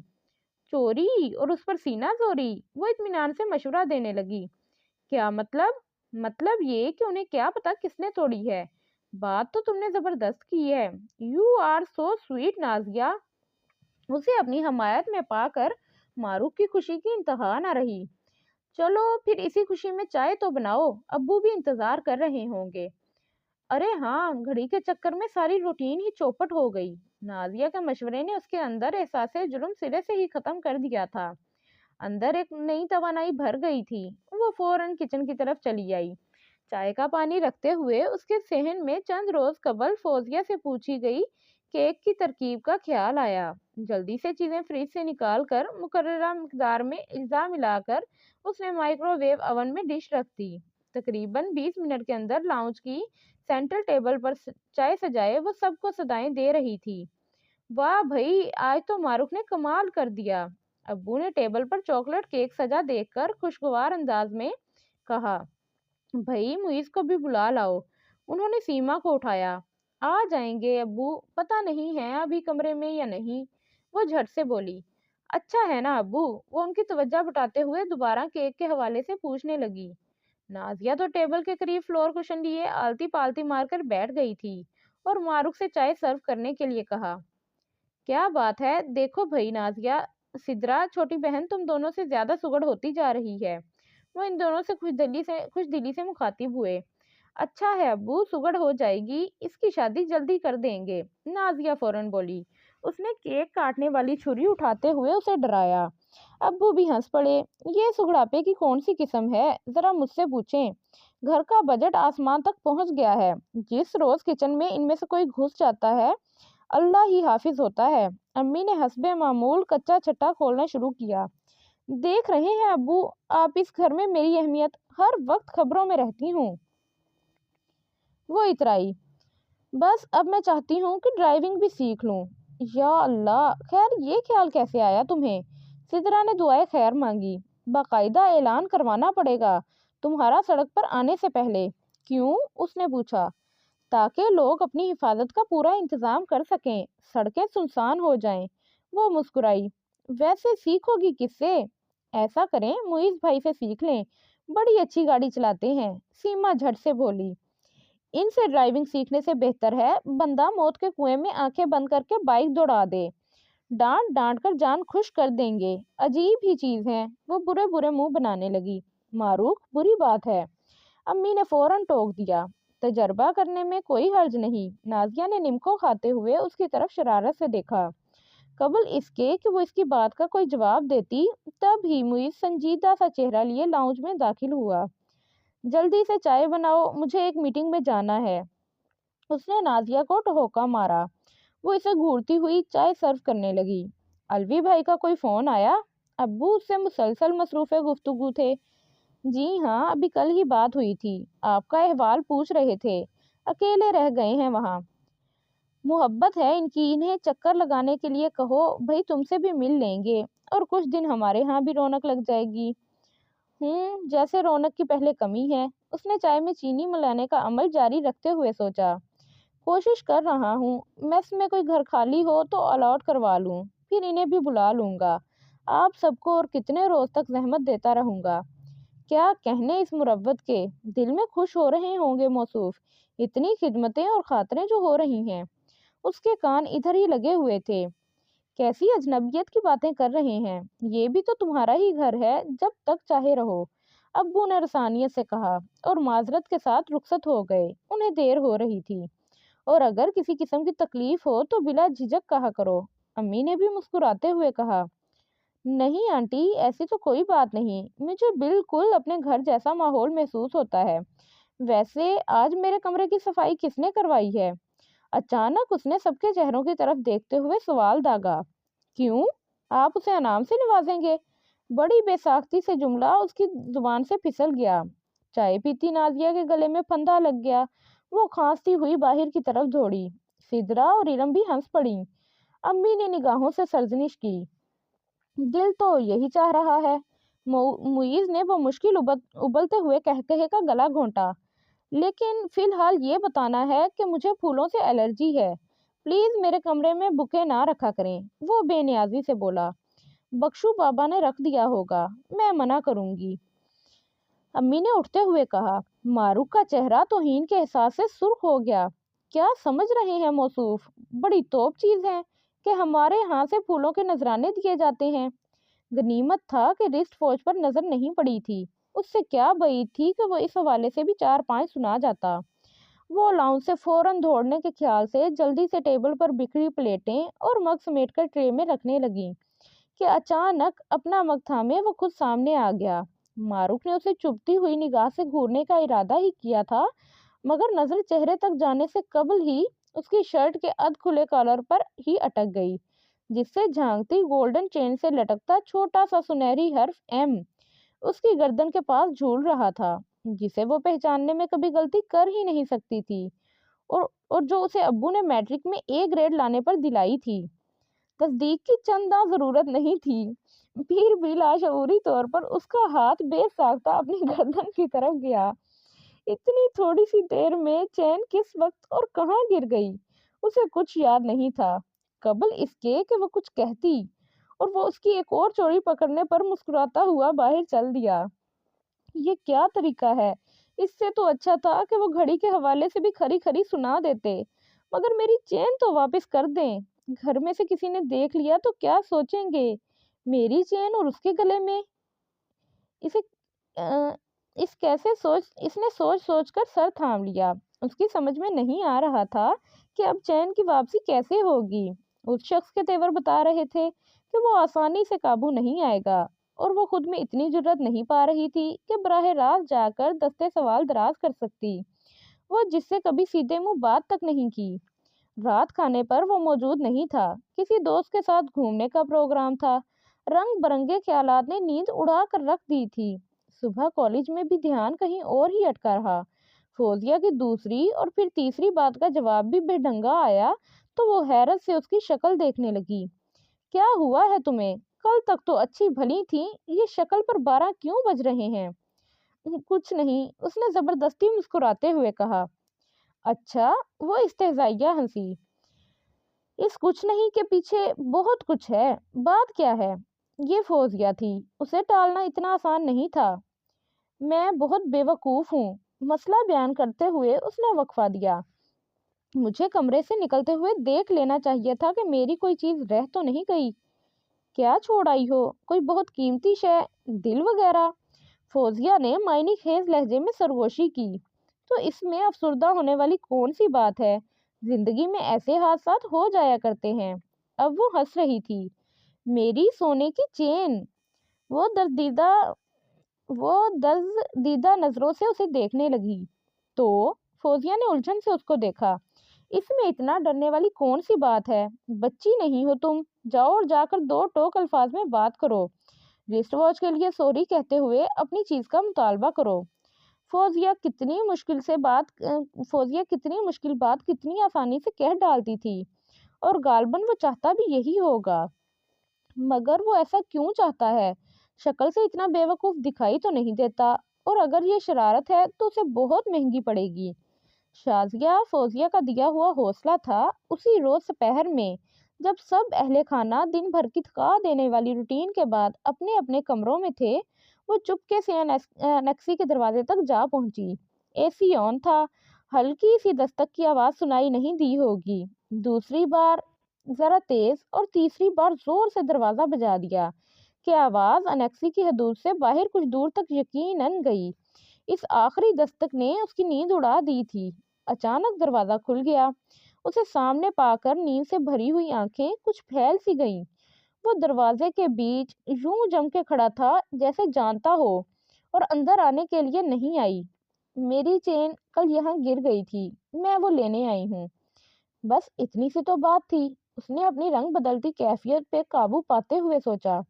چوری اور اس پر سینہ زوری؟ وہ اطمینان سے مشورہ دینے لگی۔ کیا مطلب؟ مطلب یہ کہ انہیں کیا پتا کس نے توڑی ہے۔ بات تو تم نے زبردست کی ہے۔ You are so sweet Nazia. اسے اپنی حمایت میں پا کر معروف کی خوشی کی انتہا نہ رہی۔ چلو پھر اسی خوشی میں چائے تو بناؤ، ابو بھی انتظار کر رہے ہوں گے۔ ارے ہاں، گھڑی کے چکر میں ساری روٹین ہی چوپٹ ہو گئی۔ نازیہ کے مشورے نے اس کے اندر احساس جرم سرے سے ہی ختم کر دیا تھا۔ اندر ایک نئی توانائی بھر گئی تھی۔ وہ فوراً کچن کی طرف چلی آئی۔ چائے کا پانی رکھتے ہوئے اس کے صحن میں چند روز قبل فوزیہ سے پوچھی گئی کیک کی ترکیب کا خیال آیا۔ جلدی سے چیزیں فریج سے نکال کر مقررہ مقدار میں اجزاء ملا کر اس نے مائکرو ویو اوون میں ڈش رکھ دی۔ تقریباً 20 منٹ کے اندر لاؤنج کی سینٹرل ٹیبل پر چائے سجائے وہ سب کو صدائیں دے رہی تھی۔ واہ بھئی، آج تو معروف نے کمال کر دیا۔ ابو نے ٹیبل پر چاکلیٹ کیک سجا دیکھ کر خوشگوار انداز میں کہا۔ بھئی معیز کو بھی بلا لاؤ۔ انہوں نے سیما کو اٹھایا۔ آ جائیں گے ابو، پتہ نہیں ہے ابھی کمرے میں یا نہیں، وہ جھٹ سے بولی۔ اچھا ہے نا ابو؟ وہ ان کی توجہ بٹاتے ہوئے دوبارہ کیک کے حوالے سے پوچھنے لگی۔ نازیہ تو ٹیبل کے قریب فلور کشن لیے آلتی پالتی مار کر بیٹھ گئی تھی اور معروف سے چائے سرو کرنے کے لیے کہا۔ کیا بات ہے؟ دیکھو بھائی نازیہ، سدرا چھوٹی بہن تم دونوں سے زیادہ سگڑ ہوتی جا رہی ہے۔ وہ ان دونوں سے خوش دلی سے مخاطب ہوئے۔ اچھا ہے ابو، سگڑ ہو جائے گی، اس کی شادی جلدی کر دیں گے، نازیہ فوراً بولی۔ اس نے کیک کاٹنے والی چھری اٹھاتے ہوئے اسے ڈرایا۔ ابو بھی ہنس پڑے۔ یہ سگڑاپے کی کون سی قسم ہے؟ ذرا مجھ سے پوچھیں۔ گھر کا بجٹ آسمان تک پہنچ گیا ہے۔ جس روز کچن میں ان میں سے کوئی گھس جاتا ہے اللہ ہی حافظ ہوتا ہے۔ امی نے حسب معمول کچا چھٹا کھولنا شروع کیا۔ دیکھ رہے ہیں ابو، آپ اس گھر میں میری اہمیت، ہر وقت خبروں میں رہتی ہوں۔ وہ اترائی، بس اب میں چاہتی ہوں کہ ڈرائیونگ بھی سیکھ لوں۔ یا اللہ، خیر یہ خیال کیسے آیا تمہیں؟ سدرا نے دعائے خیر مانگی۔ باقاعدہ اعلان کروانا پڑے گا تمہارا سڑک پر آنے سے پہلے۔ کیوں؟ اس نے پوچھا۔ تاکہ لوگ اپنی حفاظت کا پورا انتظام کر سکیں، سڑکیں سنسان ہو جائیں۔ وہ مسکرائی۔ ویسے سیکھو گی کس سے؟ ایسا کریں معیز بھائی سے سیکھ لیں، بڑی اچھی گاڑی چلاتے ہیں، سیما جھٹ سے بولی۔ ان سے ڈرائیونگ سیکھنے سے بہتر ہے بندہ موت کے کنویں میں آنکھیں بند کر کے بائک دوڑا دے، ڈانٹ ڈانٹ کر جان خوش کر دیں گے۔ عجیب ہی چیز ہے۔ وہ برے برے منہ بنانے لگی۔ معروف، بری بات ہے۔ امی نے فوراً ٹوک دیا۔ تجربہ کرنے میں کوئی حرج نہیں۔ نازیہ نے نمکو کھاتے ہوئے اس کی طرف شرارت سے دیکھا۔ قبل اس کے کہ وہ اس کی بات کا کوئی جواب دیتی، تب ہی معیز سنجیدہ سا چہرہ لیے لاؤنج میں داخل ہوا۔ جلدی سے چائے بناؤ، مجھے ایک میٹنگ میں جانا ہے۔ اس نے نازیہ کو ٹہوکا مارا۔ وہ اسے گھورتی ہوئی چائے سرو کرنے لگی۔ الوی بھائی کا کوئی فون آیا؟ ابو اس سے مسلسل مصروف گفتگو تھے۔ جی ہاں، ابھی کل ہی بات ہوئی تھی، آپ کا احوال پوچھ رہے تھے، اکیلے رہ گئے ہیں وہاں۔ محبت ہے ان کی، انہیں چکر لگانے کے لیے کہو، بھائی تم سے بھی مل لیں گے اور کچھ دن ہمارے ہاں بھی رونق لگ جائے گی۔ جیسے رونق کی پہلے کمی ہے۔ اس نے چائے میں چینی ملانے کا عمل جاری رکھتے ہوئے سوچا۔ کوشش کر رہا ہوں، میس میں کوئی گھر خالی ہو تو الاٹ کروا لوں، پھر انہیں بھی بلا لوں گا۔ آپ سب کو اور کتنے روز تک زحمت دیتا رہوں گا۔ کیا کہنے اس مروت کے، دل میں خوش ہو رہے ہوں گے موصوف، اتنی خدمتیں اور خاطریں جو ہو رہی ہیں۔ اس کے کان ادھر ہی لگے ہوئے تھے۔ کیسی اجنبیت کی باتیں کر رہے ہیں، یہ بھی تو تمہارا ہی گھر ہے، جب تک چاہے رہو، ابو نے رسانیت سے کہا، اور معذرت کے ساتھ رخصت ہو گئے، انہیں دیر ہو رہی تھی۔ اور اگر کسی قسم کی تکلیف ہو تو بلا جھجک کہا کرو، امی نے بھی مسکراتے ہوئے کہا۔ نہیں آنٹی، ایسی تو کوئی بات نہیں، مجھے بالکل اپنے گھر جیسا ماحول محسوس ہوتا ہے۔ ویسے آج میرے کمرے کی صفائی کس نے کروائی ہے؟ اچانک اس نے سب کے چہروں کی طرف دیکھتے ہوئے سوال داغا۔ کیوں؟ آپ اسے انعام سے نوازیں گے؟ بڑی بے ساختی سے جملہ اس کی زبان سے پھسل گیا۔ چائے پیتی نازیہ کے گلے میں پھندا لگ گیا۔ وہ کھانستی ہوئی باہر کی طرف دوڑی۔ سدرا اور ارم بھی ہنس پڑی۔ امی نے نگاہوں سے سرزنش کی۔ دل تو یہی چاہ رہا ہے۔ معیز نے وہ مشکل ابلتے ہوئے کہکہے کا گلا گھونٹا۔ لیکن فی الحال یہ بتانا ہے کہ مجھے پھولوں سے الرجی ہے، پلیز میرے کمرے میں بکے نہ رکھا کریں۔ وہ بے نیازی سے بولا۔ بخشو بابا نے رکھ دیا ہوگا، میں منع کروں گی، امی نے اٹھتے ہوئے کہا۔ ماروق کا چہرہ توہین کے احساس سے سرخ ہو گیا۔ کیا سمجھ رہے ہیں موصوف، بڑی توپ چیز ہے کہ ہمارے ہاں سے پھولوں کے نذرانے دیے جاتے ہیں۔ غنیمت تھا کہ رسٹ فوج پر نظر نہیں پڑی تھی، اس سے کیا بعید تھی کہ وہ اس حوالے سے بھی 4-5 سنا جاتا۔ وہ لاؤنج سے فوراً دوڑنے کے خیال سے جلدی سے ٹیبل پر بکھری پلیٹیں اور مگ سمیٹ کر ٹرے میں رکھنے لگی کہ اچانک اپنا مگ تھامے وہ خود سامنے آ گیا۔ معروف نے اسے چبھتی ہوئی نگاہ سے گھورنے کا ارادہ ہی کیا تھا، مگر نظر چہرے تک جانے سے قبل ہی اس کی شرٹ کے ادھ کھلے کالر پر ہی اٹک گئی، جس سے جھانکتی گولڈن چین سے لٹکتا چھوٹا سا سنہری حرف ایم اس کی گردن کے پاس جھول رہا تھا، جسے وہ پہچاننے میں کبھی غلطی کر ہی نہیں سکتی تھی، اور جو اسے ابو نے میٹرک میں اے گریڈ لانے پر دلائی تھی۔ تصدیق کی چنداں ضرورت نہیں تھی، پھر بھی لاشعوری طور پر اس کا ہاتھ بے ساختہ اپنی گردن کی طرف گیا۔ اتنی تھوڑی سی دیر میں چین کس وقت اور کہاں گر گئی، اسے کچھ یاد نہیں تھا، قبل اس کے کہ وہ کچھ کہتی، اور وہ اس کی ایک اور چوڑی پکڑنے پر مسکراتا ہوا باہر چل دیا۔ یہ کیا طریقہ ہے؟ اس سے تو اچھا تھا کہ وہ گھڑی کے حوالے سے بھی کھری کھری سنا دیتے، مگر میری چین تو واپس کر دیں، گھر میں سے کسی نے دیکھ لیا تو کیا سوچیں گے؟ میری چین اور اس کے گلے میں اس نے سوچ سوچ کر سر تھام لیا۔ اس کی سمجھ میں نہیں آ رہا تھا کہ اب چین کی واپسی کیسے ہوگی۔ اس شخص کے تیور بتا رہے تھے کہ وہ آسانی سے قابو نہیں آئے گا، اور وہ خود میں اتنی جرأت نہیں پا رہی تھی کہ براہ راست جا کر دستے سوال دراز کر سکتی، وہ جس سے کبھی سیدھے منہ بات تک نہیں کی۔ رات کھانے پر وہ موجود نہیں تھا، کسی دوست کے ساتھ گھومنے کا پروگرام تھا۔ رنگ برنگے خیالات نے نیند اڑا کر رکھ دی تھی۔ صبح کالج میں بھی دھیان کہیں اور ہی اٹکا رہا۔ فوزیہ کی دوسری اور پھر تیسری بات کا جواب بھی بے ڈھنگا آیا تو وہ حیرت سے اس کی شکل دیکھنے لگی۔ کیا ہوا ہے تمہیں؟ کل تک تو اچھی بھلی تھی، یہ شکل پر 12 کیوں بج رہے ہیں؟ کچھ نہیں، اس نے زبردستی مسکراتے ہوئے کہا۔ اچھا، وہ استہزائیہ ہنسی۔ اس کچھ نہیں کے پیچھے بہت کچھ ہے۔ بات کیا ہے؟ یہ فوزیہ تھی، اسے ٹالنا اتنا آسان نہیں تھا۔ میں بہت بے وقوف ہوں، مسئلہ بیان کرتے ہوئے اس نے وقفہ دیا۔ مجھے کمرے سے نکلتے ہوئے دیکھ لینا چاہیے تھا کہ میری کوئی چیز رہ تو نہیں گئی۔ کیا چھوڑ آئی ہو؟ کوئی بہت قیمتی شے، دل وغیرہ؟ فوزیہ نے معنی خیز لہجے میں سرگوشی کی۔ تو اس میں افسردہ ہونے والی کون سی بات ہے؟ زندگی میں ایسے حادثات ہو جایا کرتے ہیں۔ اب وہ ہنس رہی تھی۔ میری سونے کی چین۔ وہ دزدیدہ نظروں سے اسے دیکھنے لگی۔ تو فوزیہ نے الجھن سے اس کو دیکھا۔ اس میں اتنا ڈرنے والی کون سی بات ہے؟ بچی نہیں ہو تم، جاؤ اور جا کر 2 ٹوک الفاظ میں بات کرو۔ رسٹ واچ کے لیے سوری کہتے ہوئے اپنی چیز کا مطالبہ کرو۔ فوزیہ کتنی مشکل بات کتنی آسانی سے کہہ ڈالتی تھی، اور غالباً وہ چاہتا بھی یہی ہوگا۔ مگر وہ ایسا کیوں چاہتا ہے؟ شکل سے اتنا بے وقوف دکھائی تو نہیں دیتا، اور اگر یہ شرارت ہے تو اسے بہت مہنگی پڑے گی۔ شازیہ فوزیہ کا دیا ہوا حوصلہ تھا۔ اسی روز سپہر میں جب سب اہل خانہ دن بھر کی تھکا دینے والی روٹین کے بعد اپنے اپنے کمروں میں تھے، وہ چپکے سے انیکسی کے دروازے تک جا پہنچی۔ اے سی آن تھا، ہلکی سی دستک کی آواز سنائی نہیں دی ہوگی۔ دوسری بار ذرا تیز اور تیسری بار زور سے دروازہ بجا دیا کہ آواز انیکسی کی حدود سے باہر کچھ دور تک یقیناً گئی۔ اس آخری دستک نے اس کی نیند اڑا دی تھی۔ اچانک دروازہ کھل گیا۔ اسے سامنے پا کر نیند سے بھری ہوئی آنکھیں کچھ پھیل سی گئیں۔ وہ دروازے کے بیچ یوں جم کے کھڑا تھا جیسے جانتا ہو، اور اندر آنے کے لیے نہیں آئی۔ میری چین کل یہاں گر گئی تھی، میں وہ لینے آئی ہوں۔ بس اتنی سی تو بات تھی۔ اس نے اپنی رنگ بدلتی کیفیت پہ قابو پاتے ہوئے سوچا۔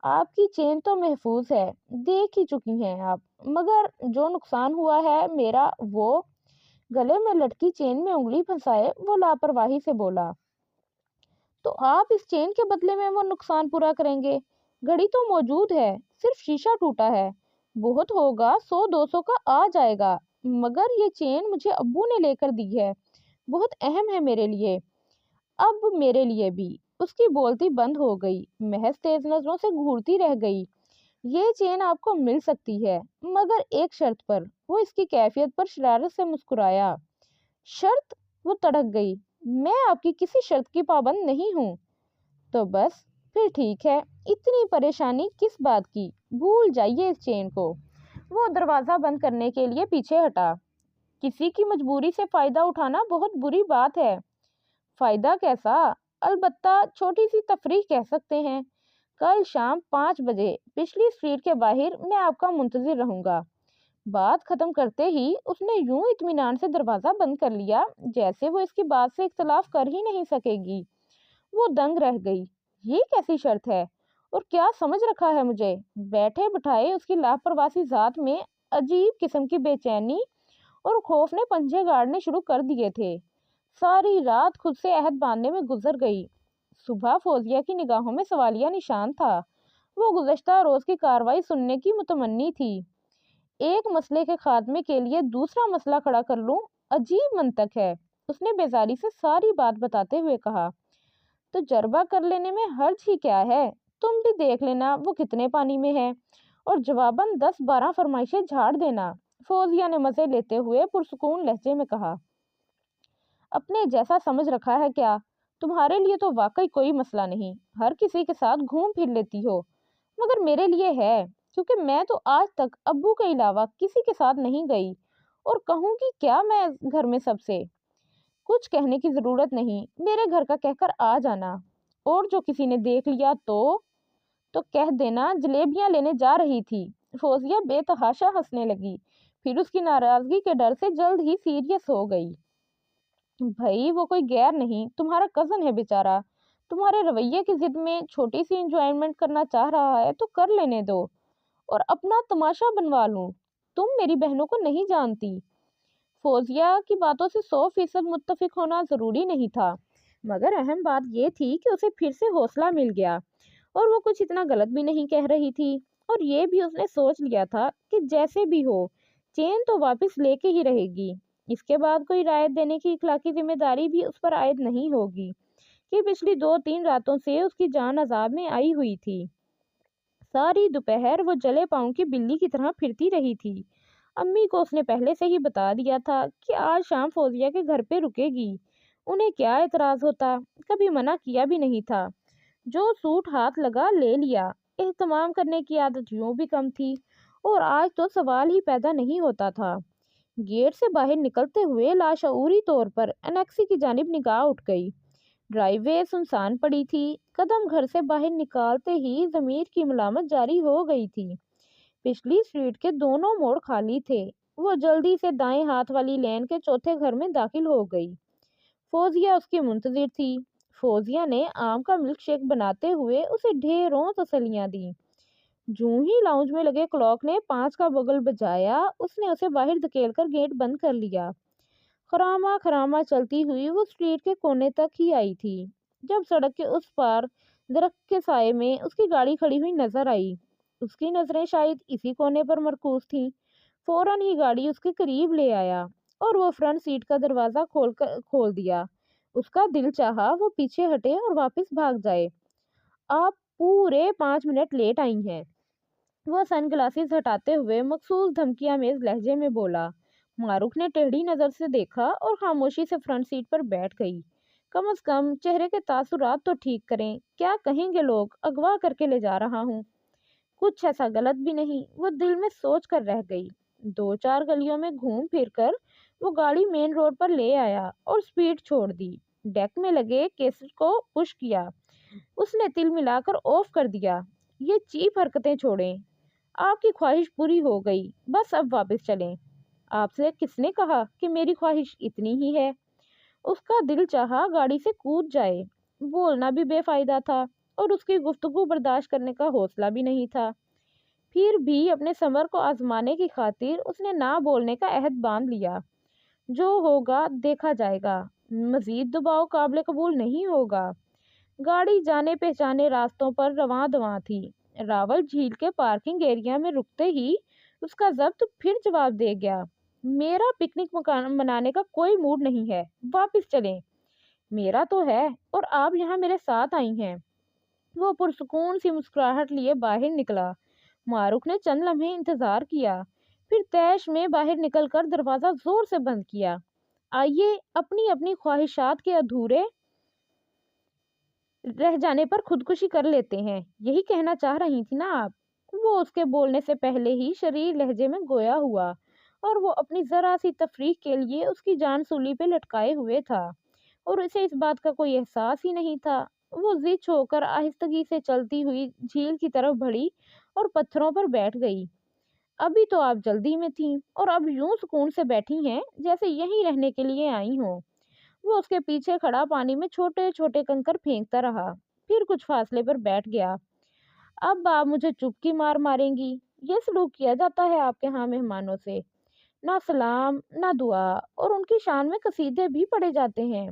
آپ کی چین تو محفوظ ہے، دیکھ ہی چکی ہیں آپ، مگر جو نقصان ہوا ہے میرا، وہ گلے میں لٹکی چین میں انگلی پھنسائے وہ لاپرواہی سے بولا۔ تو آپ اس چین کے بدلے میں وہ نقصان پورا کریں گے؟ گھڑی تو موجود ہے، صرف شیشہ ٹوٹا ہے، بہت ہوگا 100-200 کا آ جائے گا، مگر یہ چین مجھے ابو نے لے کر دی ہے، بہت اہم ہے میرے لیے، اب میرے لیے بھی۔ اس کی بولتی بند ہو گئی، محض تیز نظروں سے گھورتی رہ گئی۔ یہ چین آپ کو مل سکتی ہے، مگر ایک شرط پر۔ وہ اس کی کیفیت پر شرارت سے مسکرایا۔ شرط؟ وہ تڑک گئی۔ میں آپ کی کسی شرط کی پابند نہیں ہوں۔ تو بس پھر ٹھیک ہے، اتنی پریشانی کس بات کی؟ بھول جائیے اس چین کو۔ وہ دروازہ بند کرنے کے لیے پیچھے ہٹا۔ کسی کی مجبوری سے فائدہ اٹھانا بہت بری بات ہے۔ فائدہ کیسا؟ البتہ چھوٹی سی تفریح کہہ سکتے ہیں۔ کل شام 5 بجے پچھلی اسٹریٹ کے باہر میں آپ کا منتظر رہوں گا۔ بات ختم کرتے ہی اس نے یوں اطمینان سے دروازہ بند کر لیا جیسے وہ اس کی بات سے اختلاف کر ہی نہیں سکے گی۔ وہ دنگ رہ گئی۔ یہ کیسی شرط ہے؟ اور کیا سمجھ رکھا ہے مجھے؟ بیٹھے بٹھائے اس کی لاپرواہی ذات میں عجیب قسم کی بے چینی اور خوف نے پنجے گاڑنے شروع کر دیے تھے۔ ساری رات خود سے عہد باندھنے میں گزر گئی۔ صبح فوزیہ کی نگاہوں میں سوالیہ نشان تھا۔ وہ گزشتہ روز کی کارروائی سننے کی متمنی تھی۔ ایک مسئلے کے خاتمے کے لیے دوسرا مسئلہ کھڑا کر لوں، عجیب منطق ہے، اس نے بیزاری سے ساری بات بتاتے ہوئے کہا۔ تجربہ کر لینے میں حرج ہی کیا ہے؟ تم بھی دیکھ لینا وہ کتنے پانی میں ہے، اور جواباً 10-12 فرمائشیں جھاڑ دینا، فوزیہ نے مزے لیتے ہوئے پرسکون لہجے میں کہا۔ اپنے جیسا سمجھ رکھا ہے کیا؟ تمہارے لیے تو واقعی کوئی مسئلہ نہیں، ہر کسی کے ساتھ گھوم پھر لیتی ہو، مگر میرے لیے ہے، کیونکہ میں تو آج تک ابو کے علاوہ کسی کے ساتھ نہیں گئی، اور کہوں گی کیا میں گھر میں سب سے؟ کچھ کہنے کی ضرورت نہیں، میرے گھر کا کہہ کر آ جانا، اور جو کسی نے دیکھ لیا تو کہہ دینا جلیبیاں لینے جا رہی تھی۔ فوزیہ بے تحاشا ہنسنے لگی، پھر اس کی ناراضگی کے ڈر سے جلد ہی سیریس ہو گئی۔ भाई वो कोई गैर नहीं, तुम्हारा कजन है बेचारा। तुम्हारे रवैये की जिद में छोटी सी एंजॉयमेंट करना चाह रहा है तो कर लेने दो, और अपना तमाशा बनवा लूं। तुम मेरी बहनों को नहीं जानती। फौजिया की बातों से 100% मुत्तफिक होना जरूरी नहीं था, मगर अहम बात यह थी कि उसे फिर से हौसला मिल गया, और वो कुछ इतना गलत भी नहीं कह रही थी। और ये भी उसने सोच लिया था कि जैसे भी हो, चेन तो वापस लेके ही रहेगी। इसके बाद कोई रायत देने की इखलाकी जिम्मेदारी भी उस पर आयद नहीं होगी कि पिछली 2-3 रातों से उसकी जान अजाब में आई हुई थी। सारी दोपहर वो जले पाँव की बिल्ली की तरह फिरती रही थी। अम्मी को उसने पहले से ही बता दिया था कि आज शाम फौजिया के घर पे रुकेगी। उन्हें क्या एतराज होता, कभी मना किया भी नहीं था। जो सूट हाथ लगा ले लिया। एहतमाम करने की आदत यूं भी कम थी, और आज तो सवाल ही पैदा नहीं होता था। गेट से बाहर निकलते हुए लाशऊरी तौर पर एनेक्सी की जानिब निगाह उठ गई। ड्राइववे सुनसान पड़ी थी। कदम घर से बाहर निकालते ही जमीर की मलामत जारी हो गई थी। पिछली स्ट्रीट के दोनों मोड़ खाली थे। वो जल्दी से दाएं हाथ वाली लेन के चौथे घर में दाखिल हो गई। फौजिया उसकी मुंतजिर थी। फौजिया ने आम का मिल्क शेक बनाते हुए उसे ढेरों तसल्लियां दी। जूं ही लाउंज में लगे क्लॉक ने 5 का बगल बजाया, उसने उसे बाहर धकेलकर गेट बंद कर लिया। खरामा खरामा चलती हुई वो स्ट्रीट के कोने तक ही आई थी, जब सड़क के उस पार दरख्त के साए में उसकी गाड़ी खड़ी हुई नजर आई। उसकी नजरें शायद इसी कोने पर मरकूज थीं। फौरन ही गाड़ी उसके करीब ले आया, और वो फ्रंट सीट का दरवाजा खोल दिया। उसका दिल चाहा वो पीछे हटे और वापस भाग जाए। आप पूरे 5 मिनट लेट आई हैं, वो सनग्लासेस हटाते हुए मखसूस धमकियामेज लहजे में बोला। मारूफ ने टेढ़ी नजर से देखा और खामोशी से फ्रंट सीट पर बैठ गई। कम से कम चेहरे के तासुरात तो ठीक करें, क्या कहेंगे लोग, अगवा करके ले जा रहा हूँ। कुछ ऐसा गलत भी नहीं, वो दिल में सोच कर रह गई। 2-4 गलियों में घूम फिर कर वो गाड़ी मेन रोड पर ले आया और स्पीड छोड़ दी। डेक में लगे केसेट को पुश किया। उसने तिल मिलाकर ऑफ कर दिया। ये चीप हरकतें छोड़ें, आपकी ख्वाहिश पूरी हो गई, बस अब वापस चलें। आपसे किसने कहा कि मेरी ख्वाहिश इतनी ही है। उसका दिल चाहा गाड़ी से कूद जाए। बोलना भी बेफायदा था, और उसकी गुफ्तगू बर्दाश्त करने का हौसला भी नहीं था। फिर भी अपने समर को आजमाने की खातिर उसने ना बोलने का अहद बांध लिया। जो होगा देखा जाएगा, मजीद दबाव काबिल कबूल नहीं होगा। गाड़ी जाने पहचाने रास्तों पर रवां दवां थी। रावल झील के पार्किंग एरिया में रुकते ही उसका जब्त फिर जवाब दे गया। मेरा पिकनिक मनाने का कोई मूड नहीं है, वापस चलें। मेरा तो है, और आप यहाँ मेरे साथ आई हैं। वो पुरसुकून सी मुस्कुराहट लिए बाहर निकला। मारूफ ने चंद लम्हे इंतजार किया, फिर तैश में बाहर निकलकर दरवाजा जोर से बंद किया। आइए अपनी अपनी ख्वाहिशात के अधूरे रह जाने पर खुदकुशी कर लेते हैं, यही कहना चाह रही थी ना आप। वो उसके बोलने से पहले ही शरीर लहजे में गोया हुआ, और वो अपनी जरा सी तफरीक के लिए उसकी जान सूली पे लटकाए हुए था, और उसे इस बात का कोई एहसास ही नहीं था। वो जिद होकर आहिस्तगी से चलती हुई झील की तरफ बढ़ी और पत्थरों पर बैठ गई। अभी तो आप जल्दी में थीं, और अब यूं सुकून से बैठी हैं जैसे यहीं रहने के लिए आई हों। वो उसके पीछे खड़ा पानी में छोटे छोटे कंकर फेंकता रहा, फिर कुछ फासले पर बैठ गया। अब आप मुझे चुपकी मार मारेंगी? ये सलूक किया जाता है आपके यहाँ मेहमानों से? ना सलाम ना दुआ, और उनकी शान में कसीदे भी पढ़े जाते हैं।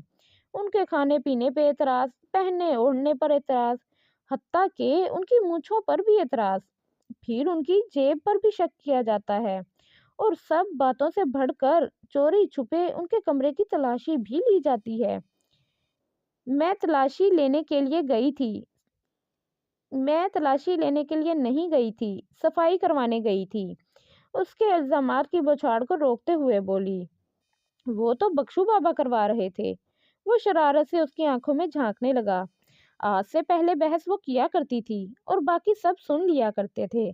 उनके खाने पीने पे एतराज, पहनने ओढ़ने पर एतराज, हत्ता के उनकी मूछों पर भी एतराज। फिर उनकी जेब पर भी शक किया जाता है, और सब बातों से बढ़कर चोरी छुपे उनके कमरे की तलाशी भी ली जाती है। मैं तलाशी लेने के लिए गई थी। मैं तलाशी लेने के लिए नहीं गई थी, सफाई करवाने गई थी। उसके इल्जामात की बौछार को रोकते हुए बोली। वो तो बख्शू बाबा करवा रहे थे। वो शरारत से उसकी आंखों में झांकने लगा। आज से पहले बहस वो किया करती थी, और बाकी सब सुन लिया करते थे,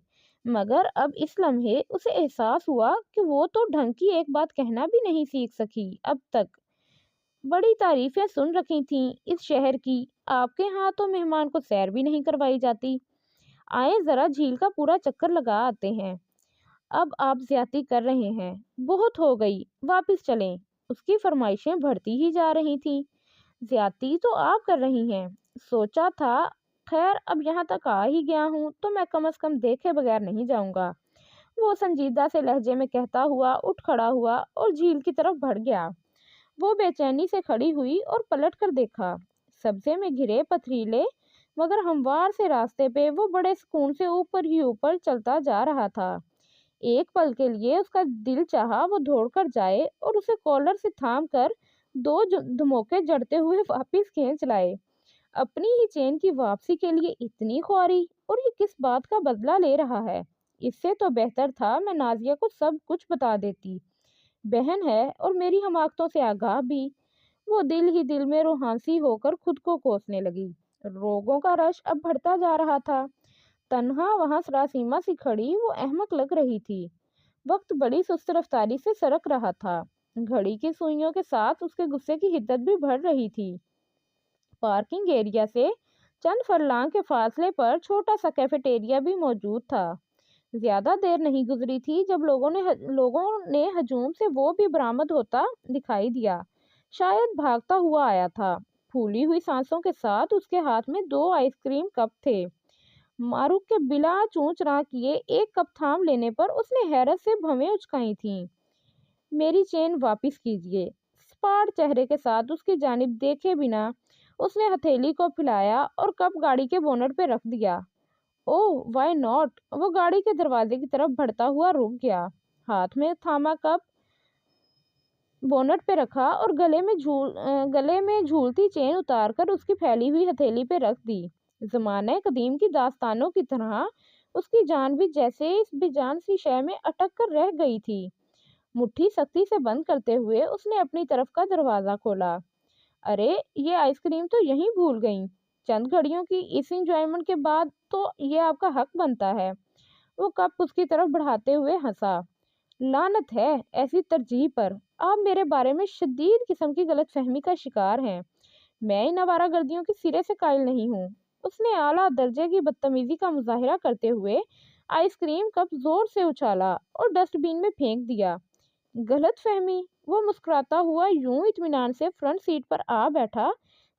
मगर अब इस लम्हे उसे एहसास हुआ कि वो तो ढंग की एक बात कहना भी नहीं सीख सकी अब तक। बड़ी तारीफें सुन रखी थीं इस शहर की, आपके यहाँ तो मेहमान को सैर भी नहीं करवाई जाती। आए जरा झील का पूरा चक्कर लगा आते हैं। अब आप ज्यादती कर रहे हैं, बहुत हो गई, वापस चलें। اس کی فرمائشیں بڑھتی ہی جا رہی تھیں۔ زیادتی تو آپ کر رہی ہیں، سوچا تھا، خیر اب یہاں تک آ ہی گیا ہوں تو میں کم از کم دیکھے بغیر نہیں جاؤں گا، وہ سنجیدہ سے لہجے میں کہتا ہوا اٹھ کھڑا ہوا اور جھیل کی طرف بڑھ گیا۔ وہ بے چینی سے کھڑی ہوئی اور پلٹ کر دیکھا۔ سبزے میں گھرے پتھریلے مگر ہموار سے راستے پہ وہ بڑے سکون سے اوپر ہی اوپر چلتا جا رہا تھا۔ ایک پل کے لیے اس کا دل چاہا وہ دوڑ کر جائے اور اسے کالر سے تھام کر دو دھموکے جڑتے ہوئے واپس کھینچ لائے۔ اپنی ہی چین کی واپسی کے لیے اتنی خواری، اور یہ کس بات کا بدلہ لے رہا ہے؟ اس سے تو بہتر تھا میں نازیہ کو سب کچھ بتا دیتی، بہن ہے اور میری حماقتوں سے آگاہ بھی۔ وہ دل ہی دل میں روحانسی ہو کر خود کو کوسنے لگی۔ روگوں کا رش اب بڑھتا جا رہا تھا۔ تنہا وہاں سراسیما سی کھڑی وہ احمق لگ رہی تھی۔ وقت بڑی سست رفتاری سے سرک رہا تھا۔ گھڑی کی سوئیوں کے ساتھ اس کے غصے کی حدت بھی بڑھ رہی تھی۔ پارکنگ ایریا سے چند فرلانگ کے فاصلے پر چھوٹا سا کیفیٹیریا بھی موجود تھا۔ زیادہ دیر نہیں گزری تھی جب لوگوں نے ہجوم سے وہ بھی برآمد ہوتا دکھائی دیا۔ شاید بھاگتا ہوا آیا تھا۔ پھولی ہوئی سانسوں کے ساتھ اس کے ہاتھ میں 2 آئس کریم کپ تھے۔ معروف کے بلا چونچ راں کیے ایک کپ تھام لینے پر اس نے حیرت سے بھویں اچکائی تھیں۔ میری چین واپس کیجیے۔ سپاٹ چہرے کے ساتھ اس کی جانب دیکھے بنا اس نے ہتھیلی کو پھیلایا اور کپ گاڑی کے بونٹ پہ رکھ دیا۔ اوہ وائی ناٹ! وہ گاڑی کے دروازے کی طرف بڑھتا ہوا رک گیا۔ ہاتھ میں تھاما کپ بونٹ پہ رکھا اور گلے میں جھولتی چین اتار کر اس کی پھیلی ہوئی ہتھیلی پہ رکھ دی۔ زمانہ قدیم کی داستانوں کی طرح اس کی جان بھی جیسے اس بے جان سی شے میں اٹک کر رہ گئی تھی۔ مٹھی سختی سے بند کرتے ہوئے اس نے اپنی طرف کا دروازہ کھولا۔ ارے یہ آئس کریم تو یہیں بھول گئیں۔ چند گھڑیوں کی اس انجوائمنٹ کے بعد تو یہ آپ کا حق بنتا ہے۔ وہ کپ اس کی طرف بڑھاتے ہوئے ہنسا۔ لعنت ہے ایسی ترجیح پر، آپ میرے بارے میں شدید قسم کی غلط فہمی کا شکار ہیں۔ میں ان آوارہ گردیوں کی سرے سے قائل نہیں ہوں۔ اس نے اعلیٰ درجے کی بدتمیزی کا مظاہرہ کرتے ہوئے آئس کریم کپ زور سے اچھالا اور ڈسٹ بین میں پھینک دیا۔ غلط فہمی؟ وہ مسکراتا ہوا یوں اطمینان سے فرنٹ سیٹ پر آ بیٹھا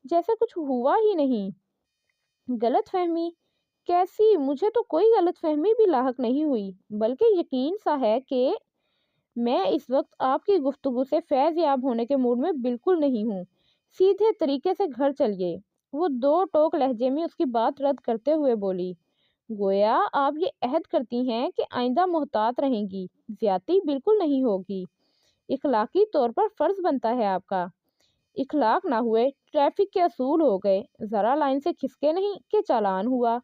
جیسے کچھ ہوا ہی نہیں۔ غلط فہمی؟ کیسی؟ مجھے تو کوئی غلط فہمی بھی لاحق نہیں ہوئی، بلکہ یقین سا ہے کہ میں اس وقت آپ کی گفتگو سے فیض یاب ہونے کے موڈ میں بالکل نہیں ہوں۔ سیدھے طریقے سے گھر چلیے۔ وہ 2 ٹوک لہجے میں اس کی بات رد کرتے ہوئے بولی، گویا آپ یہ عہد کرتی ہیں کہ آئندہ محتاط رہیں گی، زیادتی بالکل نہیں ہوگی۔ اخلاقی طور پر فرض بنتا ہے آپ کا۔ اخلاق نہ ہوئے ٹریفک کے اصول ہو گئے، ذرا لائن سے کھسکے نہیں کہ چالان ہوا۔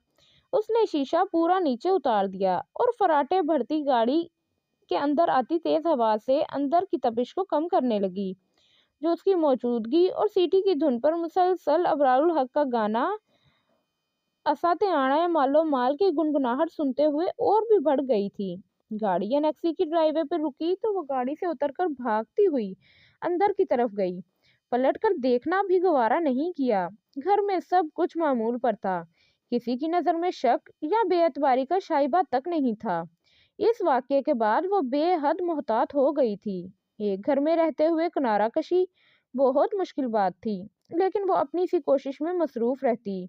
اس نے شیشہ پورا نیچے اتار دیا اور فراٹے بڑھتی گاڑی کے اندر آتی تیز ہوا سے اندر کی تپش کو کم کرنے لگی، جو اس کی موجودگی اور سیٹی کی دھن پر مسلسل ابرار الحق کا گانا اساتِ آنا مالو مال کی گنگناہٹ سنتے ہوئے اور بھی بڑھ گئی تھی۔ گاڑی انیکسی کی ڈرائی وے پہ رکی تو وہ گاڑی سے اتر کر بھاگتی ہوئی اندر کی طرف گئی۔ پلٹ کر دیکھنا بھی گوارا نہیں کیا۔ گھر میں سب کچھ معمول پر تھا، کسی کی نظر میں شک یا بے اعتباری کا شائبہ تک نہیں تھا۔ اس واقعے کے بعد وہ بے حد محتاط ہو گئی تھی۔ ایک گھر میں رہتے ہوئے کنارہ کشی بہت مشکل بات تھی، لیکن وہ اپنی سی کوشش میں مصروف رہتی۔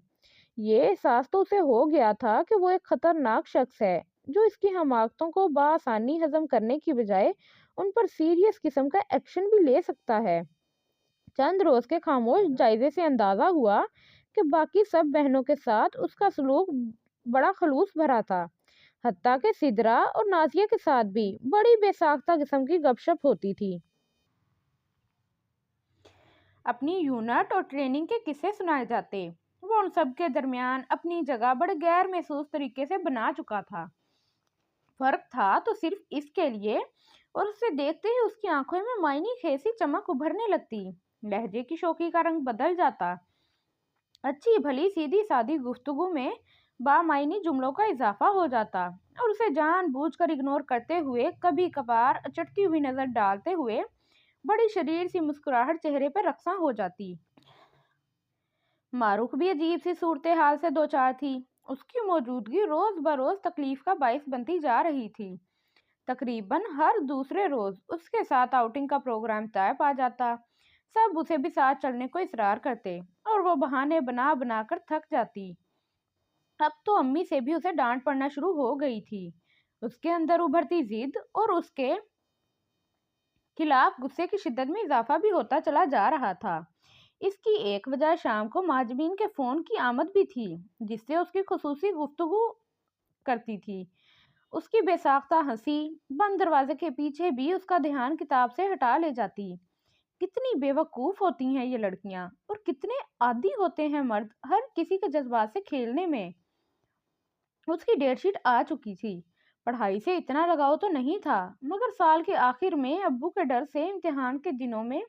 یہ احساس تو اسے ہو گیا تھا کہ وہ ایک خطرناک شخص ہے جو اس کی حماقتوں کو بآسانی ہضم کرنے کی بجائے ان پر سیریس قسم کا ایکشن بھی لے سکتا ہے۔ چند روز کے خاموش جائزے سے اندازہ ہوا کہ باقی سب بہنوں کے ساتھ اس کا سلوک بڑا خلوص بھرا تھا، حتیٰ کہ سدرا اور نازیہ کے ساتھ بھی بڑی بے ساختہ قسم کی گپ شپ ہوتی تھی۔ اپنی یونٹ اور ٹریننگ کے قصے سنائے جاتے۔ وہ ان سب کے درمیان اپنی جگہ بڑے غیر محسوس طریقے سے بنا چکا تھا۔ فرق تھا تو صرف اس کے لیے، اور اسے دیکھتے ہی اس کی آنکھوں میں معنی خیزی چمک ابھرنے لگتی، لہجے کی شوخی کا رنگ بدل جاتا، اچھی بھلی سیدھی سادی گفتگو میں بامعنی جملوں کا اضافہ ہو جاتا، اور اسے جان بوجھ کر اگنور کرتے ہوئے کبھی کبھار اچٹتی ہوئی نظر ڈالتے ہوئے بڑی شریر سی مسکراہٹ چہرے پر رقصاں ہو جاتی۔ معروف بھی عجیب سی صورتحال سے دوچار تھی۔ اس کی موجودگی روز بروز تکلیف کا باعث بنتی جا رہی تھی۔ तकरीबन हर दूसरे रोज उसके साथ आउटिंग का प्रोग्राम तय पा जाता। सब उसे भी साथ चलने को इसरार करते और वो बहाने बना बना कर थक जाती। अब तो अम्मी से भी उसे डांट पड़ना शुरू हो गई थी। उसके अंदर उभरती जिद और उसके खिलाफ गुस्से की शिद्दत में इजाफा भी होता चला जा रहा था। इसकी एक वजह शाम को माजबीन के फोन की आमद भी थी, जिससे उसकी खुसूसी गुफ्तगू करती थी। उसकी बेसाख्ता हंसी बंद दरवाजे के पीछे भी उसका ध्यान किताब से हटा ले जाती। कितनी बेवकूफ होती हैं ये लड़कियां, और कितने आदी होते हैं मर्द हर किसी के जज्बात से खेलने में। उसकी डेटशीट आ चुकी थी। पढ़ाई से इतना लगाव तो नहीं था, मगर साल के आखिर में अब्बू के डर से इम्तिहान के दिनों में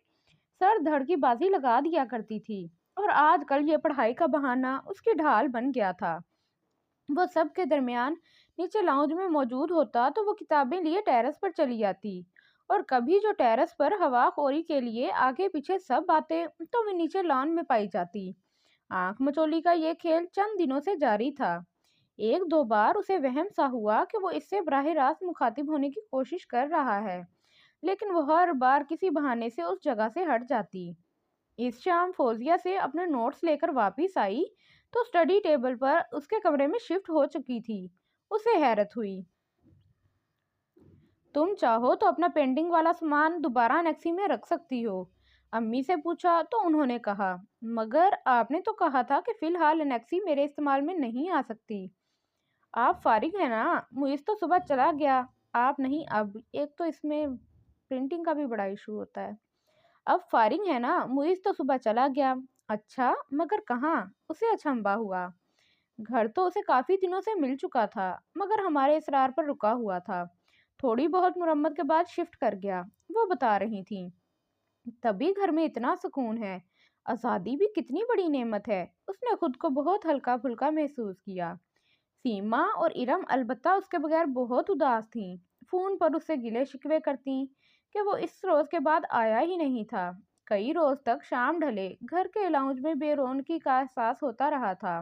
सर धड़ की बाजी लगा दिया करती थी। और आजकल ये पढ़ाई का बहाना उसकी ढाल बन गया था। वो सब के दरमियान नीचे लाउंज में मौजूद होता तो वो किताबें लिए टेरेस पर चली जाती, और कभी जो टेरेस पर हवा खोरी के लिए आगे पीछे सब आते तो वे नीचे लॉन में पाई जाती। आंख मचोली का ये खेल चंद दिनों से जारी था। एक दो बार उसे वहम सा हुआ कि वो इससे बराह रास्त मुखातिब होने की कोशिश कर रहा है, लेकिन वो हर बार किसी बहाने से उस जगह से हट जाती। इस शाम फौजिया से अपने नोट्स लेकर वापस आई तो स्टडी टेबल पर उसके कमरे में शिफ्ट हो चुकी थी। उसे हैरत हुई। तुम चाहो तो अपना पेंडिंग वाला सामान दोबारा अनेक्सी में रख सकती हो, अम्मी से पूछा तो उन्होंने कहा, मगर आपने तो कहा था कि फिलहाल अनेक्सी मेरे इस्तेमाल में नहीं आ सकती। आप फारिग है ना? मुइज़ तो सुबह चला गया। आप नहीं, अब एक तो इसमें प्रिंटिंग का भी बड़ा इशू होता है। अब फारिग है ना? मुइज़ तो सुबह चला गया। अच्छा, मगर कहाँ? उसे अचंभा हुआ। घर तो उसे काफी दिनों से मिल चुका था, मगर हमारे इसरार पर रुका हुआ था। थोड़ी बहुत मुरम्मत के बाद शिफ्ट कर गया, वो बता रही थी। तभी घर में इतना सुकून है। आज़ादी भी कितनी बड़ी नेमत है। उसने खुद को बहुत हल्का फुल्का महसूस किया। सीमा और इरम अलबत्ता उसके बगैर बहुत उदास थीं। फोन पर उससे गिले शिकवे करती कि वो इस रोज के बाद आया ही नहीं था। कई रोज तक शाम ढले घर के लाउंज में बेरौनकी का एहसास होता रहा था।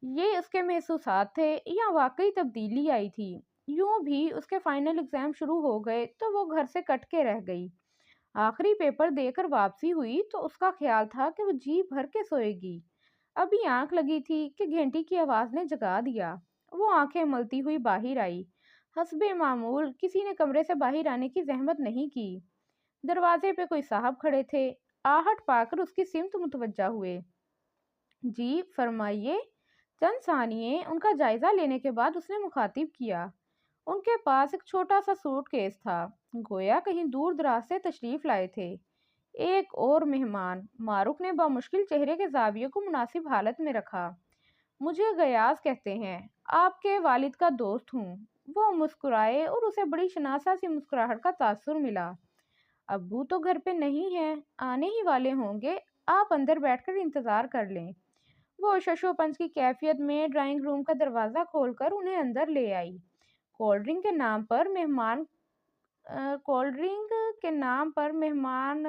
ये उसके महसूसात थे या वाकई तब्दीली आई थी? यूं भी उसके फाइनल एग्जाम शुरू हो गए तो वो घर से कट के रह गई। आखिरी पेपर देकर वापसी हुई तो उसका ख्याल था कि वो जी भर के सोएगी। अभी आंख लगी थी कि घंटी की आवाज ने जगा दिया। वो आंखें मलती हुई बाहर आई। हस्बे मामूल किसी ने कमरे से बाहर आने की जहमत नहीं की। दरवाजे पे कोई साहब खड़े थे। आहट पाकर उसकी सिमत मुतवज्जा हुए। जी फरमाइए। चंद सानिये उनका जायजा लेने के बाद उसने मुखातिब किया। उनके पास एक छोटा सा सूटकेस था, गोया कहीं दूर दराज से तशरीफ लाए थे। एक और मेहमान, मारूफ ने बामुश्किल चेहरे के जाविये को मुनासिब हालत में रखा। मुझे गयास कहते हैं, आपके वालिद का दोस्त हूँ। वो मुस्कुराए और उसे बड़ी शनासा सी मुस्कुराहट का तासुर मिला। अब्बू तो घर पे नहीं है, आने ही वाले होंगे। आप अंदर बैठकर इंतजार कर लें। वो शशोपंच की कैफियत में ड्राइंग रूम का दरवाज़ा खोलकर उन्हें अंदर ले आई। कोल्ड ड्रिंक के नाम पर मेहमान कोल्ड ड्रिंक के नाम पर मेहमान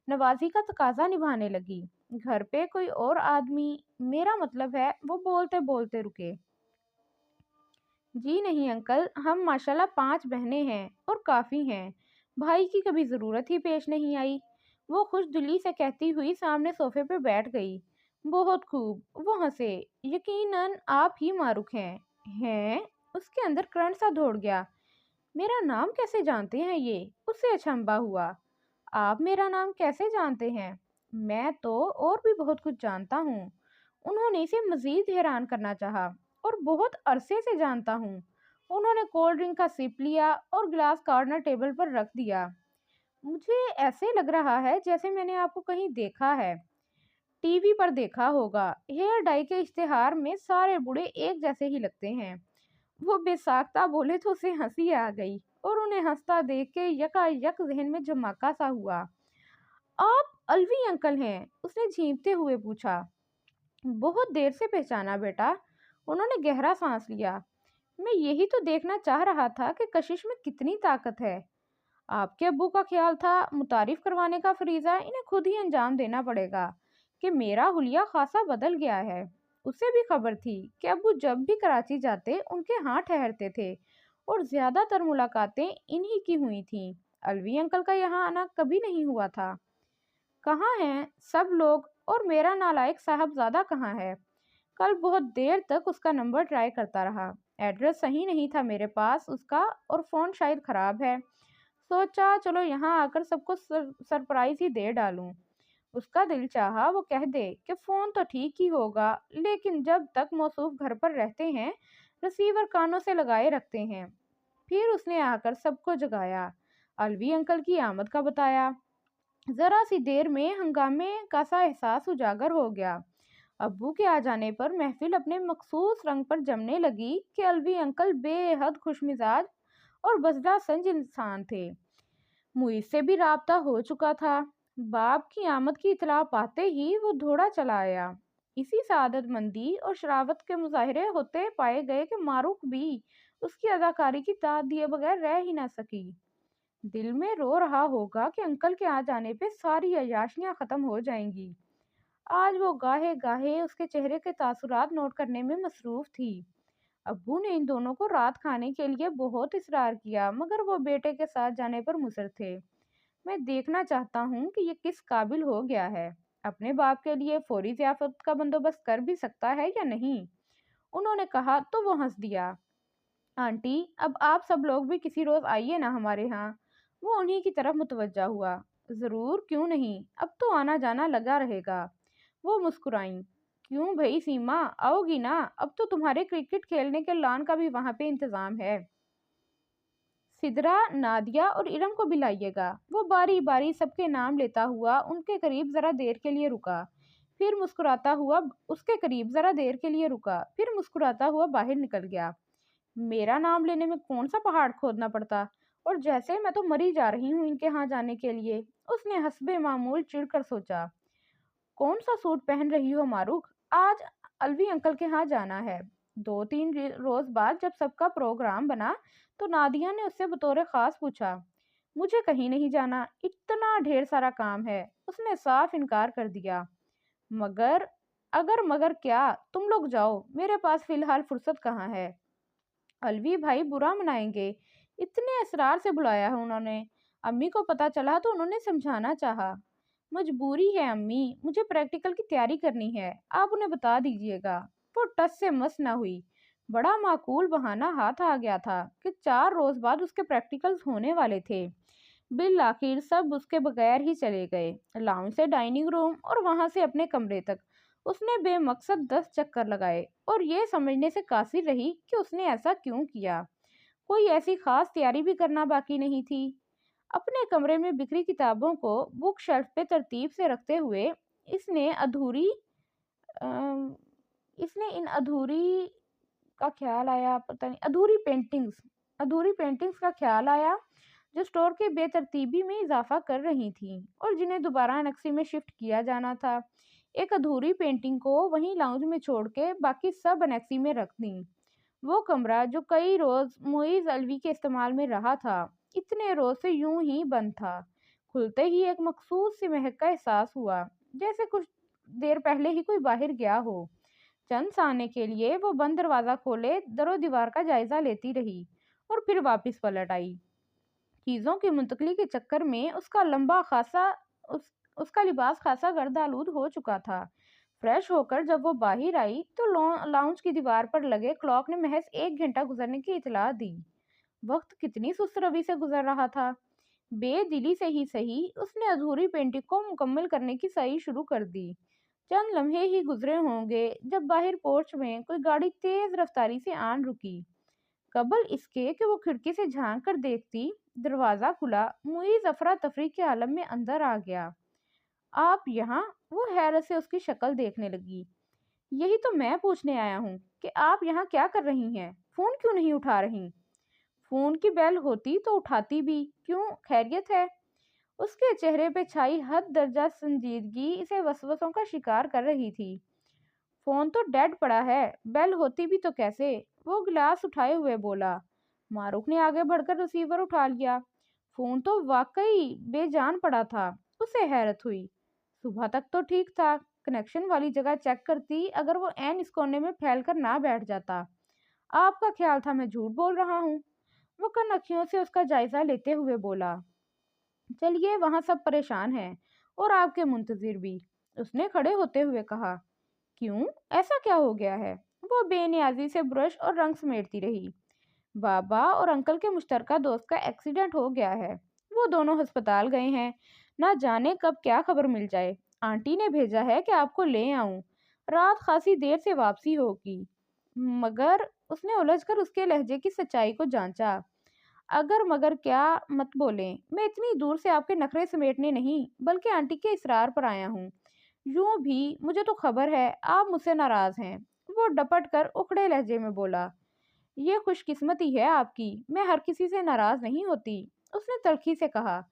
नवाजी का तकाजा निभाने लगी। घर पे कोई और आदमी, मेरा मतलब है, वो बोलते बोलते रुके। जी नहीं अंकल, हम माशाल्लाह 5 बहनें हैं और काफ़ी हैं। भाई की कभी ज़रूरत ही पेश नहीं आई। वो खुश दिली से कहती हुई सामने सोफे पे बैठ गई। बहुत खूब, वो हंसे। यकीनन आप ही मारूख हैं। हैं? उसके अंदर करंट सा दौड़ गया। मेरा नाम कैसे जानते हैं ये? उससे अचंभा हुआ। आप मेरा नाम कैसे जानते हैं? मैं तो और भी बहुत कुछ जानता हूँ। उन्होंने इसे मजीद हैरान करना चाहा। और बहुत अरसे से जानता हूँ। उन्होंने कोल्ड ड्रिंक का सिप लिया और गिलास कॉर्नर टेबल पर रख दिया। मुझे ऐसे लग रहा है जैसे मैंने आपको कहीं देखा है। टीवी पर देखा होगा। हेयर डाई के इश्तेहार में सारे बूढ़े एक जैसे ही लगते हैं। वो बेसाख्ता बोले तो उसे हंसी आ गई और उन्हें हंसता देख के यकायक जहन में धमाका सा हुआ। आप अलवी अंकल हैं? उसने झींकते हुए पूछा। बहुत देर से पहचाना बेटा। उन्होंने गहरा सांस लिया। मैं यही तो देखना चाह रहा था कि कशिश में कितनी ताकत है। आपके अब्बू का ख्याल था मुतारिफ करवाने का फरीजा इन्हें खुद ही अंजाम देना पड़ेगा कि मेरा हुलिया खासा बदल गया है। उसे भी खबर थी कि अब्बू जब भी कराची जाते उनके यहाँ ठहरते थे اور زیادہ تر ملاقاتیں انہی کی ہوئی تھیں۔ الوی انکل کا یہاں آنا کبھی نہیں ہوا تھا۔ کہاں ہیں سب لوگ اور میرا نالائق صاحبزادہ کہاں ہے؟ کل بہت دیر تک اس کا نمبر ٹرائی کرتا رہا، ایڈریس صحیح نہیں تھا میرے پاس اس کا، اور فون شاید خراب ہے۔ سوچا چلو یہاں آ کر سب کو سرپرائز ہی دے ڈالوں۔ اس کا دل چاہا وہ کہہ دے کہ فون تو ٹھیک ہی ہوگا، لیکن جب تک موصوف گھر پر رہتے ہیں ریسیور کانوں سے لگائے رکھتے ہیں۔ پھر اس نے آ کر سب کو جگایا، الوی انکل کی آمد کا بتایا۔ ذرا سی دیر میں ہنگامے کا سا احساس اجاگر ہو گیا۔ ابو کے آ جانے پر محفل اپنے مخصوص رنگ پر جمنے لگی کہ الوی انکل بے حد خوش مزاج اور بزدہ سنج انسان تھے۔ معیز سے بھی رابطہ ہو چکا تھا۔ باپ کی آمد کی اطلاع پاتے ہی وہ دوڑا چلا آیا۔ اسی سعادت مندی اور شرافت کے مظاہرے ہوتے پائے گئے کہ ماروک بھی اس کی اداکاری کی داد دیے بغیر رہ ہی نہ سکی۔ دل میں رو رہا ہوگا کہ انکل کے آ جانے پہ ساری عیاشیاں ختم ہو جائیں گی۔ آج وہ گاہے گاہے اس کے چہرے کے تاثرات نوٹ کرنے میں مصروف تھی۔ ابو نے ان دونوں کو رات کھانے کے لیے بہت اصرار کیا، مگر وہ بیٹے کے ساتھ جانے پر مصر تھے۔ میں دیکھنا چاہتا ہوں کہ یہ کس قابل ہو گیا ہے، اپنے باپ کے لیے فوری ضیافت کا بندوبست کر بھی سکتا ہے یا نہیں۔ انہوں نے کہا تو وہ ہنس دیا۔ آنٹی اب آپ سب لوگ بھی کسی روز آئیے نا ہمارے ہاں۔ وہ انہی کی طرف متوجہ ہوا۔ ضرور، کیوں نہیں، اب تو آنا جانا لگا رہے گا۔ وہ مسکرائیں۔ کیوں بھائی سیما، آؤ گی نا؟ اب تو تمہارے کرکٹ کھیلنے کے لان کا بھی وہاں پہ انتظام ہے۔ سدرا، نادیہ اور ارم کو بھی لائیے گا۔ وہ باری باری سب کے نام لیتا ہوا ان کے قریب ذرا دیر کے لیے رکا، پھر مسکراتا ہوا باہر نکل گیا۔ میرا نام لینے میں کون سا پہاڑ کھودنا پڑتا، اور جیسے میں تو مری جا رہی ہوں ان کے ہاں جانے کے لیے۔ اس نے حسب معمول چڑ کر سوچا۔ کون سا سوٹ پہن رہی ہو ماروک؟ آج الوی انکل کے ہاں جانا ہے۔ 2-3 روز بعد جب سب کا پروگرام بنا تو نادیہ نے اس سے بطور خاص پوچھا، مجھے کہیں نہیں جانا، اتنا ڈھیر سارا کام ہے۔ اس نے صاف انکار کر دیا۔ مگر کیا، تم لوگ جاؤ، میرے پاس فی الحال فرصت کہاں ہے۔ الوی بھائی برا منائیں گے، اتنے اصرار سے بلایا ہے انہوں نے۔ امی کو پتا چلا تو انہوں نے سمجھانا چاہا۔ مجبوری ہے امی، مجھے پریکٹیکل کی تیاری کرنی ہے، آپ انہیں بتا دیجیے گا۔ وہ ٹس سے مس نہ ہوئی۔ بڑا معقول بہانہ ہاتھ آ گیا تھا کہ 4 روز بعد اس کے پریکٹیکلز ہونے والے تھے۔ بالآخر سب اس کے بغیر ہی چلے گئے، لاؤنج سے ڈائننگ روم اور وہاں سے اپنے کمرے تک۔ اس نے بے مقصد 10 چکر لگائے اور یہ سمجھنے سے قاصر رہی کہ اس نے ایسا کیوں کیا۔ کوئی ایسی خاص تیاری بھی کرنا باقی نہیں تھی۔ اپنے کمرے میں بکھری کتابوں کو بک شیلف پہ ترتیب سے رکھتے ہوئے اس نے ان ادھوری پینٹنگز کا خیال آیا جو اسٹور کے بے ترتیبی میں اضافہ کر رہی تھیں اور جنہیں دوبارہ انیکسی میں شفٹ کیا جانا تھا۔ ایک ادھوری پینٹنگ کو وہیں لاؤنج میں چھوڑ کے باقی سب انیکسی میں رکھ دیں۔ وہ کمرہ جو کئی روز معیز الوی کے استعمال میں رہا تھا، اتنے روز سے یوں ہی بند تھا۔ کھلتے ہی ایک مخصوص سی مہک کا احساس ہوا، جیسے کچھ دیر پہلے ہی کوئی باہر گیا ہو۔ چند ثانیے کے لیے وہ بند دروازہ کھولے در و دیوار کا جائزہ لیتی رہی اور پھر واپس پلٹ آئی۔ چیزوں کی منتقلی کے چکر میں اس کا لباس خاصا گرد آلود ہو چکا تھا۔ فریش ہو کر جب وہ باہر آئی تو لاؤنج کی دیوار پر لگے کلاک نے محض 1 گھنٹہ گزرنے کی اطلاع دی۔ وقت کتنی سست روی سے گزر رہا تھا۔ بے دلی سے ہی صحیح، اس نے ادھوری پینٹنگ کو مکمل کرنے کی سعی شروع کر دی۔ چند لمحے ہی گزرے ہوں گے جب باہر پورچ میں کوئی گاڑی تیز رفتاری سے آن رکی۔ قبل اس کے کہ وہ کھڑکی سے جھانک کر دیکھتی، دروازہ کھلا، معیز افراتفری کے عالم میں اندر آ گیا۔ آپ یہاں؟ وہ حیرت سے اس کی شکل دیکھنے لگی۔ یہی تو میں پوچھنے آیا ہوں کہ آپ یہاں کیا کر رہی ہیں، فون کیوں نہیں اٹھا رہی؟ فون کی بیل ہوتی تو اٹھاتی بھی، کیوں، خیریت ہے؟ اس کے چہرے پہ چھائی حد درجہ سنجیدگی اسے وسوسوں کا شکار کر رہی تھی۔ فون تو ڈیڈ پڑا ہے، بیل ہوتی بھی تو کیسے؟ وہ گلاس اٹھائے ہوئے بولا۔ ماروک نے آگے بڑھ کر ریسیور اٹھا لیا۔ فون تو واقعی بے جان پڑا تھا۔ اسے حیرت ہوئی۔ صبح تک تو ٹھیک تھا، کنیکشن والی جگہ چیک کرتی اگر وہ عین اس کونے میں پھیل کر نہ بیٹھ جاتا۔ آپ کا خیال تھا میں جھوٹ بول رہا ہوں؟ वो कनखियों से उसका जायजा लेते हुए बोला, चलिए, वहाँ सब परेशान हैं और आपके मुंतजिर भी। उसने खड़े होते हुए कहा, क्यों, ऐसा क्या हो गया है? वो बेनियाजी से ब्रश और रंग समेटती रही। बाबा और अंकल के मुश्तरका दोस्त का एक्सीडेंट हो गया है। वो दोनों अस्पताल गए हैं। ना जाने कब क्या खबर मिल जाए। आंटी ने भेजा है कि आपको ले आऊं। रात खासी देर से वापसी होगी। मगर उसने उलझकर उसके लहजे की सच्चाई को जांचा। अगर मगर क्या मत बोलें, मैं इतनी दूर से आपके नखरे समेटने नहीं बल्कि आंटी के इसरार पर आया हूँ। यूं भी मुझे तो खबर है आप मुझसे नाराज हैं। वो डपट कर उखड़े लहजे में बोला, ये खुशकिस्मती है आपकी, मैं हर किसी से नाराज नहीं होती। उसने तल्खी से कहा,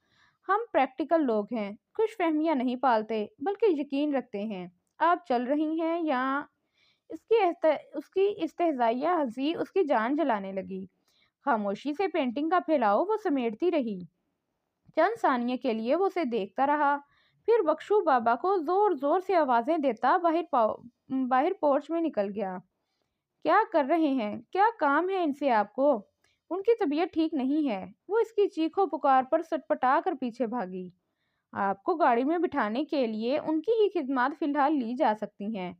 हम प्रैक्टिकल लोग हैं, खुशफहमियां नहीं पालते बल्कि यकीन रखते हैं। आप चल रही हैं या उसकी इस्तेहजाइया हंसी उसकी जान जलाने लगी। खामोशी से पेंटिंग का फैलाव वो समेटती रही। चंद सानिये के लिए वो उसे देखता रहा, फिर बख्शू बाबा को जोर जोर से आवाजें देता बाहर पोर्च में निकल गया। क्या कर रहे हैं, क्या काम है इनसे आपको? उनकी तबीयत ठीक नहीं है। वो इसकी चीखों पुकार पर सटपटा कर पीछे भागी। आपको गाड़ी में बिठाने के लिए उनकी ही खिदमत फिलहाल ली जा सकती हैं।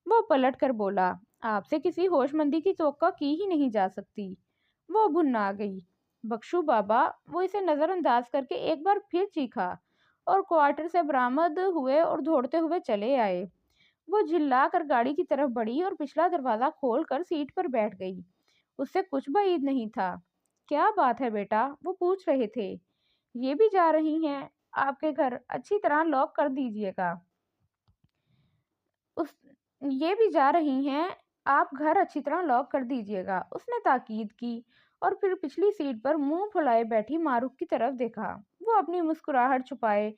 वो पलट कर बोला, आपसे किसी होशमंदी की तवक्को की ही नहीं जा सकती। वो भुन्ना गई। बख्शू बाबा, वो इसे नजरअंदाज करके एक बार फिर चीखा और क्वार्टर से बरामद हुए और दौड़ते हुए चले आए। वो झिल्ला कर गाड़ी की तरफ बढ़ी और पिछला दरवाजा खोलकर सीट पर बैठ गई। उससे कुछ بعید नहीं था। क्या बात है बेटा, वो पूछ रहे थे। ये भी जा रही हैं? आपके घर अच्छी तरह लॉक कर दीजिएगा। उस ये भी जा रही हैं, आप घर अच्छी तरह लॉक कर दीजिएगा, उसने ताकीद की और फिर पिछली सीट पर मुंह फुलाए बैठी मारूफ की तरफ देखा। वो अपनी मुस्कुराहट छुपाए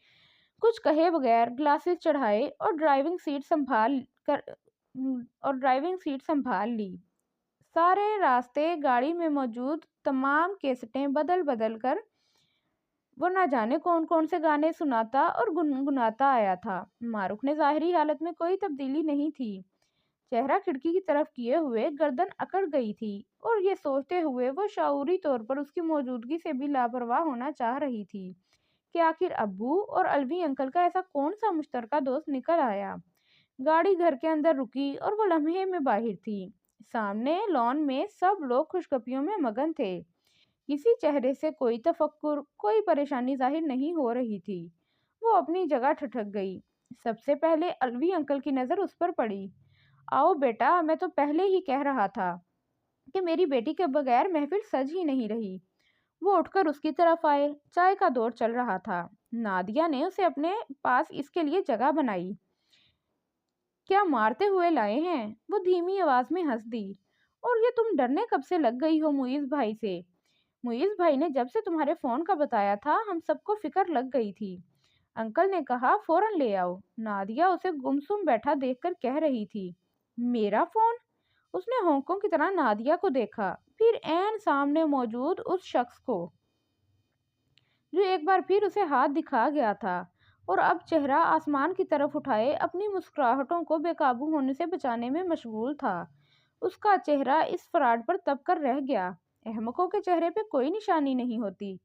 कुछ कहे बगैर ग्लासेस चढ़ाए और ड्राइविंग सीट संभाल ली। सारे रास्ते गाड़ी में मौजूद तमाम कैसेटें बदल बदल कर वो ना जाने कौन कौन से गाने सुनाता और गुनगुनाता आया था। मारूफ ने ज़ाहिरी हालत में कोई तब्दीली नहीं थी। चेहरा खिड़की की तरफ किए हुए गर्दन अकड़ गई थी और ये सोचते हुए वो शऊरी तौर पर उसकी मौजूदगी से भी लापरवाह होना चाह रही थी कि आखिर अब्बू और अलवी अंकल का ऐसा कौन सा मुश्तरका दोस्त निकल आया। गाड़ी घर के अंदर रुकी और वो लम्हे में बाहर थी। सामने लॉन में सब लोग खुशगपियों में मगन थे। किसी चेहरे से कोई तफक्कुर, कोई परेशानी जाहिर नहीं हो रही थी। वो अपनी जगह ठिठक गई। सबसे पहले अलवी अंकल की नज़र उस पर पड़ी। आओ बेटा, मैं तो पहले ही कह रहा था कि मेरी बेटी के बगैर महफिल सज ही नहीं रही। वो उठकर उसकी तरफ आए। चाय का दौर चल रहा था। नादिया ने उसे अपने पास इसके लिए जगह बनाई। क्या मारते हुए लाए हैं? वो धीमी आवाज में हंस दी। और ये तुम डरने कब से लग गई हो मुईज भाई से? मुईज भाई ने जब से तुम्हारे फोन का बताया था हम सबको फिक्र लग गई थी। अंकल ने कहा फौरन ले आओ। नादिया उसे गुमसुम बैठा देखकर कह रही थी, मेरा फोन? उसने होंकों की तरह नादिया को देखा, फिर ऐन सामने मौजूद उस शख्स को जो एक बार फिर उसे हाथ दिखा गया था और अब चेहरा आसमान की तरफ उठाए अपनी मुस्कुराहटों को बेकाबू होने से बचाने में मशगूल था। उसका चेहरा इस फराड पर तब कर रह गया। अहमकों के चेहरे पे कोई निशानी नहीं होती,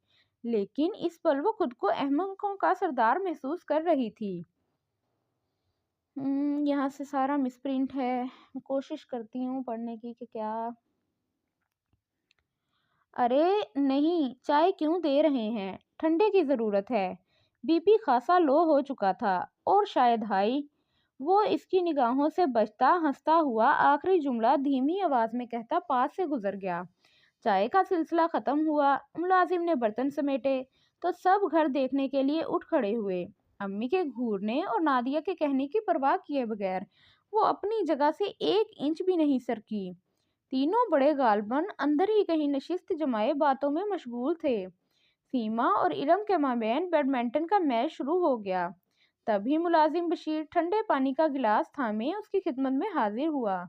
लेकिन इस पल वो खुद को अहमकों का सरदार महसूस कर रही थी। यहाँ से सारा मिसप्रिंट है। कोशिश करती हूँ पढ़ने की कि क्या। अरे नहीं, चाय क्यों दे रहे हैं? ठंडे की ज़रूरत है। बीपी खासा लो हो चुका था और शायद हाई। वो इसकी निगाहों से बचता हंसता हुआ आखिरी जुमला धीमी आवाज में कहता पास से गुजर गया। चाय का सिलसिला खत्म हुआ। मुलाजिम ने बर्तन समेटे तो सब घर देखने के लिए उठ खड़े हुए। अम्मी के घूरने और नादिया के कहने की परवाह किए बगैर वो अपनी जगह से 1 इंच भी नहीं सरकी। तीनों बड़े गालबन अंदर ही कहीं नशिस्त जमाए बातों में मशगूल थे। सीमा और इरम के माबैन बैडमिंटन का मैच शुरू हो गया। तभी मुलाजिम बशीर ठंडे पानी का गिलास थामे उसकी खिदमत में हाजिर हुआ।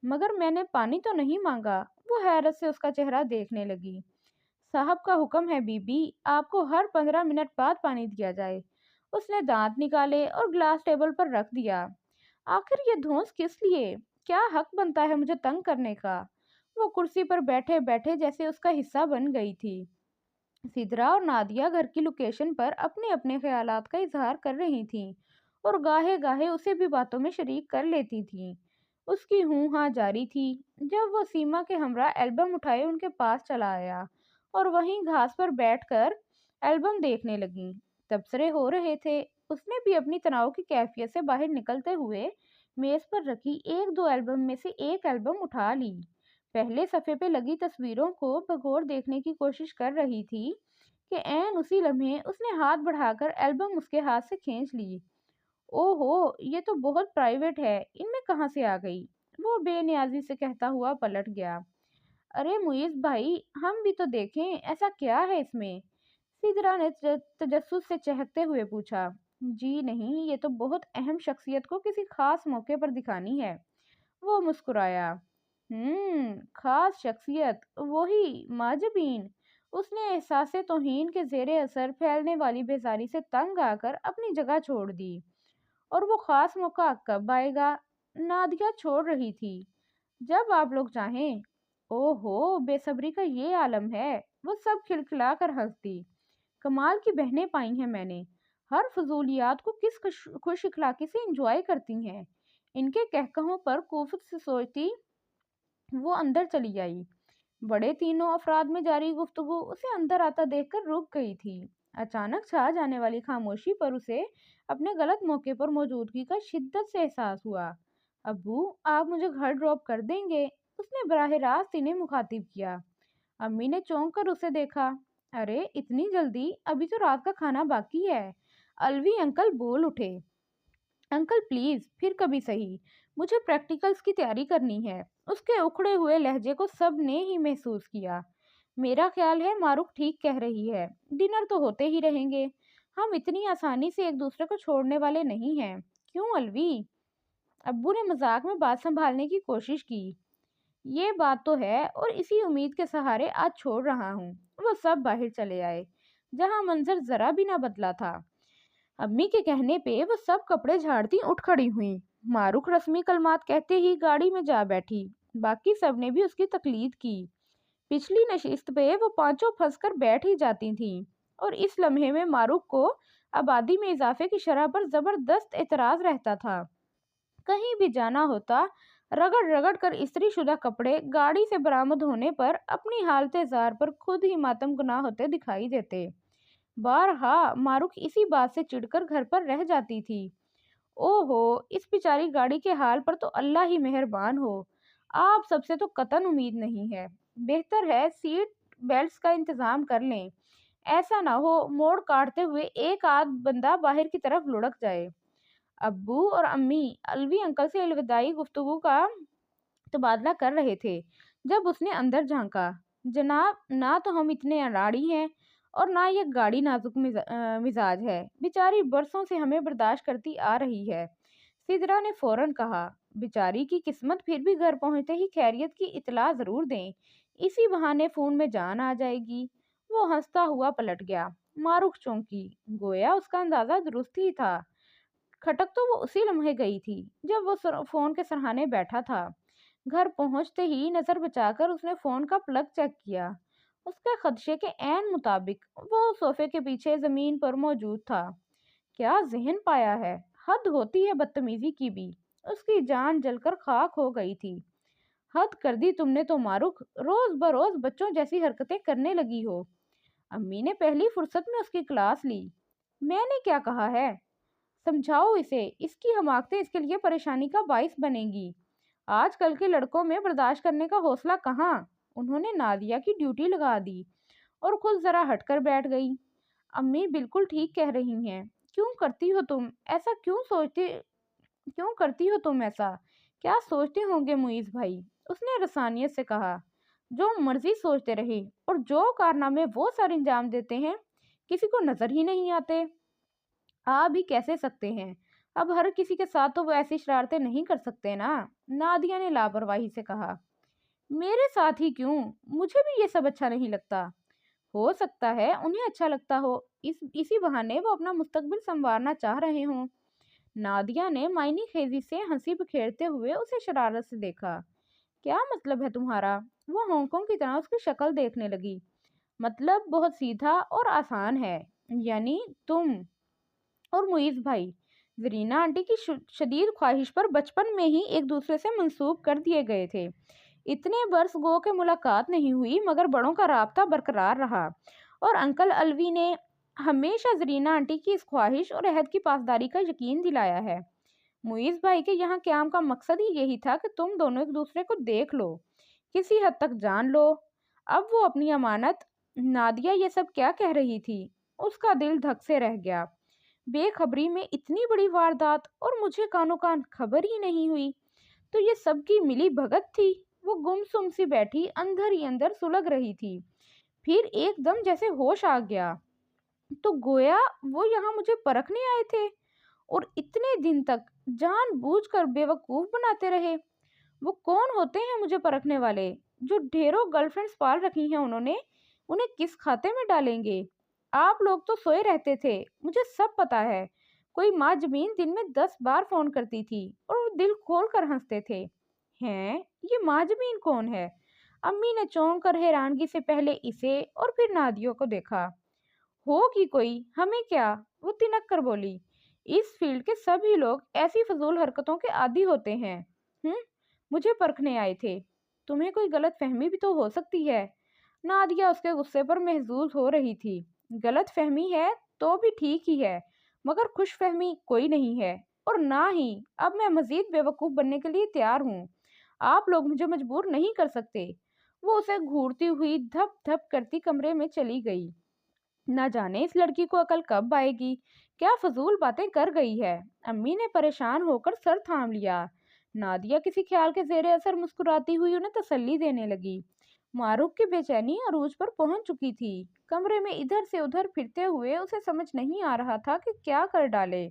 मगर मैंने पानी तो नहीं मांगा। वो हैरत से उसका चेहरा देखने लगी। साहब का हुक्म है बीबी, आपको हर 15 मिनट बाद पानी दिया जाए। उसने दांत निकाले और गिलास टेबल पर रख दिया। आखिर ये धौंस किस लिए? क्या हक बनता है मुझे तंग करने का? वो कुर्सी पर बैठे बैठे जैसे उसका हिस्सा बन गई थी। सिद्रा और नादिया घर की लोकेशन पर अपने अपने ख्यालात का इजहार कर रही थीं और गाहे गाहे उसे भी बातों में शरीक कर लेती थीं। उसकी हूँ हाँ जारी थी। जब वो सीमा के हमरा एल्बम उठाए उनके पास चला आया और वहीं घास पर बैठकर एल्बम देखने लगी। तबसरे हो रहे थे। उसने भी अपनी तनाव की कैफियत से बाहर निकलते हुए मेज पर रखी एक दो एल्बम में से एक एल्बम उठा ली। पहले सफ़े पे लगी तस्वीरों को बगौर देखने की कोशिश कर रही थी कि ऐन उसी लम्हे उसने हाथ बढ़ाकर एल्बम उसके हाथ से खींच ली। ओहो, ये तो बहुत प्राइवेट है, इनमें कहाँ से आ गई? वो बेनियाजी से कहता हुआ पलट गया। अरे मुइज भाई, हम भी तो देखें, ऐसा क्या है इसमें? सिदरा ने तजस्सुस से चहकते हुए पूछा। जी नहीं, ये तो बहुत अहम शख्सियत को किसी खास मौके पर दिखानी है। वो मुस्कुराया। खास शख्सियत, वही माजबीन। उसने एहसासे तौहीन के ज़ेरे असर फैलने वाली बेजारी से तंग आकर अपनी जगह छोड़ दी। और वो खास मौका कब आएगा? नादिया छोड़ रही थी। जब आप लोग चाहें। ओहो, बेसब्री का ये आलम है। वो सब खिलखिला कर हंस दी। कमाल की बहनें पाई हैं मैंने। हर फजूलियात को किस खुश इखलाकी से इंजॉय करती हैं। इनके कहकहों पर कुफत से सोचती वो अंदर चली आई। बड़े तीनों अफराद में जारी गुफ्तगू उसे अंदर आता देखकर रुक गई थी। अचानक छा जाने वाली खामोशी पर उसे अपने गलत मौके पर मौजूदगी का शिद्दत से एहसास हुआ। अब्बू, आप मुझे घर ड्रॉप कर देंगे? उसने बराह रास्त इन्हें मुखातिब किया। अम्मी ने चौंक कर उसे देखा। अरे इतनी जल्दी, अभी तो रात का खाना बाकी है। अलवी अंकल बोल उठे। अंकल प्लीज, फिर कभी सही। मुझे प्रैक्टिकल्स की तैयारी करनी है। उसके उखड़े हुए लहजे को सब ने ही महसूस किया। मेरा ख्याल है मारूक ठीक कह रही है। डिनर तो होते ही रहेंगे। हम इतनी आसानी से एक दूसरे को छोड़ने वाले नहीं हैं। क्यों अलवी? अब्बू ने मजाक में बात संभालने की कोशिश की। ये बात तो है, और इसी उम्मीद के सहारे आज छोड़ रहा हूँ। वो सब बाहर चले आए, जहाँ मंजर जरा भी ना बदला था। अम्मी के कहने पे वो सब कपड़े झाड़ती उठ खड़ी हुई। मारूख रस्मी कलमात कहते ही गाड़ी में जा बैठी। बाकी सब ने भी उसकी तकलीद की। पिछली नशिस्त पे वो पांचों फंस कर बैठ ही जाती थीं, और इस लम्हे में मारूख को आबादी में इजाफे की शरह पर जबरदस्त एतराज रहता था। कहीं भी जाना होता, रगड़ रगड़ कर इस्त्री शुदा कपड़े गाड़ी से बरामद होने पर अपनी हालते जार पर खुद ही मातम गुनाह होते दिखाई देते। बारहा मारूख इसी बात से चिढ़कर घर पर रह जाती थी। ओहो, इस बेचारी गाड़ी के हाल पर तो अल्लाह ही मेहरबान हो। आप सबसे तो कतन उम्मीद नहीं है। बेहतर है सीट बेल्ट्स का इंतजाम कर लें। ऐसा ना हो मोड़ काटते हुए एक आध बंदा बाहर की तरफ लुढ़क जाए। अब्बू और अम्मी अलवी अंकल से अलविदाई गुफ्तगू का तबादला कर रहे थे जब उसने अंदर झांका। जनाब, ना तो हम इतने अनाड़ी हैं और ना ये गाड़ी नाजुक मिजाज है। बेचारी बरसों से हमें बर्दाश्त करती आ रही है। सिदरा ने फौरन कहा। बेचारी की किस्मत, फिर भी घर पहुंचते ही खैरियत की इतला जरूर दें। इसी बहाने फोन में जान आ जाएगी। वो हंसता हुआ पलट गया। मारूख चौंकी। गोया उसका अंदाजा दुरुस्त ही था। खटक तो वो उसी लम्हे गई थी जब वो फोन के सरहाने बैठा था। घर पहुंचते ही नजर बचाकर उसने फोन का प्लग चेक किया। उसके खदशे के ऐन मुताबिक वो सोफे के पीछे जमीन पर मौजूद था। क्या जहन पाया है। हद होती है बदतमीजी की भी। उसकी जान जलकर खाक हो गई थी। हद कर दी तुमने तो मारुख, रोज बरोज बच्चों जैसी हरकतें करने लगी हो। अम्मी ने पहली फुर्सत में उसकी क्लास ली। मैंने क्या कहा है? समझाओ इसे। इसकी हमाकतें इसके लिए परेशानी का बाइस बनेंगी। आजकल के लड़कों में बर्दाश्त करने का हौसला कहाँ। उन्होंने नादिया की ड्यूटी लगा दी और खुद जरा हटकर बैठ गई। अम्मी बिल्कुल ठीक कह रही हैं। क्यों करती हो तुम ऐसा? क्यों करती हो तुम ऐसा? क्या सोचते होंगे मुइज भाई? उसने रसानियत से कहा। जो मर्जी सोचते रहे, और जो कारनामे वो सर अंजाम देते हैं किसी को नजर ही नहीं आते। आ भी कैसे सकते हैं? अब हर किसी के साथ तो वो ऐसी शरारतें नहीं कर सकते ना। नादिया ने लापरवाही से कहा। मेरे साथ ही क्यों, मुझे भी ये सब अच्छा नहीं लगता। हो सकता है उन्हें अच्छा लगता हो। इसी बहाने वो अपना मुस्तकबिल संवारना चाह रहे हों। नादिया ने मायनी खेजी से हंसी बिखेरते हुए उसे शरारत से देखा। क्या मतलब है तुम्हारा? वो हांगकांग की तरह उसकी शक्ल देखने लगी। मतलब बहुत सीधा और आसान है। यानी तुम और मुइज भाई जरीना आंटी की शदीद ख्वाहिश पर बचपन में ही एक दूसरे से मंसूब कर दिए गए थे। इतने बरस गो के मुलाकात नहीं हुई मगर बड़ों का राब्ता बरकरार रहा, और अंकल अलवी ने हमेशा जरीना आंटी की इस ख्वाहिश और अहद की पासदारी का यकीन दिलाया है। मुइज भाई के यहाँ क्याम का मकसद ही यही था कि तुम दोनों एक दूसरे को देख लो, किसी हद तक जान लो। अब वो अपनी अमानत नादिया ये सब क्या कह रही थी? उसका दिल धक से रह गया। बेखबरी में इतनी बड़ी वारदात और मुझे कानो कान खबर ही नहीं हुई। तो ये सबकी मिली भगत थी। वो गुमसुम सी बैठी अंदर ही अंदर सुलग रही थी। फिर एकदम जैसे होश आ गया। तो गोया वो यहाँ मुझे परखने आए थे और इतने दिन तक जानबूझकर बेवकूफ बनाते रहे। वो कौन होते हैं मुझे परखने वाले? जो ढेरों गर्लफ्रेंड्स पाल रखी हैं उन्होंने, उन्हें किस खाते में डालेंगे? आप लोग तो सोए रहते थे, मुझे सब पता है। कोई माँ जमीन दिन में 10 बार फोन करती थी और वो दिल खोल कर हंसते थे। हैं, ये माँ जमीन कौन है? अम्मी ने चौंक कर हैरानगी से पहले इसे और फिर नादियों को देखा। होगी कोई, हमें क्या? वो तिनक कर बोली। इस फील्ड के सभी लोग ऐसी फजूल हरकतों के आदी होते हैं। हम्म, मुझे परखने आए थे। तुम्हें कोई गलत फहमी भी तो हो सकती है। नादिया उसके गुस्से पर महजूज हो रही थी। गलत फहमी है तो भी ठीक ही है, मगर खुश फहमी कोई नहीं है। और ना ही अब मैं मजीद बेवकूफ बनने के लिए तैयार हूँ। आप लोग मुझे मजबूर नहीं कर सकते। वो उसे घूरती हुई धप धप करती कमरे में चली गई। ना जाने इस लड़की को अकल कब आएगी, क्या फजूल बातें कर गई है। अम्मी ने परेशान होकर सर थाम लिया। नादिया किसी ख्याल के जेरे असर मुस्कुराती हुई उन्हें तसल्ली देने लगी। मारूफ की बेचैनी अरूज पर पहुंच चुकी थी। कमरे में इधर से उधर फिरते हुए उसे समझ नहीं आ रहा था कि क्या कर डाले।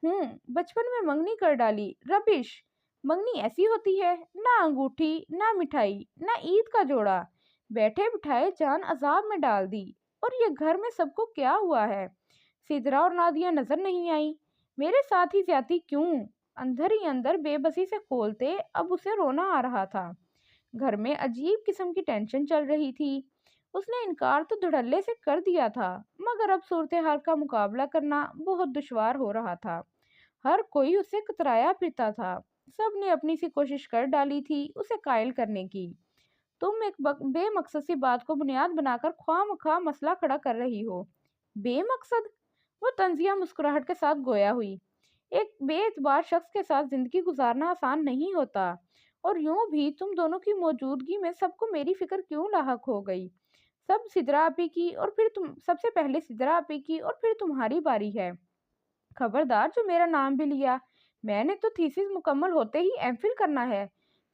बचपन में मंगनी कर डाली, रबिश। मंगनी ऐसी होती है, ना अंगूठी ना मिठाई ना ईद का जोड़ा, बैठे बिठाए जान अजाब में डाल दी। और ये घर में सबको क्या हुआ है? सिदरा और नादिया नजर नहीं आई। मेरे साथ ही ज्यादती क्यों? अंदर ही अंदर बेबसी से खोलते अब उसे रोना आ रहा था। घर में अजीब किस्म की टेंशन चल रही थी। उसने इनकार तो धड़ल्ले से कर दिया था, मगर अब सूरत हाल का मुकाबला करना बहुत दुश्वार हो रहा था। हर कोई उसे कतराया फिरता था। सब ने अपनी सी कोशिश कर डाली थी उसे कायल करने की। तुम एक बेमकसद सी बात को बुनियाद बनाकर ख्वामख्वाह मसला खड़ा कर रही हो। बेमकसद? वो तंजिया मुस्कुराहट के साथ गोया हुई। एक बेएतबार शख्स के साथ जिंदगी गुजारना आसान नहीं होता। और यूं भी तुम दोनों की मौजूदगी में सबको मेरी फिक्र क्यों लाहक हो गई? सब सिदरा आपी की और फिर तुम, सबसे पहले सिदरा आपी की और फिर तुम्हारी बारी है। खबरदार जो मेरा नाम भी लिया। मैंने तो थीसिस मुकम्मल होते ही एमफिल करना है।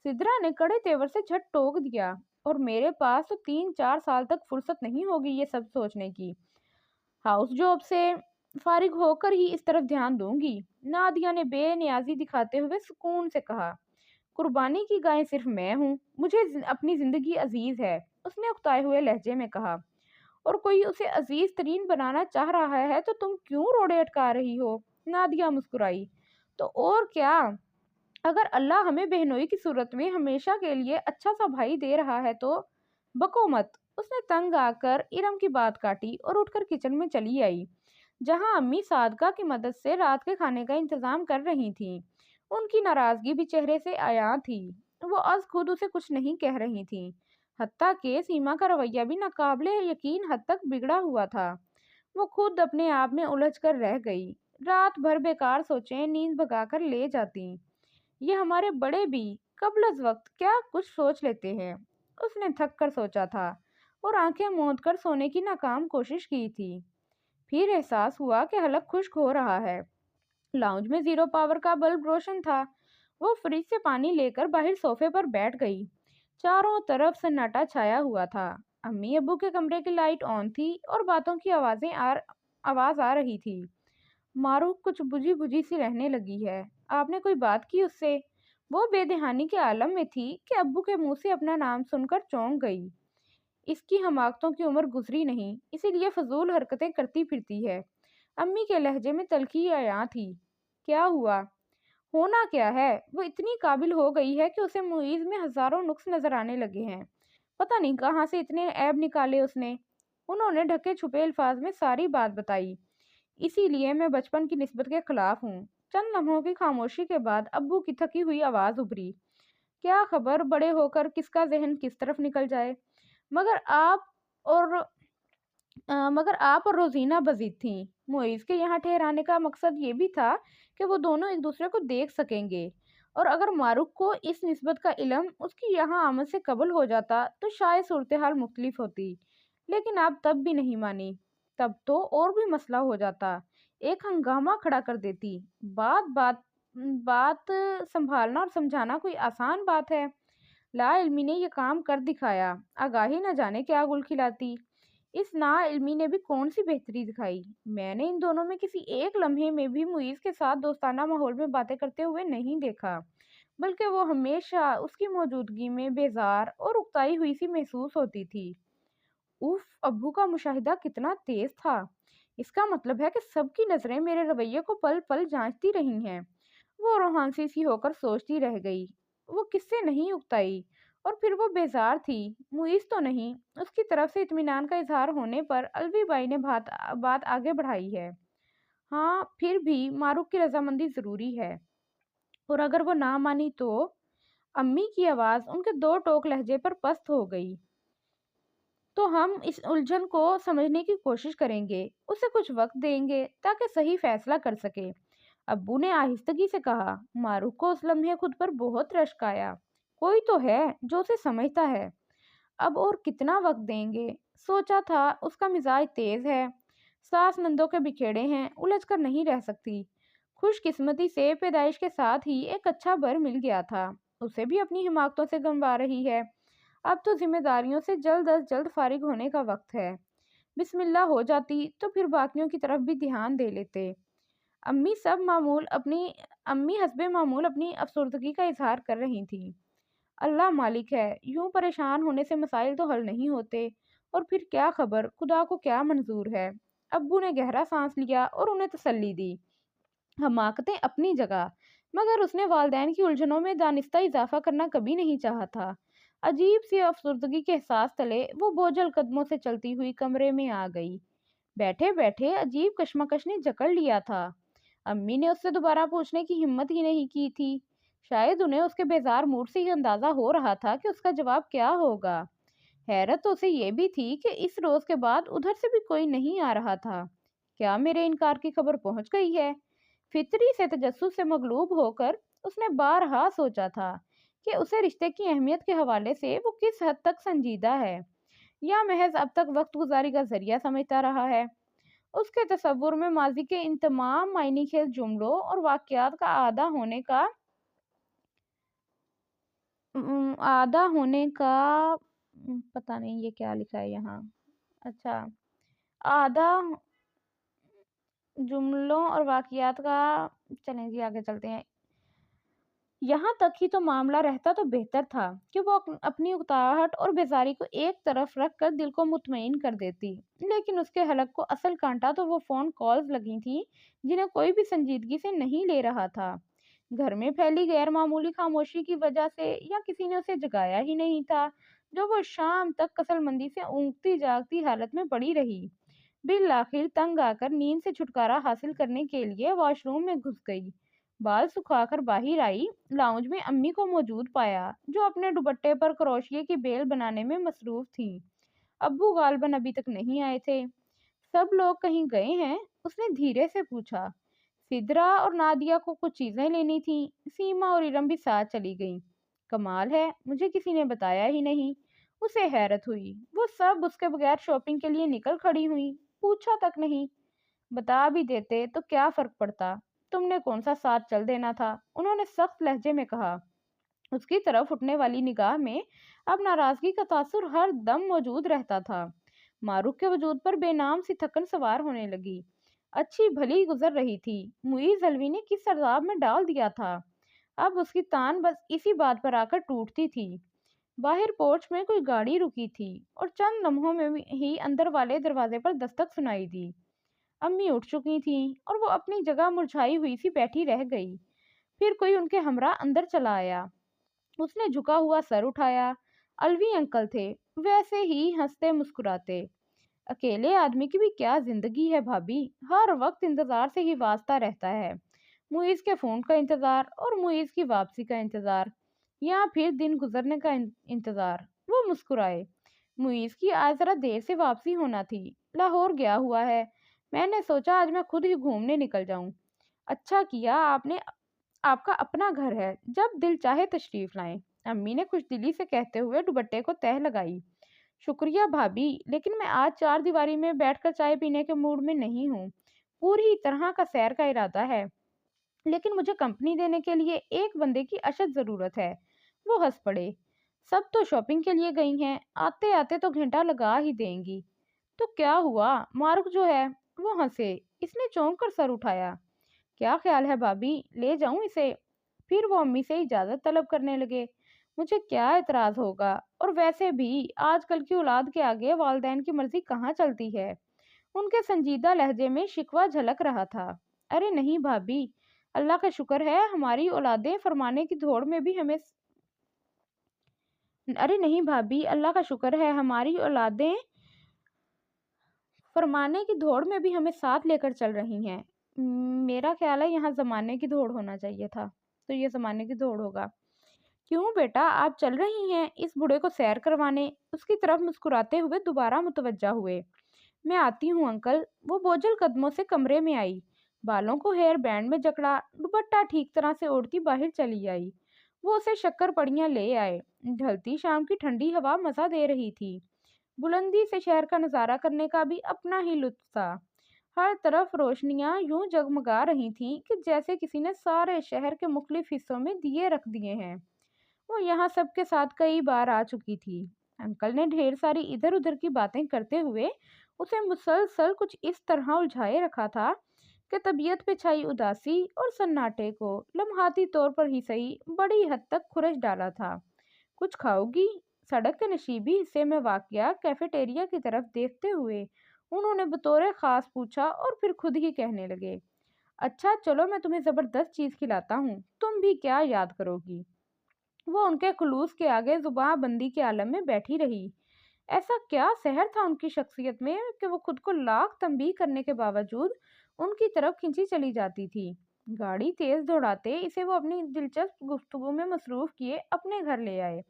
सिद्रा ने कड़े तेवर से झट टोक दिया। और मेरे पास तो 3-4 साल तक फुर्सत नहीं होगी ये सब सोचने की। हाउस जॉब से फारिग होकर ही इस तरफ ध्यान दूंगी। नादिया ने बेनियाजी दिखाते हुए सुकून से कहा। कुर्बानी की गाय सिर्फ मैं हूँ, मुझे अपनी जिंदगी अजीज है, उसने उकताए हुए लहजे में कहा। और कोई उसे अजीज तरीन बनाना चाह रहा है तो तुम क्यों रोड़े अटका रही हो? नादिया मुस्कुराई। तो और क्या, अगर अल्लाह हमें बहनोई की सूरत में हमेशा के लिए अच्छा सा भाई दे रहा है तो बको मत। उसने तंग आकर इरम की बात काटी और उठकर किचन में चली आई, जहां अम्मी सादका की मदद से रात के खाने का इंतजाम कर रही थीं। उनकी नाराजगी भी चेहरे से आया थी। वो आज खुद उसे कुछ नहीं कह रही थी। हत्ता के सीमा का रवैया भी नाकाबिले यकीन हद तक बिगड़ा हुआ था। वो खुद अपने आप में उलझ कर रह गई। रात भर बेकार सोचे नींद भगाकर ले जाती। ये हमारे बड़े भी कबल अज वक्त क्या कुछ सोच लेते हैं, उसने थक कर सोचा था और आंखें मूंद कर सोने की नाकाम कोशिश की थी। फिर एहसास हुआ कि हलक खुश्क हो रहा है। लाउंज में जीरो पावर का बल्ब रोशन था। वो फ्रिज से पानी लेकर बाहर सोफे पर बैठ गई। चारों तरफ सन्नाटा छाया हुआ था। अम्मी अब्बू के कमरे की लाइट ऑन थी और बातों की आवाज आ रही थी। मारूफ कुछ बुझी बुझी सी रहने लगी है। आपने कोई बात की उससे? वो बेदहानी के आलम में थी कि अब्बू के मुंह से अपना नाम सुनकर चौंक गई। इसकी हमाकतों की उम्र गुजरी नहीं, इसीलिए फजूल हरकतें करती फिरती है। अम्मी के लहजे में तल्खी आया थी। क्या हुआ? ہونا کیا ہے، وہ اتنی قابل ہو گئی ہے کہ اسے معیز میں ہزاروں نقص نظر آنے لگے ہیں۔ پتہ نہیں کہاں سے اتنے عیب نکالے اس نے۔ انہوں نے ڈھکے چھپے الفاظ میں ساری بات بتائی۔ اسی لیے میں بچپن کی نسبت کے خلاف ہوں۔ چند لمحوں کی خاموشی کے بعد ابو کی تھکی ہوئی آواز ابھری، کیا خبر بڑے ہو کر کس کا ذہن کس طرف نکل جائے۔ مگر آپ اور روزینہ بزید تھیں۔ معیز کے یہاں ٹھہرانے کا مقصد یہ بھی تھا کہ وہ دونوں ایک دوسرے کو دیکھ سکیں گے، اور اگر معروف کو اس نسبت کا علم اس کی یہاں آمد سے قبل ہو جاتا تو شاید صورتحال مختلف ہوتی، لیکن آپ تب بھی نہیں مانی۔ تب تو اور بھی مسئلہ ہو جاتا، ایک ہنگامہ کھڑا کر دیتی۔ بات سنبھالنا اور سمجھانا کوئی آسان بات ہے؟ لا علمی نے یہ کام کر دکھایا، آگاہی نہ جانے کیا گل کھلاتی۔ اس نا علمی نے بھی کون سی بہتری دکھائی۔ میں نے ان دونوں میں کسی ایک لمحے میں بھی معیز کے ساتھ دوستانہ ماحول میں باتیں کرتے ہوئے نہیں دیکھا، بلکہ وہ ہمیشہ اس کی موجودگی میں بیزار اور اکتائی ہوئی سی محسوس ہوتی تھی۔ اف، ابو کا مشاہدہ کتنا تیز تھا! اس کا مطلب ہے کہ سب کی نظریں میرے رویے کو پل پل جانچتی رہی ہیں۔ وہ روحانسی سی ہو کر سوچتی رہ گئی، وہ کس سے نہیں اکتائی، اور پھر وہ بیزار تھی، معیز تو نہیں۔ اس کی طرف سے اطمینان کا اظہار ہونے پر الوی بائی نے بات آگے بڑھائی ہے۔ ہاں، پھر بھی معروف کی رضامندی ضروری ہے، اور اگر وہ نہ مانی تو؟ امی کی آواز ان کے دو ٹوک لہجے پر پست ہو گئی۔ تو ہم اس الجھن کو سمجھنے کی کوشش کریں گے، اسے کچھ وقت دیں گے تاکہ صحیح فیصلہ کر سکے، ابو نے آہستگی سے کہا۔ معروف کو اس لمحے خود پر بہت رشک آیا۔ کوئی تو ہے جو اسے سمجھتا ہے۔ اب اور کتنا وقت دیں گے؟ سوچا تھا اس کا مزاج تیز ہے، ساس نندوں کے بکھیڑے ہیں، الجھ کر نہیں رہ سکتی۔ خوش قسمتی سے پیدائش کے ساتھ ہی ایک اچھا بر مل گیا تھا، اسے بھی اپنی حماقتوں سے گنوا رہی ہے۔ اب تو ذمہ داریوں سے جلد از جلد فارغ ہونے کا وقت ہے۔ بسم اللہ ہو جاتی تو پھر باقیوں کی طرف بھی دھیان دے لیتے۔ امی حسب معمول اپنی افسردگی کا اظہار کر رہی تھی۔ اللہ مالک ہے، یوں پریشان ہونے سے مسائل تو حل نہیں ہوتے، اور پھر کیا خبر خدا کو کیا منظور ہے۔ ابو نے گہرا سانس لیا اور انہیں تسلی دی۔ حماقتیں اپنی جگہ، مگر اس نے والدین کی الجھنوں میں دانستہ اضافہ کرنا کبھی نہیں چاہا تھا۔ عجیب سی افسردگی کے احساس تلے وہ بوجھل قدموں سے چلتی ہوئی کمرے میں آ گئی۔ بیٹھے بیٹھے عجیب کشمکش نے جکڑ لیا تھا۔ امی نے اس سے دوبارہ پوچھنے کی ہمت ہی نہیں کی تھی۔ شاید انہیں اس کے بیزار موڈ سے ہی اندازہ ہو رہا تھا کہ اس کا جواب کیا ہوگا۔ حیرت تو اسے یہ بھی تھی کہ اس روز کے بعد ادھر سے بھی کوئی نہیں آ رہا تھا۔ کیا میرے انکار کی خبر پہنچ گئی ہے؟ فطری سے تجسس سے مغلوب ہو کر اس نے بارہا سوچا تھا کہ اسے رشتے کی اہمیت کے حوالے سے وہ کس حد تک سنجیدہ ہے، یا محض اب تک وقت گزاری کا ذریعہ سمجھتا رہا ہے۔ اس کے تصور میں ماضی کے ان تمام معنی خیز جملوں اور واقعات کا پتہ نہیں یہ کیا لکھا ہے یہاں، اچھا، آدھا جملوں اور واقعات کا، چلیں جی آگے چلتے ہیں۔ یہاں تک ہی تو معاملہ رہتا تو بہتر تھا کہ وہ اپنی اکتاہٹ اور بیزاری کو ایک طرف رکھ کر دل کو مطمئن کر دیتی، لیکن اس کے حلق کو اصل کانٹا تو وہ فون کالز لگی تھیں جنہیں کوئی بھی سنجیدگی سے نہیں لے رہا تھا۔ گھر میں پھیلی غیر معمولی خاموشی کی وجہ سے، یا کسی نے اسے جگایا ہی نہیں تھا، جو وہ شام تک کسل مندی سے اونگتی جاگتی حالت میں پڑی رہی۔ بالآخر تنگ آ کر نیند سے چھٹکارا حاصل کرنے کے لیے واش روم میں گھس گئی۔ بال سکھا کر باہر آئی، لاؤنج میں امی کو موجود پایا، جو اپنے دوپٹے پر کروشیے کی بیل بنانے میں مصروف تھیں۔ ابو غالباً ابھی تک نہیں آئے تھے۔ سب لوگ کہیں گئے ہیں؟ اس نے دھیرے سے پوچھا۔ سدرا اور نادیہ کو کچھ چیزیں لینی تھیں، سیما اور ارم بھی ساتھ چلی گئیں۔ کمال ہے، مجھے کسی نے بتایا ہی نہیں۔ اسے حیرت ہوئی، وہ سب اس کے بغیر شاپنگ کے لیے نکل کھڑی ہوئی، پوچھا تک نہیں۔ بتا بھی دیتے تو کیا فرق پڑتا، تم نے کون سا ساتھ چل دینا تھا، انہوں نے سخت لہجے میں کہا۔ اس کی طرف اٹھنے والی نگاہ میں اب ناراضگی کا تاثر ہر دم موجود رہتا تھا۔ معروف کے وجود پر بے نام سی تھکن سوار ہونے لگی۔ اچھی بھلی گزر رہی تھی، معیز الوی نے کس عذاب میں ڈال دیا تھا۔ اب اس کی تان بس اسی بات پر آ کر ٹوٹتی تھی۔ باہر پورچ میں کوئی گاڑی رکی تھی، اور چند لمحوں میں ہی اندر والے دروازے پر دستک سنائی دی۔ امی اٹھ چکی تھیں، اور وہ اپنی جگہ مرجھائی ہوئی سی بیٹھی رہ گئی۔ پھر کوئی ان کے ہمراہ اندر چلا آیا۔ اس نے جھکا ہوا سر اٹھایا۔ الوی انکل تھے، ویسے ہی ہنستے مسکراتے۔ اکیلے آدمی کی بھی کیا زندگی ہے بھابھی، ہر وقت انتظار سے ہی واسطہ رہتا ہے۔ معیز کے فون کا انتظار اور معیز کی واپسی کا انتظار، یا پھر دن گزرنے کا انتظار۔ وہ مسکرائے۔ معیز کی آج ذرا دیر سے واپسی ہونا تھی، لاہور گیا ہوا ہے۔ میں نے سوچا آج میں خود ہی گھومنے نکل جاؤں۔ اچھا کیا آپ نے، آپ کا اپنا گھر ہے، جب دل چاہے تشریف لائیں، امی نے خوش دلی سے کہتے ہوئے دوپٹے کو تہہ لگائی۔ شکریہ بھابھی، لیکن میں آج چار دیواری میں بیٹھ کر چائے پینے کے موڈ میں نہیں ہوں۔ پوری طرح کا سیر کا ارادہ ہے، لیکن مجھے کمپنی دینے کے لیے ایک بندے کی اشد ضرورت ہے۔ وہ ہنس پڑے۔ سب تو شاپنگ کے لیے گئی ہیں، آتے آتے تو گھنٹہ لگا ہی دیں گی۔ تو کیا ہوا، مارک جو ہے۔ وہ ہنسے۔ اس نے چونک کر سر اٹھایا۔ کیا خیال ہے بھابھی، لے جاؤں اسے؟ پھر وہ امی سے اجازت طلب کرنے لگے۔ مجھے کیا اعتراض ہوگا، اور ویسے بھی آج کل کی اولاد کے آگے والدین کی مرضی کہاں چلتی ہے؟ ان کے سنجیدہ لہجے میں شکوہ جھلک رہا تھا۔ ارے نہیں بھابھی، اللہ کا شکر ہے ہماری اولادیں فرمانے کی دھوڑ میں بھی ہمیں ارے نہیں بھابھی، اللہ کا شکر ہے ہماری اولادیں فرمانے کی دھوڑ میں بھی ہمیں ساتھ لے کر چل رہی ہیں۔ میرا خیال ہے یہاں زمانے کی دھوڑ ہونا چاہیے تھا، تو یہ زمانے کی دھوڑ ہوگا۔ کیوں بیٹا، آپ چل رہی ہیں اس بوڑھے کو سیر کروانے؟ اس کی طرف مسکراتے ہوئے دوبارہ متوجہ ہوئے۔ میں آتی ہوں انکل۔ وہ بوجھل قدموں سے کمرے میں آئی، بالوں کو ہیئر بینڈ میں جکڑا، دوپٹہ ٹھیک طرح سے اوڑھتی باہر چلی آئی۔ وہ اسے شکر پڑیاں لے آئے۔ ڈھلتی شام کی ٹھنڈی ہوا مزہ دے رہی تھی۔ بلندی سے شہر کا نظارہ کرنے کا بھی اپنا ہی لطف تھا۔ ہر طرف روشنیاں یوں جگمگا رہی تھیں کہ جیسے کسی نے سارے شہر کے مختلف حصوں میں دیے رکھ دیے ہیں۔ وہ یہاں سب کے ساتھ کئی بار آ چکی تھی۔ انکل نے ڈھیر ساری ادھر ادھر کی باتیں کرتے ہوئے اسے مسلسل کچھ اس طرح الجھائے رکھا تھا کہ طبیعت پہ چھائی اداسی اور سناٹے کو لمحاتی طور پر ہی صحیح بڑی حد تک کھرچ ڈالا تھا۔ کچھ کھاؤ گی؟ سڑک کے نشیبی حصے میں واقع کیفیٹیریا کی طرف دیکھتے ہوئے انہوں نے بطور خاص پوچھا، اور پھر خود ہی کہنے لگے، اچھا چلو میں تمہیں زبردست چیز کھلاتا ہوں، تم بھی کیا یاد کرو گی۔ وہ ان کے خلوص کے آگے زباں بندی کے عالم میں بیٹھی رہی۔ ایسا کیا سحر تھا ان کی شخصیت میں کہ وہ خود کو لاکھ تنبیہ کرنے کے باوجود ان کی طرف کھنچی چلی جاتی تھی۔ گاڑی تیز دوڑاتے اسے وہ اپنی دلچسپ گفتگو میں مصروف کیے اپنے گھر لے آئے۔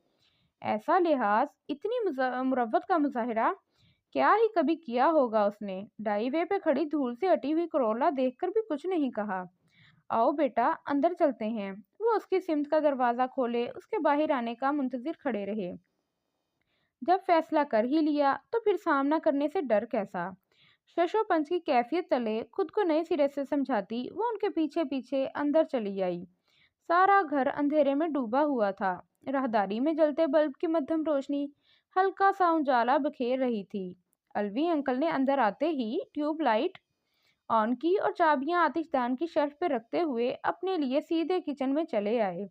ایسا لحاظ، اتنی مروت کا مظاہرہ کیا ہی کبھی کیا ہوگا اس نے۔ ڈائی وے پہ کھڑی دھول سے اٹی ہوئی کرولا دیکھ کر بھی کچھ نہیں کہا۔ آؤ بیٹا اندر چلتے ہیں۔ وہ اس کی سمت کا دروازہ کھولے اس کے باہر آنے کا منتظر کھڑے رہے۔ جب فیصلہ کر ہی لیا تو پھر سامنا کرنے سے ڈر کیسا؟ ششو پنچ کی کیفیت تلے خود کو نئے سرے سے سمجھاتی وہ ان کے پیچھے پیچھے اندر چلی آئی۔ سارا گھر اندھیرے میں ڈوبا ہوا تھا۔ راہداری میں جلتے بلب کی مدھم روشنی ہلکا سا اجالا بکھیر رہی تھی۔ الوی انکل نے اندر آتے ہی ٹیوب لائٹ آن کی اور چابیاں آتش دان کی شیلف پہ رکھتے ہوئے اپنے لیے سیدھے کچن میں چلے آئے،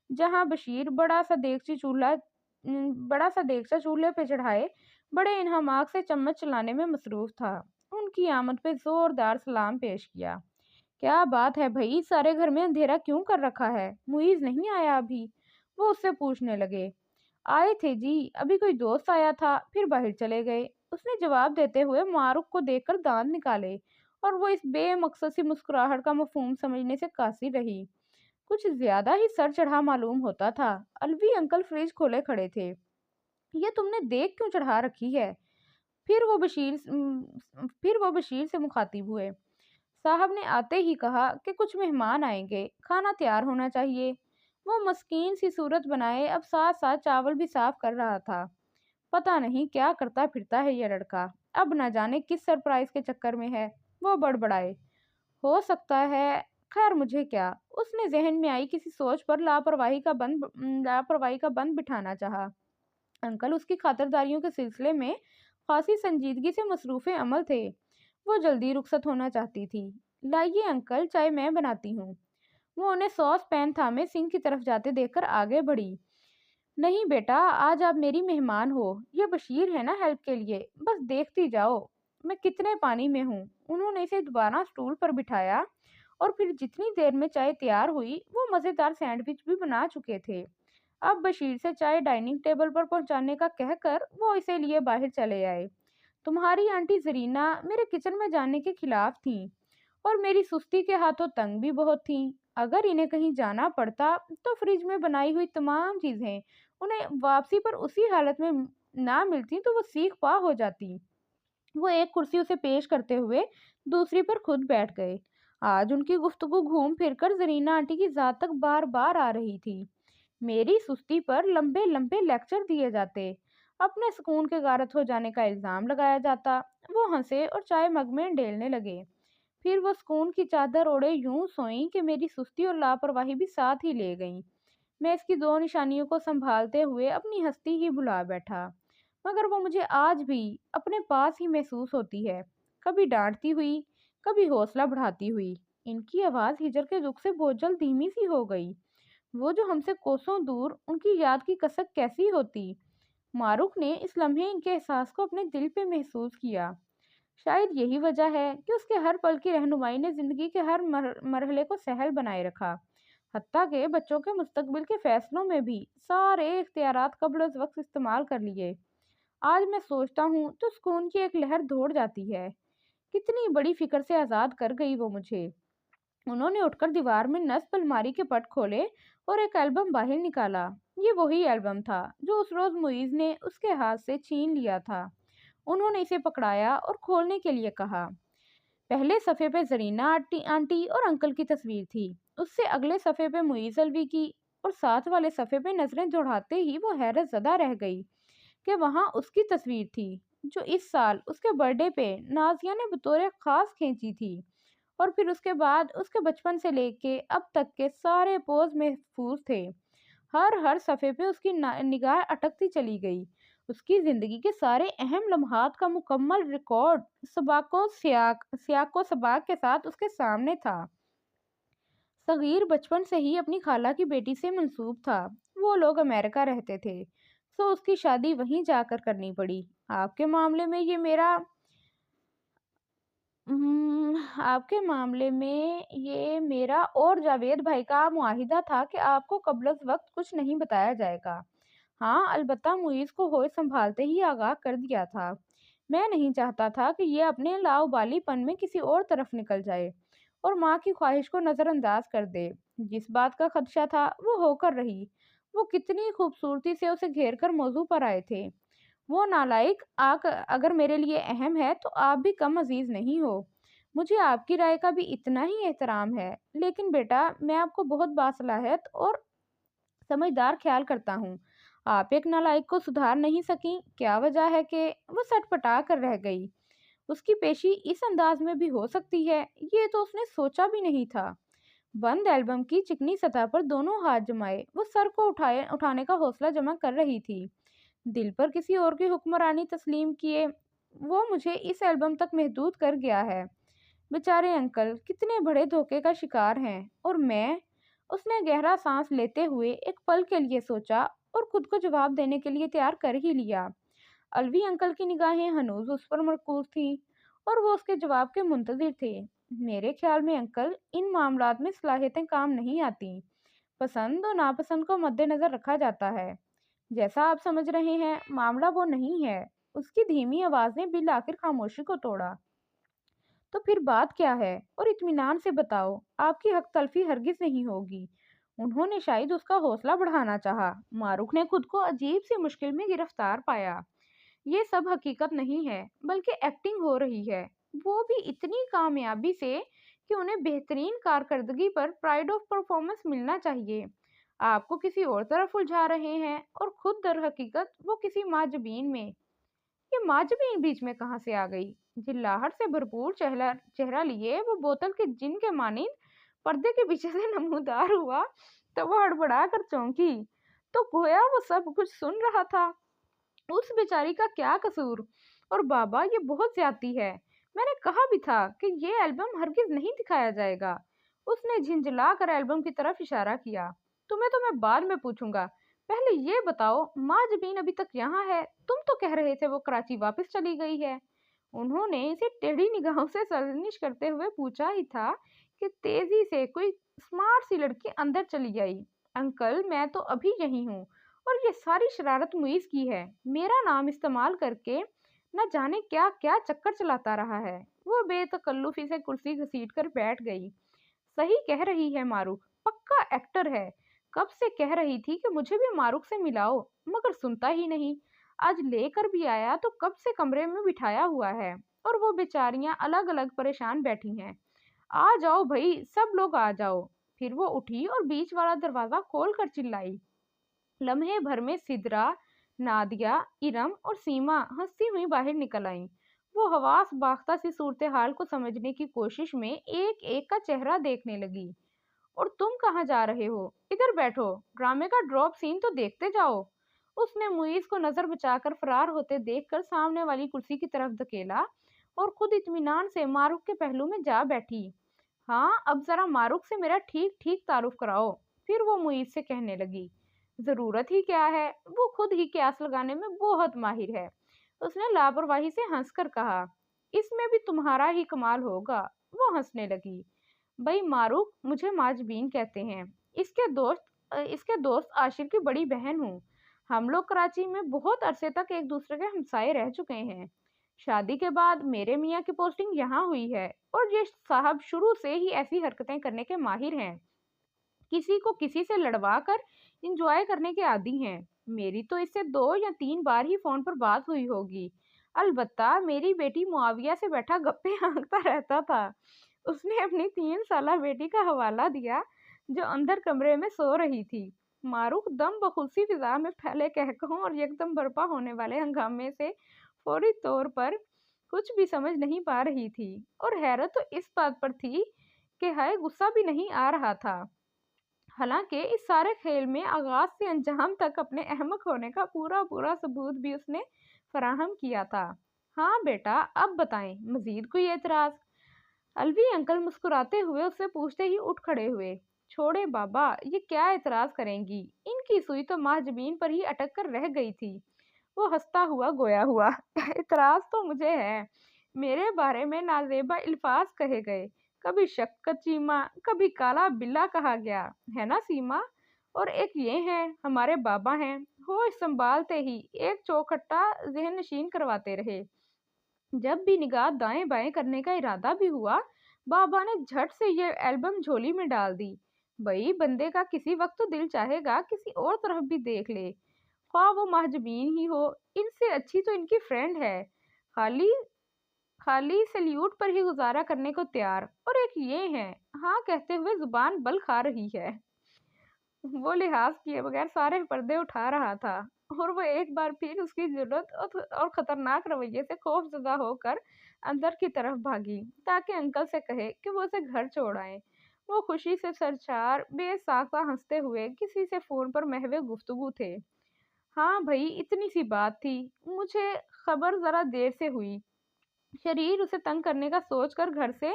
جہاں بشیر بڑا سا دیگچہ چولہے پہ چڑھائے بڑے انہماک سے چمچ چلانے میں مصروف تھا۔ ان کی آمد پہ زوردار سلام پیش کیا۔ کیا بات ہے بھائی، سارے گھر میں اندھیرا کیوں کر رکھا ہے؟ معیز نہیں آیا ابھی؟ وہ اس سے پوچھنے لگے۔ آئے تھے جی، ابھی کوئی دوست آیا تھا، پھر باہر چلے گئے، اس نے جواب دیتے ہوئے معروف کو دیکھ کر دانت نکالے، اور وہ اس بے مقصد سی مسکراہٹ کا مفہوم سمجھنے سے قاصر رہی۔ کچھ زیادہ ہی سر چڑھا معلوم ہوتا تھا۔ الوی انکل فریج کھولے کھڑے تھے۔ یہ تم نے دیکھ کیوں چڑھا رکھی ہے؟ پھر وہ بشیر سے مخاطب ہوئے۔ صاحب نے آتے ہی کہا کہ کچھ مہمان آئیں گے، کھانا تیار ہونا چاہیے۔ وہ مسکین سی صورت بنائے اب ساتھ ساتھ چاول بھی صاف کر رہا تھا۔ پتہ نہیں کیا کرتا پھرتا ہے یہ لڑکا، اب نہ جانے کس سرپرائز کے چکر میں ہے۔ وہ بڑبڑائے۔ ہو سکتا ہے، خیر مجھے کیا؟ اس نے ذہن میں آئی کسی سوچ پر لاپرواہی کا بند بٹھانا چاہا۔ انکل اس کی خاطرداریوں کے سلسلے میں خاصی سنجیدگی سے مصروف عمل تھے۔ وہ جلدی رخصت ہونا چاہتی تھی۔ لائیے انکل، چائے میں بناتی ہوں۔ وہ انہیں ساس پین تھامے سنک کی طرف جاتے دیکھ کر آگے بڑھی۔ نہیں بیٹا، آج آپ میری مہمان ہو، یہ بشیر ہے نا ہیلپ کے لیے، بس دیکھتی جاؤ میں کتنے پانی میں ہوں۔ انہوں نے اسے دوبارہ سٹول پر بٹھایا और फिर जितनी देर में चाय तैयार हुई वो मज़ेदार सैंडविच भी बना चुके थे। अब बशीर से चाय डाइनिंग टेबल पर पहुंचाने का कहकर वो इसे लिए बाहर चले आए। तुम्हारी आंटी जरीना मेरे किचन में जाने के खिलाफ थीं और मेरी सुस्ती के हाथों तंग भी बहुत थीं। अगर इन्हें कहीं जाना पड़ता तो फ्रिज में बनाई हुई तमाम चीजें उन्हें वापसी पर उसी हालत में ना मिलती तो वो सीख पा हो जाती। वो एक कुर्सी उसे पेश करते हुए दूसरी पर खुद बैठ गए। आज उनकी गुफ्तगू घूम फिरकर जरीना आंटी की जात तक बार बार आ रही थी। मेरी सुस्ती पर लंबे लंबे लेक्चर दिए जाते, अपने सुकून के गारत हो जाने का इल्जाम लगाया जाता। वो हंसे और चाय मग में ढेलने लगे। फिर वो सुकून की चादर ओढ़े यूं सोई कि मेरी सुस्ती और लापरवाही भी साथ ही ले गईं। मैं इसकी दो निशानियों को संभालते हुए अपनी हस्ती ही भुला बैठा, मगर वो मुझे आज भी अपने पास ही महसूस होती है, कभी डांटती हुई, कभी हौसला बढ़ाती हुई। इनकी आवाज़ हिजर के दुख से बहुत जल्द धीमी सी हो गई। वो जो हमसे कोसों दूर, उनकी याद की कसक कैसी होती। मारूक ने इस लम्हे इनके एहसास को अपने दिल पे महसूस किया। शायद यही वजह है कि उसके हर पल की रहनुमाई ने जिंदगी के हर मरहले को सहल बनाए रखा। हत्ता के बच्चों के मुस्तकबिल के फैसलों में भी सारे इख्तियारात कब्ल अज़ वक्त इस्तेमाल कर लिए। आज मैं सोचता हूँ तो सुकून की एक लहर दौड़ जाती है। कितनी बड़ी फिक्र से आज़ाद कर गई वो मुझे। उन्होंने उठकर दीवार में नस्ब अलमारी के पट खोले और एक एल्बम बाहर निकाला। ये वही एल्बम था जो उस रोज मुईज ने उसके हाथ से छीन लिया था। उन्होंने इसे पकड़ाया और खोलने के लिए कहा। पहले सफ़े पे जरीना आंटी आंटी और अंकल की तस्वीर थी। उससे अगले सफ़े पे मुईज अलवी की, और साथ वाले सफ़े पे नजरें दौड़ाते ही वो हैरत ज़दा रह गई कि वहाँ उसकी तस्वीर थी जो इस साल उसके बर्थडे पे नाजिया ने बतौर खास खींची थी। और फिर उसके बाद उसके बचपन से लेके अब तक के सारे पोज महफूज थे। हर सफ़े पे उसकी निगाह अटकती चली गई। उसकी ज़िंदगी के सारे अहम लम्हात का मुकम्मल रिकॉर्ड सबाको सियाक सियाको सबाक के साथ उसके सामने था। सगीर बचपन से ही अपनी खाला की बेटी से मंसूब था। वो लोग अमेरिका रहते थे, तो उसकी शादी वहीं जाकर करनी पड़ी। आपके मामले में ये मेरा आपके मामले में ये मेरा और जावेद भाई का मुआहिदा था कि आपको कबल वक्त कुछ नहीं बताया जाएगा। हाँ, अलबत्ता मुईज़ को होश संभालते ही आगाह कर दिया था। मैं नहीं चाहता था कि ये अपने लाउबालीपन में किसी और तरफ निकल जाए और माँ की ख्वाहिश को नज़रअंदाज कर दे। जिस बात का खदशा था वो होकर रही। वो कितनी खूबसूरती से उसे घेर कर मौजू पर आए थे। वो नालायक आक अगर मेरे लिए अहम है तो आप भी कम अजीज नहीं हो। मुझे आपकी राय का भी इतना ही एहतराम है, लेकिन बेटा मैं आपको बहुत बासलाहत और समझदार ख्याल करता हूँ। आप एक नालायक को सुधार नहीं सकी, क्या वजह है कि वो सटपटा कर रह गई। उसकी पेशी इस अंदाज में भी हो सकती है, ये तो उसने सोचा भी नहीं था। बंद एल्बम की चिकनी सतह पर दोनों हाथ जमाए वो सर को उठाने का हौसला जमा कर रही थी। दिल पर किसी और की हुक्मरानी तस्लीम किए वो मुझे इस एल्बम तक महदूद कर गया है। बेचारे अंकल कितने बड़े धोखे का शिकार हैं, और मैं। उसने गहरा सांस लेते हुए एक पल के लिए सोचा और खुद को जवाब देने के लिए तैयार कर ही लिया। अलवी अंकल की निगाहें हनूज उस पर मरकूज थीं और वो उसके जवाब के मुंतजिर थे। मेरे ख्याल में अंकल, इन मामलात में सलाहियतें काम नहीं आती। पसंद और नापसंद को मद्देनजर रखा जाता है। जैसा आप समझ रहे हैं मामला वो नहीं है। उसकी धीमी आवाज ने बिल आखिर खामोशी को तोड़ा। तो फिर बात क्या है, और इत्मीनान से बताओ, आपकी हक तलफी हरगिज नहीं होगी। उन्होंने शायद उसका हौसला बढ़ाना चाहा। मारूख ने खुद को अजीब सी मुश्किल में गिरफ्तार पाया। ये सब हकीकत नहीं है, बल्कि एक्टिंग हो रही है, वो भी इतनी कामयाबी से कि उन्हें बेहतरीन कारकर्दगी पर प्राइड ऑफ परफॉर्मेंस मिलना चाहिए। आपको किसी और तरफ उलझा रहे हैं और खुद दर हकीकत वो किसी माजबीन में। ये माजबीन बीच में कहाँ से आ गई। जिल्लाहट से भरपूर चेहरा चेहरा लिए वो बोतल के जिन के मानिंद पर्दे के पीछे से नमूदार हुआ, तो वो हड़बड़ा कर चौंकी। तो गोया वो सब कुछ सुन रहा था। उस बेचारी का क्या कसूर। और बाबा, ये बहुत ज्यादती है। मैंने कहा भी था कि ये एल्बम हरगिज नहीं दिखाया जाएगा। उसने झिंझला कर एल्बम की तरफ इशारा किया। तुम्हें तो मैं बाद में पूछूंगा, पहले ये बताओ माँ जबीन अभी तक यहाँ है? तुम तो कह रहे थे वो कराची वापस चली गई है। उन्होंने इसे टेढ़ी निगाहों से सरजनिश करते हुए पूछा ही था کہ تیزی سے کوئی اسمارٹ سی لڑکی اندر چلی آئی۔ انکل میں تو ابھی یہی ہوں اور یہ ساری شرارت معیز کی ہے، میرا نام استعمال کر کے نہ جانے کیا کیا چکر چلاتا رہا ہے۔ وہ بے تکلفی سے کرسی گھسیٹ کر بیٹھ گئی۔ صحیح کہہ رہی ہے معروف، پکا ایکٹر ہے، کب سے کہہ رہی تھی کہ مجھے بھی معروف سے ملاؤ، مگر سنتا ہی نہیں۔ آج لے کر بھی آیا تو کب سے کمرے میں بٹھایا ہوا ہے اور وہ بیچاریاں الگ الگ پریشان بیٹھی ہیں۔ آ جاؤ بھائی، سب لوگ آ جاؤ۔ پھر وہ اٹھی اور بیچ والا دروازہ کھول کر چلائی۔ لمحے بھر میں سدرا، نادیہ، ارم اور سیما ہنستی ہوئی باہر نکل آئیں۔ وہ حواس باختہ سی صورتحال کو سمجھنے کی کوشش میں ایک ایک کا چہرہ دیکھنے لگی۔ اور تم کہاں جا رہے ہو؟ ادھر بیٹھو، ڈرامے کا ڈراپ سین تو دیکھتے جاؤ۔ اس نے معیز کو نظر بچا کر فرار ہوتے دیکھ کر سامنے والی کرسی کی طرف دھکیلا اور خود اطمینان سے معروف کے پہلو میں جا بیٹھی۔ ہاں اب ذرا معروف سے میرا ٹھیک ٹھیک تعارف کراؤ۔ پھر وہ معیز سے کہنے لگی، ضرورت ہی کیا ہے، وہ خود ہی قیاس لگانے میں بہت ماہر ہے۔ اس نے لاپرواہی سے ہنس کر کہا، اس میں بھی تمہارا ہی کمال ہوگا۔ وہ ہنسنے لگی، بھائی معروف مجھے ماجبین کہتے ہیں، اس کے دوست عاشر کی بڑی بہن ہوں۔ ہم لوگ کراچی میں بہت عرصے تک ایک دوسرے کے ہمسائے رہ چکے ہیں۔ شادی کے بعد میرے میاں کی پوسٹنگ یہاں ہوئی ہے اور یہ صاحب شروع سے ہی ایسی حرکتیں کرنے کے ماہر ہیں، کسی کو کسی سے لڑوا کر انجوائے کرنے کے عادی ہیں۔ میری تو اس سے 2 یا 3 بار ہی فون پر بات ہوئی ہوگی۔ البتہ میری بیٹی معاویہ سے بیٹھا گپے ہانکتا رہتا تھا۔ اس نے اپنی 3 سالہ بیٹی کا حوالہ دیا جو اندر کمرے میں سو رہی تھی۔ معروف دم بخصوصی فضا میں پھیلے قہقہوں اور یکدم برپا ہونے والے ہنگامے سے فوری طور پر کچھ بھی سمجھ نہیں پا رہی تھی، اور حیرت تو اس بات پر تھی کہ ہائے غصہ بھی نہیں آ رہا تھا، حالانکہ اس سارے کھیل میں آغاز سے انجام تک اپنے احمق ہونے کا پورا پورا ثبوت بھی اس نے فراہم کیا تھا۔ ہاں بیٹا اب بتائیں، مزید کوئی اعتراض؟ الوی انکل مسکراتے ہوئے اس سے پوچھتے ہی اٹھ کھڑے ہوئے، چھوڑے بابا، یہ کیا اعتراض کریں گی، ان کی سوئی تو ماجبین پر ہی اٹک کر رہ گئی تھی۔ وہ ہنستا ہوا گویا ہوا، اعتراض تو مجھے ہے، میرے بارے میں نازیبا الفاظ کہے گئے، کبھی شفقت چیمہ، کبھی کالا بلا کہا گیا ہے نا سیما، اور ایک یہ ہیں ہمارے بابا ہیں، ہوش سنبھالتے ہی ایک چوکھٹا ذہن نشین کرواتے رہے۔ جب بھی نگاہ دائیں بائیں کرنے کا ارادہ بھی ہوا، بابا نے جھٹ سے یہ البم جھولی میں ڈال دی، بھئی بندے کا کسی وقت تو دل چاہے گا کسی اور طرف بھی دیکھ لے، خواہ وہ محجبین ہی ہو، ان سے اچھی تو ان کی فرینڈ ہے، خالی خالی سلیوٹ پر ہی گزارا کرنے کو تیار، اور ایک یہ ہیں، ہاں کہتے ہوئے زبان بل کھا رہی ہے۔ وہ لحاظ کیے بغیر سارے پردے اٹھا رہا تھا، اور وہ ایک بار پھر اس کی جرأت اور خطرناک رویے سے خوف زدہ ہو کر اندر کی طرف بھاگی تاکہ انکل سے کہے کہ وہ اسے گھر چھوڑ آئیں۔ وہ خوشی سے سرشار بے ساختہ ہنستے ہوئے کسی سے فون پر محو گفتگو تھے۔ ہاں بھائی اتنی سی بات تھی، مجھے خبر ذرا دیر سے ہوئی، شریر اسے تنگ کرنے کا سوچ کر گھر سے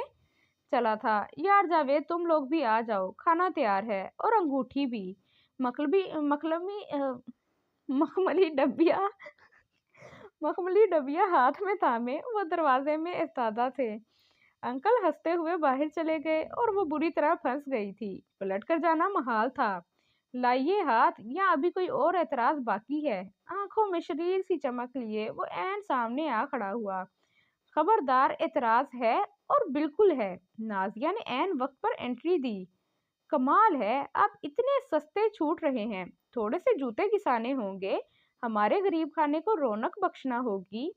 چلا تھا۔ یار جاوید تم لوگ بھی آ جاؤ، کھانا تیار ہے، اور انگوٹھی بھی۔ مخملی ڈبیا مخملی ڈبیا ہاتھ میں تھامے وہ دروازے میں ایستادہ تھے۔ انکل ہنستے ہوئے باہر چلے گئے اور وہ بری طرح پھنس گئی تھی، پلٹ کر جانا محال تھا۔ لائیے ہاتھ، یا ابھی کوئی اور اعتراض باقی ہے؟ آنکھوں میں شریر سی چمک لیے وہ عین سامنے آ کھڑا ہوا، خبردار اعتراض ہے، اور بالکل ہے۔ نازیہ نے عین وقت پر انٹری دی، کمال ہے، آپ اتنے سستے چھوٹ رہے ہیں، تھوڑے سے جوتے گھسانے ہوں گے، ہمارے غریب خانے کو رونق بخشنا ہوگی۔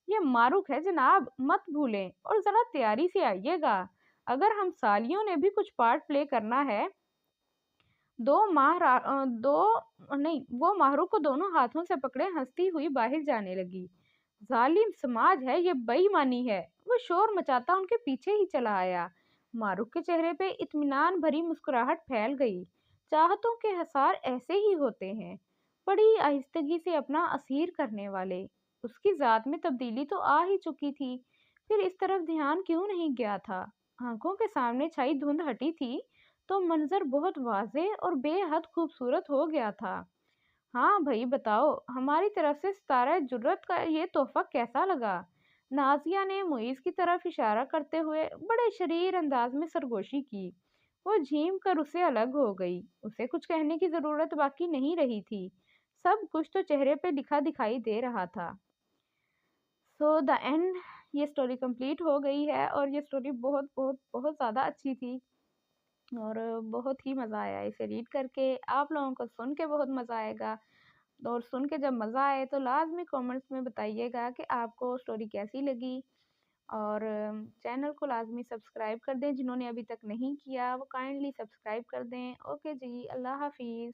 یہ معروف ہے جناب، مت بھولیں، اور ذرا تیاری سے آئیے گا، اگر ہم سالیوں نے بھی کچھ پارٹ پلے کرنا ہے۔ وہ ماہرو کو دونوں ہاتھوں سے پکڑے ہنستی ہوئی باہر جانے لگی۔ ظالم سماج ہے، یہ بے ایمانی ہے۔ وہ شور مچاتا ان کے پیچھے ہی چلا آیا۔ معروف کے چہرے پہ اطمینان بھری مسکراہٹ پھیل گئی۔ چاہتوں کے حصار ایسے ہی ہوتے ہیں، بڑی آہستگی سے اپنا اسیر کرنے والے۔ اس کی ذات میں تبدیلی تو آ ہی چکی تھی، پھر اس طرف دھیان کیوں نہیں گیا تھا؟ آنکھوں کے سامنے چھائی دھند ہٹی تھی تو منظر بہت واضح اور بے حد خوبصورت ہو گیا تھا۔ ہاں بھائی بتاؤ، ہماری طرف سے ستارہ جرت کا یہ تحفہ کیسا لگا؟ नाज़िया ने मुइज़ की तरफ इशारा करते हुए बड़े शरीर अंदाज में सरगोशी की। वो झीम कर उससे अलग हो गई। उसे कुछ कहने की ज़रूरत बाकी नहीं रही थी। सब कुछ तो चेहरे पे लिखा दिखाई दे रहा था। सो द एंड, ये स्टोरी कंप्लीट हो गई है और ये स्टोरी बहुत बहुत बहुत ज़्यादा अच्छी थी और बहुत ही मज़ा आया इसे रीड करके। आप लोगों को सुन के बहुत मज़ा आएगा और सुन के जब मज़ा आए तो लाज़मी कमेंट्स में बताइएगा कि आपको स्टोरी कैसी लगी और चैनल को लाज़मी सब्सक्राइब कर दें। जिन्होंने अभी तक नहीं किया वो काइंडली सब्सक्राइब कर दें। ओके जी, अल्लाह हाफ़िज़।